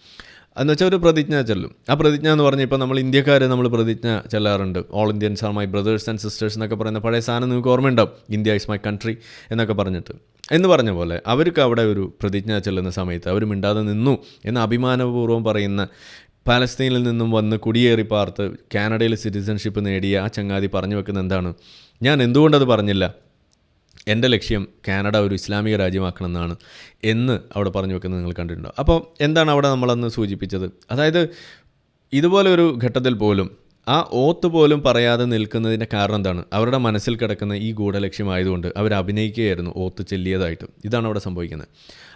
എന്ന് വെച്ചാൽ ഒരു പ്രതിജ്ഞ ചൊല്ലും. ആ പ്രതിജ്ഞ എന്ന് പറഞ്ഞാൽ ഇപ്പോൾ നമ്മൾ ഇന്ത്യക്കാർ നമ്മൾ പ്രതിജ്ഞ ചെല്ലാറുണ്ട്. All Indians are my brothers and sisters എന്നൊക്കെ പറയുന്ന പഴയ സാധനം നിങ്ങൾക്ക് ഓർമ്മയുണ്ടാവും. ഇന്ത്യ ഈസ് മൈ കൺട്രി എന്നൊക്കെ പറഞ്ഞിട്ട് എന്ന് പറഞ്ഞ പോലെ അവർക്ക് അവിടെ ഒരു പ്രതിജ്ഞ ചെല്ലുന്ന സമയത്ത് അവർ മിണ്ടാതെ നിന്നു എന്ന് അഭിമാനപൂർവ്വം പറയുന്ന, പാലസ്തീനിൽ നിന്നും വന്ന് കുടിയേറി പാർത്ത് കാനഡയിൽ സിറ്റിസൺഷിപ്പ് നേടിയ ആ ചങ്ങാതി പറഞ്ഞു വെക്കുന്ന എന്താണ്, ഞാൻ എന്തുകൊണ്ടത് പറഞ്ഞില്ല, എൻ്റെ ലക്ഷ്യം കാനഡ ഒരു ഇസ്ലാമിക രാജ്യമാക്കണം എന്നാണ് എന്ന് അവിടെ പറഞ്ഞു വെക്കുന്നത് നിങ്ങൾ കണ്ടിട്ടുണ്ടോ? അപ്പോൾ എന്താണ് അവിടെ നമ്മളന്ന് സൂചിപ്പിച്ചത്? അതായത് ഇതുപോലെ ഒരു ഘട്ടത്തിൽ പോലും ആ ഓത്ത് പോലും പറയാതെ നിൽക്കുന്നതിൻ്റെ കാരണം എന്താണ്? അവരുടെ മനസ്സിൽ കിടക്കുന്ന ഈ ഗൂഢലക്ഷ്യമായതുകൊണ്ട് അവർ അഭിനയിക്കുകയായിരുന്നു ഓത്ത് ചെല്ലിയതായിട്ട്. ഇതാണ് അവിടെ സംഭവിക്കുന്നത്.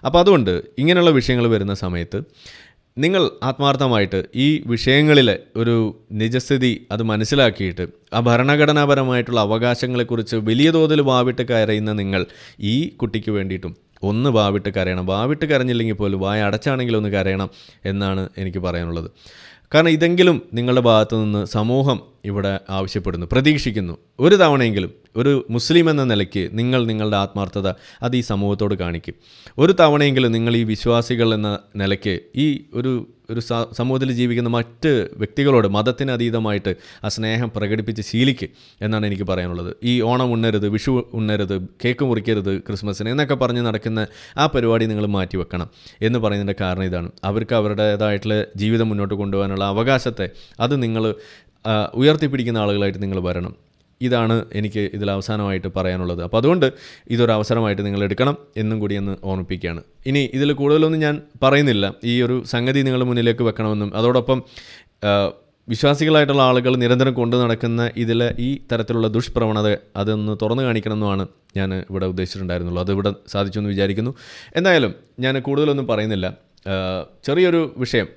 അപ്പോൾ അതുകൊണ്ട് ഇങ്ങനെയുള്ള വിഷയങ്ങൾ വരുന്ന സമയത്ത് നിങ്ങൾ ആത്മാർത്ഥമായിട്ട് ഈ വിഷയങ്ങളിലെ ഒരു നിജസ്ഥിതി അത് മനസ്സിലാക്കിയിട്ട് ആ ഭരണഘടനാപരമായിട്ടുള്ള അവകാശങ്ങളെക്കുറിച്ച് വലിയ തോതിൽ വാവിട്ട് കരയുന്ന നിങ്ങൾ ഈ കുട്ടിക്ക് വേണ്ടിയിട്ടും ഒന്ന് വാവിട്ട് കരയണം. വാവിട്ട് കരഞ്ഞില്ലെങ്കിൽ പോലും വായ അടച്ചാണെങ്കിലും ഒന്ന് കരയണം എന്നാണ് എനിക്ക് പറയാനുള്ളത്. കാരണം ഇതെങ്കിലും നിങ്ങളുടെ ഭാഗത്തു നിന്ന് സമൂഹം ഇവിടെ ആവശ്യപ്പെടുന്നു, പ്രതീക്ഷിക്കുന്നു. ഒരു തവണയെങ്കിലും ഒരു മുസ്ലിം എന്ന നിലയ്ക്ക് നിങ്ങൾ നിങ്ങളുടെ ആത്മാർത്ഥത അത് ഈ സമൂഹത്തോട് കാണിക്കും. ഒരു തവണയെങ്കിലും നിങ്ങൾ ഈ വിശ്വാസികൾ എന്ന നിലയ്ക്ക് ഈ ഒരു സമൂഹത്തിൽ ജീവിക്കുന്ന മറ്റ് വ്യക്തികളോട് മതത്തിന് അതീതമായിട്ട് ആ സ്നേഹം പ്രകടിപ്പിച്ച് ശീലിക്കുക എന്നാണ് എനിക്ക് പറയാനുള്ളത്. ഈ ഓണം ഉണ്ണരുത്, വിഷു ഉണ്ണരുത്, കേക്ക് മുറിക്കരുത് ക്രിസ്മസിന് എന്നൊക്കെ പറഞ്ഞ് നടക്കുന്ന ആ പരിപാടി നിങ്ങൾ മാറ്റി വെക്കണം എന്ന് പറയുന്നതിൻ്റെ കാരണം ഇതാണ്. അവർക്ക് അവരുടേതായിട്ടുള്ള ജീവിതം മുന്നോട്ട് കൊണ്ടുപോകാനുള്ള അവകാശത്തെ അത് നിങ്ങൾ ഉയർത്തിപ്പിടിക്കുന്ന ആളുകളായിട്ട് നിങ്ങൾ വരണം. ഇതാണ് എനിക്ക് ഇതിൽ അവസാനമായിട്ട് പറയാനുള്ളത്. അപ്പോൾ അതുകൊണ്ട് ഇതൊരു അവസരമായിട്ട് നിങ്ങൾ എടുക്കണം എന്നും കൂടി ഒന്ന് ഓർമ്മിപ്പിക്കുകയാണ്. ഇനി ഇതിൽ കൂടുതലൊന്നും ഞാൻ പറയുന്നില്ല. ഈ ഒരു സംഗതി നിങ്ങളുടെ മുന്നിലേക്ക് വെക്കണമെന്നും അതോടൊപ്പം വിശ്വാസികളായിട്ടുള്ള ആളുകൾ നിരന്തരം കൊണ്ടു നടക്കുന്ന ഇതിലെ ഈ തരത്തിലുള്ള ദുഷ്പ്രവണത അതൊന്ന് തുറന്നു കാണിക്കണമെന്നുമാണ് ഞാൻ ഇവിടെ ഉദ്ദേശിച്ചിട്ടുണ്ടായിരുന്നുള്ളൂ. അതിവിടെ സാധിച്ചെന്ന് വിചാരിക്കുന്നു. എന്തായാലും ഞാൻ കൂടുതലൊന്നും പറയുന്നില്ല. ചെറിയൊരു വിഷയം,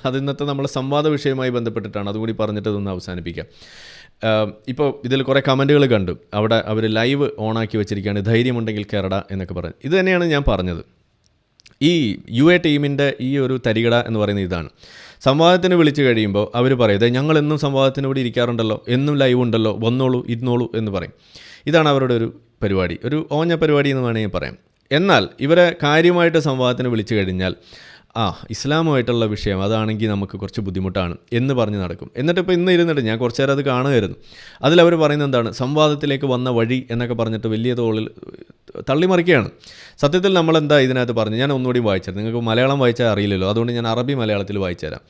അത് ഇന്നത്തെ നമ്മളെ സംവാദ വിഷയവുമായി ബന്ധപ്പെട്ടിട്ടാണ്. അതുകൂടി പറഞ്ഞിട്ട് ഇതൊന്ന് അവസാനിപ്പിക്കാം. ഇപ്പോൾ ഇതിൽ കുറേ കമൻറ്റുകൾ കണ്ടു. അവിടെ അവർ ലൈവ് ഓണാക്കി വെച്ചിരിക്കുകയാണ്, ധൈര്യമുണ്ടെങ്കിൽ കേരള എന്നൊക്കെ പറഞ്ഞു. ഇത് തന്നെയാണ് ഞാൻ പറഞ്ഞത്. ഈ UA ടീമിൻ്റെ ഈ ഒരു തരികട എന്ന് പറയുന്നത് ഇതാണ്. സംവാദത്തിന് വിളിച്ചു കഴിയുമ്പോൾ അവർ പറയുന്നത് ഞങ്ങളെന്നും സംവാദത്തിന് ഇവിടെ ഇരിക്കാറുണ്ടല്ലോ, എന്നും ലൈവ് ഉണ്ടല്ലോ, വന്നോളൂ ഇരുന്നോളൂ എന്ന് പറയും. ഇതാണ് അവരുടെ ഒരു പരിപാടി, ഒരു ഓഞ്ഞ പരിപാടി എന്ന് വേണമെങ്കിൽ പറയാം. എന്നാൽ ഇവരെ കാര്യമായിട്ട് സംവാദത്തിന് വിളിച്ചു കഴിഞ്ഞാൽ ഇസ്ലാമുമായിട്ടുള്ള വിഷയം അതാണെങ്കിൽ നമുക്ക് കുറച്ച് ബുദ്ധിമുട്ടാണ് എന്ന് പറഞ്ഞ് നടക്കും. എന്നിട്ടിപ്പോൾ ഇന്ന് ഇരുന്നിട്ട് ഞാൻ കുറച്ച് നേരം അത് കാണുമായിരുന്നു. അതിലവർ പറയുന്നത് എന്താണ്, സംവാദത്തിലേക്ക് വന്ന വഴി എന്നൊക്കെ പറഞ്ഞിട്ട് വലിയ തോളിൽ തള്ളിമറിക്കുകയാണ്. സത്യത്തിൽ നമ്മളെന്താ ഇതിനകത്ത് പറഞ്ഞു, ഞാൻ ഒന്നുകൂടി വായിച്ചത്, നിങ്ങൾക്ക് മലയാളം വായിച്ചാൽ അറിയില്ലല്ലോ, അതുകൊണ്ട് ഞാൻ അറബി മലയാളത്തിൽ വായിച്ചു തരാം.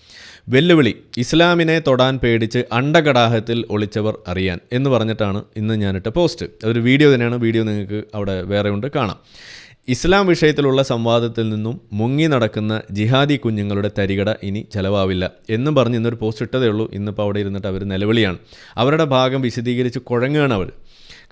വെല്ലുവിളി, ഇസ്ലാമിനെ തൊടാൻ പേടിച്ച് അണ്ടകടാഹത്തിൽ ഒളിച്ചവർ അറിയാൻ എന്ന് പറഞ്ഞിട്ടാണ് ഇന്ന് ഞാനിട്ട പോസ്റ്റ്. അതൊരു വീഡിയോ തന്നെയാണ്. വീഡിയോ നിങ്ങൾക്ക് അവിടെ വേറെ ഉണ്ട്, കാണാം. ഇസ്ലാം വിഷയത്തിലുള്ള സംവാദത്തിൽ നിന്നും മുങ്ങി നടക്കുന്ന ജിഹാദി കുഞ്ഞുങ്ങളുടെ തരികട ഇനി ചെലവാവില്ല എന്നും പറഞ്ഞ് ഇന്നൊരു പോസ്റ്റ് ഇട്ടതേ ഉള്ളൂ. ഇന്നിപ്പോൾ അവിടെ ഇരുന്നിട്ട് അവർ നിലവിളിയാണ്. അവരുടെ ഭാഗം വിശദീകരിച്ച് കുഴങ്ങുകയാണ് അവർ.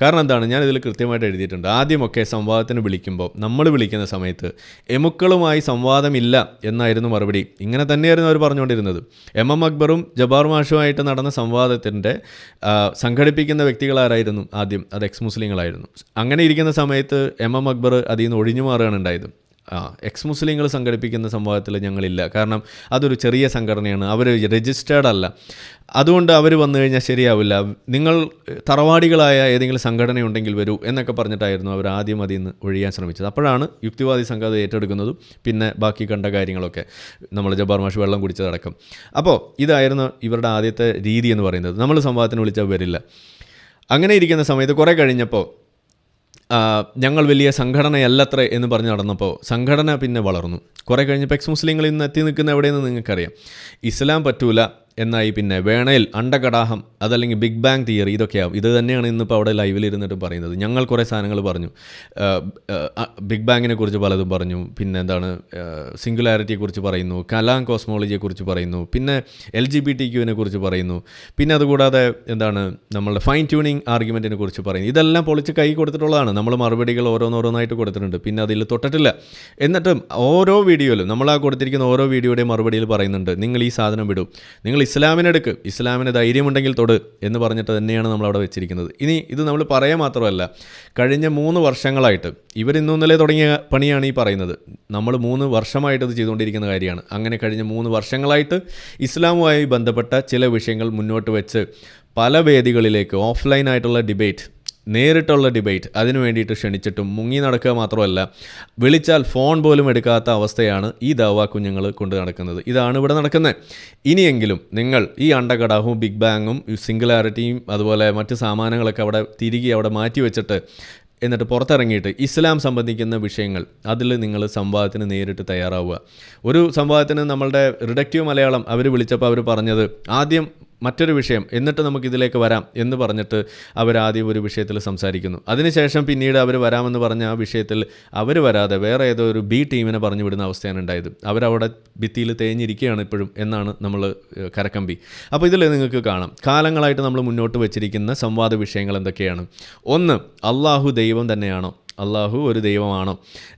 കാരണം എന്താണ്, ഞാനിതിൽ കൃത്യമായിട്ട് എഴുതിയിട്ടുണ്ട്. ആദ്യമൊക്കെ സംവാദത്തിന് വിളിക്കുമ്പോൾ നമ്മൾ വിളിക്കുന്ന സമയത്ത് എമുക്കളുമായി സംവാദമില്ല എന്നായിരുന്നു മറുപടി. ഇങ്ങനെ തന്നെയായിരുന്നു അവർ പറഞ്ഞുകൊണ്ടിരുന്നത്. MM അക്ബറും ജബ്ബാർ മാഷുമായിട്ട് നടന്ന സംവാദത്തിൻ്റെ സംഘടിപ്പിക്കുന്ന വ്യക്തികളാരായിരുന്നു? ആദ്യം അത് എക്സ് മുസ്ലിങ്ങളായിരുന്നു. അങ്ങനെ ഇരിക്കുന്ന സമയത്ത് MM അക്ബർ അതിൽ നിന്ന് ഒഴിഞ്ഞു മാറുകയാണ് ഉണ്ടായത്. എക്സ് മുസ്ലിങ്ങൾ സംഘടിപ്പിക്കുന്ന സംവാദത്തിൽ ഞങ്ങളില്ല, കാരണം അതൊരു ചെറിയ സംഘടനയാണ്, അവർ രജിസ്റ്റേർഡ് അല്ല, അതുകൊണ്ട് അവർ വന്നു കഴിഞ്ഞാൽ ശരിയാവില്ല, നിങ്ങൾ തറവാടികളായ ഏതെങ്കിലും സംഘടനയുണ്ടെങ്കിൽ വരൂ എന്നൊക്കെ പറഞ്ഞിട്ടായിരുന്നു അവർ ആദ്യം അതിൽ നിന്ന് ഒഴിയാൻ ശ്രമിച്ചത്. അപ്പോഴാണ് യുക്തിവാദി സംഘം അത് ഏറ്റെടുക്കുന്നതും പിന്നെ ബാക്കി കണ്ട കാര്യങ്ങളൊക്കെ നമ്മൾ ജബ്ബാർ മാഷ് വെള്ളം കുടിച്ചതടക്കം. അപ്പോൾ ഇതായിരുന്നു ഇവരുടെ ആദ്യത്തെ രീതി എന്ന് പറയുന്നത്. നമ്മൾ സംവാദത്തിന് വിളിച്ചാൽ വരില്ല. അങ്ങനെ ഇരിക്കുന്ന സമയത്ത് കുറേ കഴിഞ്ഞപ്പോൾ ഞങ്ങൾ വലിയ സംഘടനയല്ലത്രേ എന്ന് പറഞ്ഞ് നടന്നപ്പോൾ സംഘടന പിന്നെ വളർന്നു. കുറേ കഴിഞ്ഞപ്പോൾ എക്സ് മുസ്ലിങ്ങൾ ഇന്ന് എത്തി നിൽക്കുന്ന എവിടെയെന്ന് നിങ്ങൾക്കറിയാം. ഇസ്ലാം പറ്റൂല, എന്നായി പിന്നെ വേണേൽ അണ്ടകടാഹം അതല്ലെങ്കിൽ ബിഗ് ബാങ് തിയറി ഇതൊക്കെയാവും. ഇത് തന്നെയാണ് ഇന്നിപ്പോൾ അവിടെ ലൈവിൽ ഇരുന്നിട്ട് പറയുന്നത്. ഞങ്ങൾ കുറേ സാധനങ്ങൾ പറഞ്ഞു, ബിഗ് ബാങ്ങിനെ കുറിച്ച് പലതും പറഞ്ഞു, പിന്നെ എന്താണ് സിംഗുലാരിറ്റിയെക്കുറിച്ച് പറയുന്നു, കലാം കോസ്മോളജിയെക്കുറിച്ച് പറയുന്നു, പിന്നെ LGBTQ കുറിച്ച് പറയുന്നു, പിന്നെ അതുകൂടാതെ എന്താണ് നമ്മളുടെ ഫൈൻ ട്യൂണിങ് ആർഗ്യുമെൻറ്റിനെ കുറിച്ച് പറയുന്നു. ഇതെല്ലാം പൊളിച്ച് കൈ കൊടുത്തിട്ടുള്ളതാണ്. നമ്മൾ മറുപടികൾ ഓരോന്നോരോന്നായിട്ട് കൊടുത്തിട്ടുണ്ട്, പിന്നെ അതിൽ തൊട്ടിട്ടില്ല. എന്നിട്ടും ഓരോ വീഡിയോയിലും നമ്മൾ ആ കൊടുത്തിരിക്കുന്ന ഓരോ വീഡിയോയുടെയും മറുപടിയിൽ പറയുന്നുണ്ട്, നിങ്ങൾ ഈ സാധനം വിടും, നിങ്ങൾ ഇസ്ലാമിനെടുക്ക്, ഇസ്ലാമിന് ധൈര്യമുണ്ടെങ്കിൽ തൊട് എന്ന് പറഞ്ഞിട്ട് തന്നെയാണ് നമ്മളവിടെ വെച്ചിരിക്കുന്നത്. ഇനി ഇത് നമ്മൾ പറയാൻ മാത്രമല്ല, കഴിഞ്ഞ 3 വർഷങ്ങളായിട്ട് ഇവരിന്നൊന്നലെ തുടങ്ങിയ പണിയാണ് ഈ പറയുന്നത്. നമ്മൾ 3 വർഷമായിട്ട് ഇത് ചെയ്തുകൊണ്ടിരിക്കുന്ന കാര്യമാണ്. അങ്ങനെ കഴിഞ്ഞ 3 വർഷങ്ങളായിട്ട് ഇസ്ലാമുമായി ബന്ധപ്പെട്ട ചില വിഷയങ്ങൾ മുന്നോട്ട് വെച്ച് പല വേദികളിലേക്ക് ഓഫ്ലൈനായിട്ടുള്ള ഡിബേറ്റ്, നേരിട്ടുള്ള ഡിബേറ്റ് അതിനു വേണ്ടിയിട്ട് ക്ഷണിച്ചിട്ടും മുങ്ങി നടക്കുക മാത്രമല്ല, വിളിച്ചാൽ ഫോൺ പോലും എടുക്കാത്ത അവസ്ഥയാണ് ഈ ദാവാ കുഞ്ഞുങ്ങൾ കൊണ്ട് നടക്കുന്നത്. ഇതാണ് ഇവിടെ നടക്കുന്നത്. ഇനിയെങ്കിലും നിങ്ങൾ ഈ അണ്ടകടാഹവും ബിഗ് ബാങ്ങും സിംഗുലാരിറ്റിയും അതുപോലെ മറ്റ് സാമാനങ്ങളൊക്കെ അവിടെ മാറ്റി വെച്ചിട്ട് എന്നിട്ട് പുറത്തിറങ്ങിയിട്ട് ഇസ്ലാം സംബന്ധിക്കുന്ന വിഷയങ്ങൾ അതിൽ നിങ്ങൾ സംവാദത്തിന് നേരിട്ട് തയ്യാറാവുക. ഒരു സംവാദത്തിന് നമ്മളുടെ റിഡക്റ്റീവ് മലയാളം അവർ വിളിച്ചപ്പോൾ അവർ പറഞ്ഞത് ആദ്യം മറ്റൊരു വിഷയം എന്നിട്ട് നമുക്കിതിലേക്ക് വരാം എന്ന് പറഞ്ഞിട്ട് അവരാദ്യം ഒരു വിഷയത്തിൽ സംസാരിക്കുന്നു. അതിനുശേഷം പിന്നീട് അവർ വരാമെന്ന് പറഞ്ഞ ആ വിഷയത്തിൽ അവർ വരാതെ വേറെ ഏതോ ഒരു B ടീമിനെ പറഞ്ഞു വിടുന്ന അവസ്ഥയാണ് ഉണ്ടായത്. അവരവിടെ ഭിത്തിയിൽ തേഞ്ഞിരിക്കുകയാണ് ഇപ്പോഴും എന്നാണ് നമ്മൾ കരക്കമ്പി. അപ്പോൾ ഇതിൽ നിങ്ങൾക്ക് കാണാം കാലങ്ങളായിട്ട് നമ്മൾ മുന്നോട്ട് വെച്ചിരിക്കുന്ന സംവാദ വിഷയങ്ങൾ എന്തൊക്കെയാണ്. 1, അള്ളാഹു ദൈവം തന്നെയാണോ? അള്ളാഹു ഒരു ദൈവമാണോ?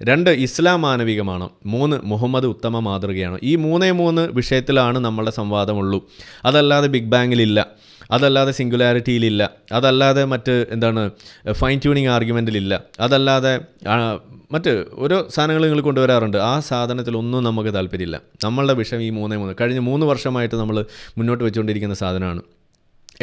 2, ഇസ്ലാം മാനവികമാണോ? 3, മുഹമ്മദ് ഉത്തമ മാതൃകയാണോ? ഈ 3 വിഷയത്തിലാണ് നമ്മളുടെ സംവാദമുള്ളൂ. അതല്ലാതെ ബിഗ് ബാങ്ങിലില്ല, അതല്ലാതെ സിംഗുലാരിറ്റിയിലില്ല, അതല്ലാതെ മറ്റ് എന്താണ് ഫൈൻ ട്യൂണിങ് ആർഗ്യുമെൻറ്റിലില്ല, അതല്ലാതെ മറ്റ് ഓരോ സാധനങ്ങൾ നിങ്ങൾ കൊണ്ടുവരാറുണ്ട്. ആ സാധനത്തിലൊന്നും നമുക്ക് താല്പര്യമില്ല. നമ്മളുടെ വിഷയം ഈ 3 കഴിഞ്ഞ 3 വർഷമായിട്ട് നമ്മൾ മുന്നോട്ട് വെച്ചുകൊണ്ടിരിക്കുന്ന സാധനമാണ്.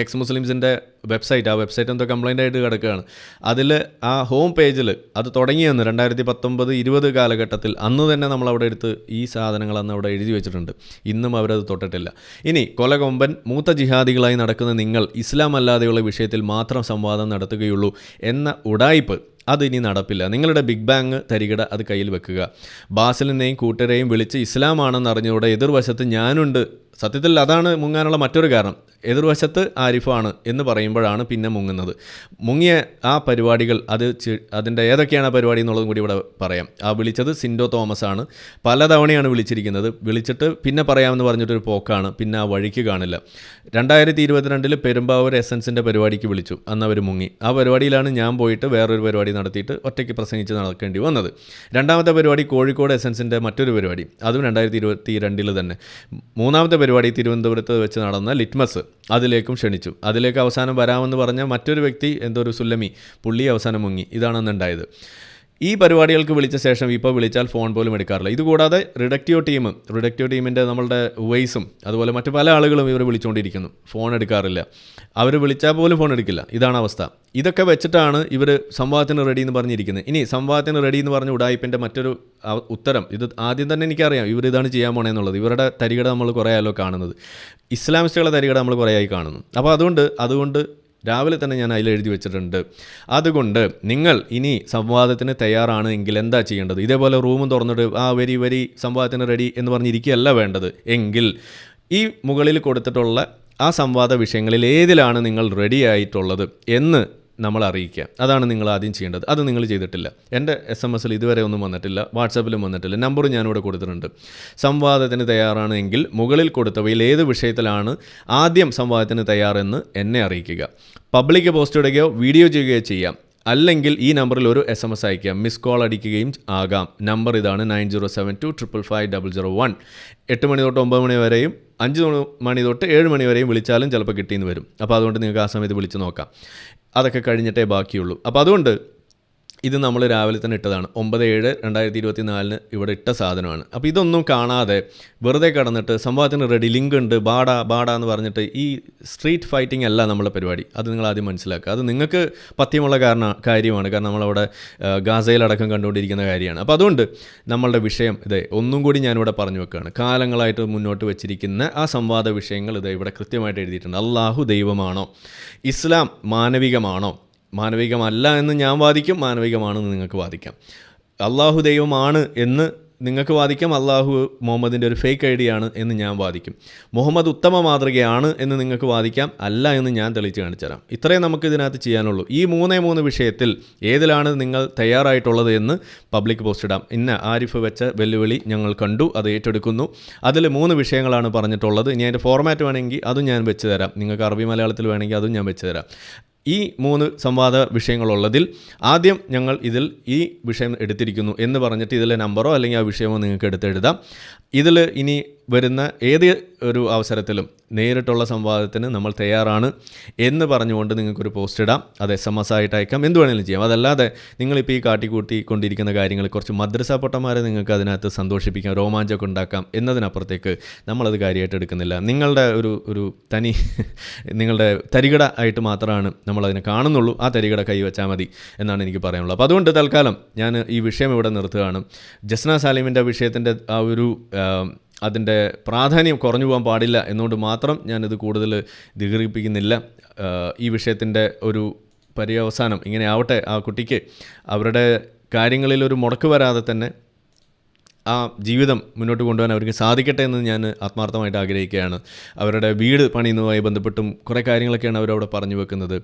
എക്സ് മുസ്ലിംസിൻ്റെ വെബ്സൈറ്റ്, ആ വെബ്സൈറ്റ് എന്തോ കംപ്ലൈൻ്റ് ആയിട്ട് കിടക്കുകയാണ്. അതിൽ ആ ഹോം പേജിൽ അത് തുടങ്ങിയെന്ന് 2019-20 കാലഘട്ടത്തിൽ അന്ന് തന്നെ നമ്മളവിടെ എടുത്ത് ഈ സാധനങ്ങൾ അന്ന് അവിടെ എഴുതി വെച്ചിട്ടുണ്ട്. ഇന്നും അവരത് തൊട്ടിട്ടില്ല. ഇനി കൊലകൊമ്പൻ മൂത്ത ജിഹാദികളായി നടക്കുന്ന നിങ്ങൾ ഇസ്ലാം അല്ലാതെയുള്ള വിഷയത്തിൽ മാത്രം സംവാദം നടത്തുകയുള്ളൂ എന്ന ഉഡായിപ്പ് അതിനി നടപ്പില്ല. നിങ്ങളുടെ ബിഗ് ബാങ് തരികിട അത് കയ്യിൽ വെക്കുക. ബാസിലിനെയും കൂട്ടരെയും വിളിച്ച് ഇസ്ലാമാണെന്ന് അറിഞ്ഞതോടെ എതിർവശത്ത് ഞാനുണ്ട്. സത്യത്തിൽ അതാണ് മുങ്ങാനുള്ള മറ്റൊരു കാരണം. എതിർവശത്ത് ആരിഫാണ് എന്ന് പറയുമ്പോഴാണ് പിന്നെ മുങ്ങുന്നത്. മുങ്ങിയ ആ പരിപാടികൾ അതിൻ്റെ ഏതൊക്കെയാണ് ആ പരിപാടി എന്നുള്ളതും കൂടി ഇവിടെ പറയാം. ആ വിളിച്ചത് സിൻഡോ തോമസ് ആണ്. പലതവണയാണ് വിളിച്ചിരിക്കുന്നത്. വിളിച്ചിട്ട് പിന്നെ പറയാമെന്ന് പറഞ്ഞിട്ടൊരു പോക്കാണ്. പിന്നെ ആ വഴിക്ക് കാണില്ല. 2022 പെരുമ്പാവൂർ എസൻസിൻ്റെ പരിപാടിക്ക് വിളിച്ചു. അന്ന് അവർ മുങ്ങി. ആ പരിപാടിയിലാണ് ഞാൻ പോയിട്ട് വേറൊരു പരിപാടി നടത്തിയിട്ട് ഒറ്റയ്ക്ക് പ്രസംഗിച്ച് നടക്കേണ്ടി വന്നത്. രണ്ടാമത്തെ പരിപാടി കോഴിക്കോട് എസൻസിൻ്റെ മറ്റൊരു പരിപാടി, അതും 2022 തന്നെ. മൂന്നാമത്തെ പരിപാടി തിരുവനന്തപുരത്ത് വെച്ച് നടന്ന ലിറ്റ്മസ്, അതിലേക്കും ക്ഷണിച്ചു. അതിലേക്ക് അവസാനം വരാമെന്ന് പറഞ്ഞ മറ്റൊരു വ്യക്തി, എന്തോ ഒരു സുല്ലമി, പുള്ളി അവസാനം മുങ്ങി. ഇതാണെന്നുണ്ടായത്. ഈ പരിപാടികൾക്ക് വിളിച്ച ശേഷം ഇപ്പോൾ വിളിച്ചാൽ ഫോൺ പോലും എടുക്കാറില്ല. ഇതുകൂടാതെ റിഡക്റ്റീവ് ടീമിൻ്റെ നമ്മളുടെ വോയിസും അതുപോലെ മറ്റു പല ആളുകളും ഇവർ വിളിച്ചുകൊണ്ടിരിക്കുന്നു. ഫോൺ എടുക്കാറില്ല. അവർ വിളിച്ചാൽ പോലും ഫോൺ എടുക്കില്ല. ഇതാണ് അവസ്ഥ. ഇതൊക്കെ വെച്ചിട്ടാണ് ഇവർ സംവാദത്തിന് റെഡി എന്ന് പറഞ്ഞിരിക്കുന്നത്. ഇനി സംവാദത്തിന് റെഡി എന്ന് പറഞ്ഞ ഉഡായിപ്പിൻ്റെ മറ്റൊരു ഉത്തരം, ഇത് ആദ്യം തന്നെ എനിക്കറിയാം ഇവരിതാണ് ചെയ്യാൻ പോണേന്നുള്ളത്. ഇവരുടെ തരികട നമ്മൾ കുറേ ആയല്ലോ കാണുന്നത്. ഇസ്ലാമിസ്റ്റുകളുടെ തരികട നമ്മൾ കുറേ ആയി കാണുന്നു. അപ്പോൾ അതുകൊണ്ട് രാവിലെ തന്നെ ഞാൻ അതിൽ എഴുതി വെച്ചിട്ടുണ്ട്. അതുകൊണ്ട് നിങ്ങൾ ഇനി സംവാദത്തിന് തയ്യാറാണ് എങ്കിൽ എന്താ ചെയ്യേണ്ടത്? ഇതേപോലെ റൂമും തുറന്നിട്ട് വരി സംവാദത്തിന് റെഡി എന്ന് പറഞ്ഞിരിക്കുകയല്ല വേണ്ടത്. എങ്കിൽ ഈ മുകളിൽ കൊടുത്തിട്ടുള്ള ആ സംവാദ വിഷയങ്ങളിൽ ഏതിലാണ് നിങ്ങൾ റെഡി ആയിട്ടുള്ളത് എന്ന് നമ്മൾ അറിയിക്കുക. അതാണ് നിങ്ങൾ ആദ്യം ചെയ്യേണ്ടത്. അത് നിങ്ങൾ ചെയ്തിട്ടില്ല. എൻ്റെ SMS ഇതുവരെ ഒന്നും വന്നിട്ടില്ല, വാട്സാപ്പിലും വന്നിട്ടില്ല. നമ്പർ ഞാനിവിടെ കൊടുത്തിട്ടുണ്ട്. സംവാദത്തിന് തയ്യാറാണ് എങ്കിൽ മുകളിൽ കൊടുത്തവയിൽ ഏത് വിഷയത്തിലാണ് ആദ്യം സംവാദത്തിന് തയ്യാറെന്ന് എന്നെ അറിയിക്കുക. പബ്ലിക് പോസ്റ്റ് ഇടുകയോ വീഡിയോ ചെയ്യുകയോ ചെയ്യാം. അല്ലെങ്കിൽ ഈ നമ്പറിൽ ഒരു SMS അയക്കാം. മിസ് കോൾ അടിക്കുകയും ആകാം. നമ്പർ ഇതാണ് 9072555001. 8 മണി തൊട്ട് 9 മണി വരെയും 5 മണി തൊട്ട് 7 മണി വരെയും വിളിച്ചാലും ചിലപ്പോൾ കിട്ടിയെന്ന് വരും. അപ്പോൾ അതുകൊണ്ട് നിങ്ങൾക്ക് ആ സമയത്ത് വിളിച്ച് നോക്കാം. അതൊക്കെ കഴിഞ്ഞിട്ടേ ബാക്കിയുള്ളൂ. അപ്പോൾ അതുകൊണ്ട് ഇത് നമ്മൾ രാവിലെ തന്നെ ഇട്ടതാണ്. 9/7/2024 ഇവിടെ ഇട്ട സാധനമാണ്. അപ്പോൾ ഇതൊന്നും കാണാതെ വെറുതെ കടന്നിട്ട് സംവാദത്തിന് റെഡി, ലിങ്ക് ഉണ്ട്, ബാടാ എന്ന് പറഞ്ഞിട്ട് ഈ സ്ട്രീറ്റ് ഫൈറ്റിംഗ് അല്ല നമ്മളെ പരിപാടി. അത് നിങ്ങൾ ആദ്യം മനസ്സിലാക്കുക. അത് നിങ്ങൾക്ക് പഥ്യമുള്ള കാര്യമാണ്. കാരണം നമ്മളവിടെ ഗാസയിലടക്കം കണ്ടുകൊണ്ടിരിക്കുന്ന കാര്യമാണ്. അപ്പോൾ അതുകൊണ്ട് നമ്മളുടെ വിഷയം ഒന്നും കൂടി ഞാനിവിടെ പറഞ്ഞു വെക്കുകയാണ്. കാലങ്ങളായിട്ട് മുന്നോട്ട് വെച്ചിരിക്കുന്ന ആ സംവാദ വിഷയങ്ങൾ ഇവിടെ കൃത്യമായിട്ട് എഴുതിയിട്ടുണ്ട്. അള്ളാഹു ദൈവമാണോ? ഇസ്ലാം മാനവികമാണോ? മാനവികമല്ല എന്ന് ഞാൻ വാദിക്കും, മാനവികമാണെന്ന് നിങ്ങൾക്ക് വാദിക്കാം. അള്ളാഹു ദൈവമാണ് എന്ന് നിങ്ങൾക്ക് വാദിക്കാം അള്ളാഹു മുഹമ്മദിൻ്റെ ഒരു ഫേക്ക് ഐ ഡിയാണ് എന്ന് ഞാൻ വാദിക്കും. മുഹമ്മദ് ഉത്തമ മാതൃകയാണ് എന്ന് നിങ്ങൾക്ക് വാദിക്കാം, അല്ല എന്ന് ഞാൻ തെളിയിച്ച് കാണിച്ചു തരാം. ഇത്രയും നമുക്ക് ഇതിനകത്ത് ചെയ്യാനുള്ളൂ. ഈ 3 വിഷയത്തിൽ ഏതിലാണ് നിങ്ങൾ തയ്യാറായിട്ടുള്ളത് എന്ന് പബ്ലിക് പോസ്റ്റ് ഇടാം. ഇന്ന ആരിഫ് വെച്ച വെല്ലുവിളി ഞങ്ങൾ കണ്ടു, അത് ഏറ്റെടുക്കുന്നു. അതിൽ 3 വിഷയങ്ങളാണ് പറഞ്ഞിട്ടുള്ളത്. ഇനി അതിൻ്റെ ഫോർമാറ്റ് വേണമെങ്കിൽ അതും ഞാൻ വെച്ച് തരാം. നിങ്ങൾക്ക് അറബി മലയാളത്തിൽ വേണമെങ്കിൽ അതും ഞാൻ വെച്ച് തരാം. ഈ 3 സംവാദ വിഷയങ്ങളുള്ളതിൽ ആദ്യം ഞങ്ങൾ ഇതിൽ ഈ വിഷയം എടുത്തിരിക്കുന്നു എന്ന് പറഞ്ഞിട്ട് ഇതിലെ നമ്പറോ അല്ലെങ്കിൽ ആ വിഷയമോ നിങ്ങൾക്ക് എടുത്തെഴുതാം. ഇതിൽ ഇനി വരുന്ന ഏത് ഒരു അവസരത്തിലും നേരിട്ടുള്ള സംവാദത്തിന് നമ്മൾ തയ്യാറാണ് എന്ന് പറഞ്ഞുകൊണ്ട് നിങ്ങൾക്കൊരു പോസ്റ്റ് ഇടാം. അത് SMS ആയിട്ട് അയക്കാം, എന്ത് വേണമെങ്കിലും ചെയ്യാം. അതല്ലാതെ നിങ്ങളിപ്പോൾ ഈ കാട്ടിക്കൂട്ടിക്കൊണ്ടിരിക്കുന്ന കാര്യങ്ങൾ കുറച്ച് മദ്രസ പൊട്ടന്മാരെ നിങ്ങൾക്ക് അതിനകത്ത് സന്തോഷിപ്പിക്കാം, രോമാഞ്ചമൊക്കെ ഉണ്ടാക്കാം എന്നതിനപ്പുറത്തേക്ക് നമ്മളത് കാര്യമായിട്ട് എടുക്കുന്നില്ല. നിങ്ങളുടെ ഒരു തനി നിങ്ങളുടെ തരികട ആയിട്ട് മാത്രമാണ് നമ്മളതിനെ കാണുന്നുള്ളൂ. ആ തരികട കൈവച്ചാൽ മതി എന്നാണ് എനിക്ക് പറയാനുള്ളത്. അപ്പോൾ അതുകൊണ്ട് തൽക്കാലം ഞാൻ ഈ വിഷയം ഇവിടെ നിർത്തുകയാണ്. ജസ്ന സലീമിൻ്റെ വിഷയത്തിൻ്റെ ആ ഒരു അതിൻ്റെ പ്രാധാന്യം കുറഞ്ഞു പോകാൻ പാടില്ല എന്നുകൊണ്ട് മാത്രം ഞാനിത് കൂടുതൽ ദീർഘിപ്പിക്കുന്നില്ല. ഈ വിഷയത്തിൻ്റെ ഒരു പര്യവസാനം ഇങ്ങനെ ആവട്ടെ, ആ കുട്ടിക്ക് അവരുടെ കാര്യങ്ങളിൽ ഒരു മുടക്ക് വരാതെ തന്നെ ആ ജീവിതം മുന്നോട്ട് കൊണ്ടുപോകാൻ അവർക്ക് സാധിക്കട്ടെ എന്ന് ഞാൻ ആത്മാർത്ഥമായിട്ട് ആഗ്രഹിക്കുകയാണ്. അവരുടെ വീട് പണിയുന്നതുമായി ബന്ധപ്പെട്ടും കുറേ കാര്യങ്ങളൊക്കെയാണ് അവരവിടെ പറഞ്ഞു വെക്കുന്നത്.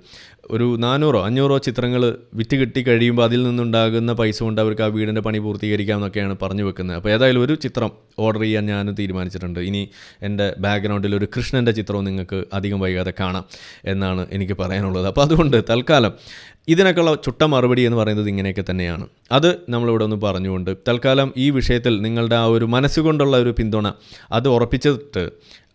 ഒരു 400-500 ചിത്രങ്ങൾ വിറ്റ് കിട്ടി കഴിയുമ്പോൾ അതിൽ നിന്നുണ്ടാകുന്ന പൈസ കൊണ്ട് അവർക്ക് ആ വീടിൻ്റെ പണി പൂർത്തീകരിക്കാം എന്നൊക്കെയാണ് പറഞ്ഞു വെക്കുന്നത്. അപ്പോൾ ഏതായാലും ഒരു ചിത്രം ഓർഡർ ചെയ്യാൻ ഞാൻ തീരുമാനിച്ചിട്ടുണ്ട്. ഇനി എൻ്റെ ബാക്ക്ഗ്രൗണ്ടിൽ ഒരു കൃഷ്ണൻ്റെ ചിത്രവും നിങ്ങൾക്ക് അധികം വൈകാതെ കാണാം എന്നാണ് എനിക്ക് പറയാനുള്ളത്. അപ്പോൾ അതുകൊണ്ട് തൽക്കാലം ഇതിനൊക്കെയുള്ള ചുട്ട മറുപടി എന്ന് പറയുന്നത് ഇങ്ങനെയൊക്കെ തന്നെയാണ്. അത് നമ്മളിവിടെ ഒന്ന് പറഞ്ഞുകൊണ്ട് തൽക്കാലം ഈ വിഷയത്തിൽ നിങ്ങളുടെ ആ ഒരു മനസ്സുകൊണ്ടുള്ള ഒരു പിന്തുണ അത് ഉറപ്പിച്ചിട്ട്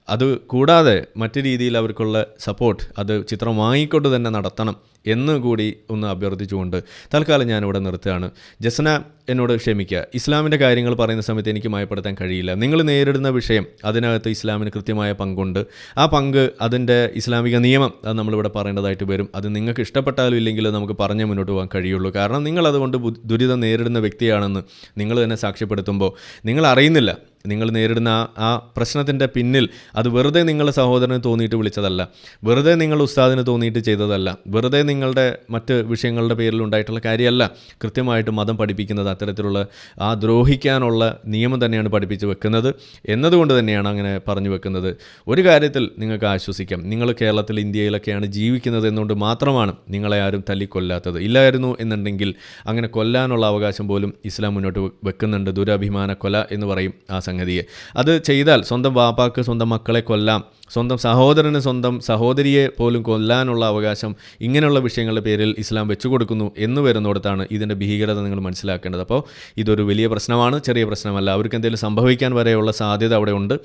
അത് കൂടാതെ മറ്റു രീതിയിൽ അവർക്കുള്ള സപ്പോർട്ട് അത് ചിത്രം വാങ്ങിക്കൊണ്ട് തന്നെ നടത്തണം എന്നുകൂടി ഒന്ന് അഭ്യർത്ഥിച്ചുകൊണ്ട് തൽക്കാലം ഞാനിവിടെ നിർത്തുകയാണ്. ജസ്ന എന്നോട് ക്ഷമിക്കുക, ഇസ്ലാമിൻ്റെ കാര്യങ്ങൾ പറയുന്ന സമയത്ത് എനിക്ക് മയപ്പെടുത്താൻ കഴിയില്ല. നിങ്ങൾ നേരിടുന്ന വിഷയം അതിനകത്ത് ഇസ്ലാമിന് കൃത്യമായ പങ്കുണ്ട്. ആ പങ്ക് അതിൻ്റെ ഇസ്ലാമിക നിയമം അത് നമ്മളിവിടെ പറയേണ്ടതായിട്ട് വരും. അത് നിങ്ങൾക്ക് ഇഷ്ടപ്പെട്ടാലും ഇല്ലെങ്കിലും നമുക്ക് പറഞ്ഞ് മുന്നോട്ട് പോകാൻ കഴിയുള്ളൂ. കാരണം നിങ്ങളതുകൊണ്ട് ദുരിതം നേരിടുന്ന വ്യക്തിയാണെന്ന് നിങ്ങൾ തന്നെ സാക്ഷ്യപ്പെടുത്തുമ്പോൾ നിങ്ങൾ അറിയുന്നില്ല നിങ്ങൾ നേരിടുന്ന ആ പ്രശ്നത്തിൻ്റെ പിന്നിൽ അത് വെറുതെ നിങ്ങളുടെ സഹോദരന് തോന്നിയിട്ട് വിളിച്ചതല്ല, വെറുതെ നിങ്ങൾ ഉസ്താദിന് തോന്നിയിട്ട് ചെയ്തതല്ല, വെറുതെ നിങ്ങളുടെ മറ്റ് വിഷയങ്ങളുടെ പേരിൽ ഉണ്ടായിട്ടുള്ള കാര്യമല്ല. കൃത്യമായിട്ട് മതം പഠിപ്പിക്കുന്നത് അത്തരത്തിലുള്ള ആ ദ്രോഹിക്കാനുള്ള നിയമം തന്നെയാണ് പഠിപ്പിച്ച് വെക്കുന്നത് എന്നതുകൊണ്ട് തന്നെയാണ് അങ്ങനെ പറഞ്ഞു വെക്കുന്നത്. ഒരു കാര്യത്തിൽ നിങ്ങൾക്ക് ആശ്വസിക്കാം, നിങ്ങൾ കേരളത്തിൽ ഇന്ത്യയിലൊക്കെയാണ് ജീവിക്കുന്നത് എന്നുകൊണ്ട് മാത്രമാണ് നിങ്ങളെ ആരും തല്ലിക്കൊല്ലാത്തത്. ഇല്ലായിരുന്നു എന്നുണ്ടെങ്കിൽ അങ്ങനെ കൊല്ലാനുള്ള അവകാശം പോലും ഇസ്ലാം മുന്നോട്ട് വെക്കുന്നുണ്ട്. ദുരഭിമാന കൊല എന്ന് പറയും ആ സംഗതിയെ. അത് ചെയ്താൽ സ്വന്തം വാപ്പാക്ക് സ്വന്തം മക്കളെ കൊല്ലാം, സ്വന്തം സഹോദരന് സ്വന്തം സഹോദരിയെ പോലും കൊല്ലാനുള്ള അവകാശം ഇങ്ങനെയുള്ള വിഷയങ്ങളുടെ പേരിൽ ഇസ്ലാം വെച്ചു കൊടുക്കുന്നു എന്ന് വരുന്നിടത്താണ് ഇതിൻ്റെ ഭീകരത നിങ്ങൾ മനസ്സിലാക്കേണ്ടത്. അപ്പോൾ ഇതൊരു വലിയ പ്രശ്നമാണ്, ചെറിയ പ്രശ്നമല്ല. അവർക്ക് എന്തെങ്കിലും സംഭവിക്കാൻ വരെയുള്ള സാധ്യത അവിടെ ഉണ്ട്.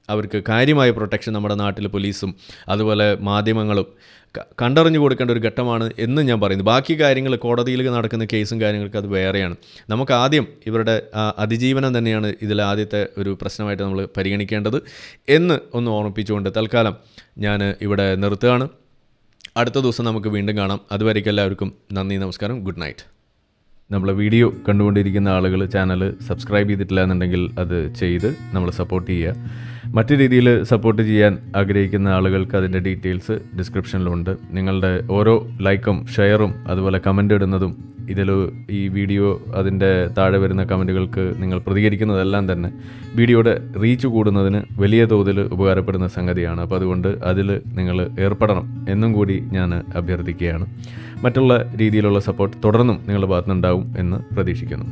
അവർക്ക് കാര്യമായ പ്രൊട്ടക്ഷൻ നമ്മുടെ നാട്ടിൽ പോലീസും അതുപോലെ മാധ്യമങ്ങളും കണ്ടറിഞ്ഞു കൊടുക്കേണ്ട ഒരു ഘട്ടമാണ് എന്ന് ഞാൻ പറയുന്നു. ബാക്കി കാര്യങ്ങൾ കോടതിയിൽ നടക്കുന്ന കേസും കാര്യങ്ങൾക്ക് അത് വേറെയാണ്. നമുക്ക് ആദ്യം ഇവരുടെ അതിജീവനം തന്നെയാണ് ഇതിൽ ആദ്യത്തെ ഒരു പ്രശ്നമായിട്ട് നമ്മൾ പരിഗണിക്കേണ്ടത് എന്ന് ഒന്ന് ഓർമ്മിപ്പിച്ചുകൊണ്ട് തൽക്കാലം ഞാൻ ഇവിടെ നിർത്തുകയാണ്. അടുത്ത ദിവസം നമുക്ക് വീണ്ടും കാണാം. അതുവരേക്കും എല്ലാവർക്കും നന്ദി, നമസ്കാരം, ഗുഡ് നൈറ്റ്. നമ്മളെ വീഡിയോ കണ്ടുകൊണ്ടിരിക്കുന്ന ആളുകൾ ചാനൽ സബ്സ്ക്രൈബ് ചെയ്തിട്ടില്ല എന്നുണ്ടെങ്കിൽ അത് ചെയ്ത് നമ്മൾ സപ്പോർട്ട് ചെയ്യുക. മറ്റു രീതിയിൽ സപ്പോർട്ട് ചെയ്യാൻ ആഗ്രഹിക്കുന്ന ആളുകൾക്ക് അതിൻ്റെ ഡീറ്റെയിൽസ് ഡിസ്ക്രിപ്ഷനിലുണ്ട്. നിങ്ങളുടെ ഓരോ ലൈക്കും ഷെയറും അതുപോലെ കമൻ്റ് ഇടുന്നതും ഇതിൽ ഈ വീഡിയോ അതിൻ്റെ താഴെ വരുന്ന കമൻറ്റുകൾക്ക് നിങ്ങൾ പ്രതികരിക്കുന്നതെല്ലാം തന്നെ വീഡിയോയുടെ റീച്ച് കൂടുന്നതിന് വലിയ തോതിൽ ഉപകാരപ്പെടുന്ന സംഗതിയാണ്. അപ്പോൾ അതുകൊണ്ട് അതിൽ നിങ്ങൾ ഏർപ്പെടണം എന്നും കൂടി ഞാൻ അഭ്യർത്ഥിക്കുകയാണ്. മറ്റുള്ള രീതിയിലുള്ള സപ്പോർട്ട് തുടർന്നും നിങ്ങളുടെ ഭാഗത്തുനിന്നുണ്ടാവും എന്ന് പ്രതീക്ഷിക്കുന്നു.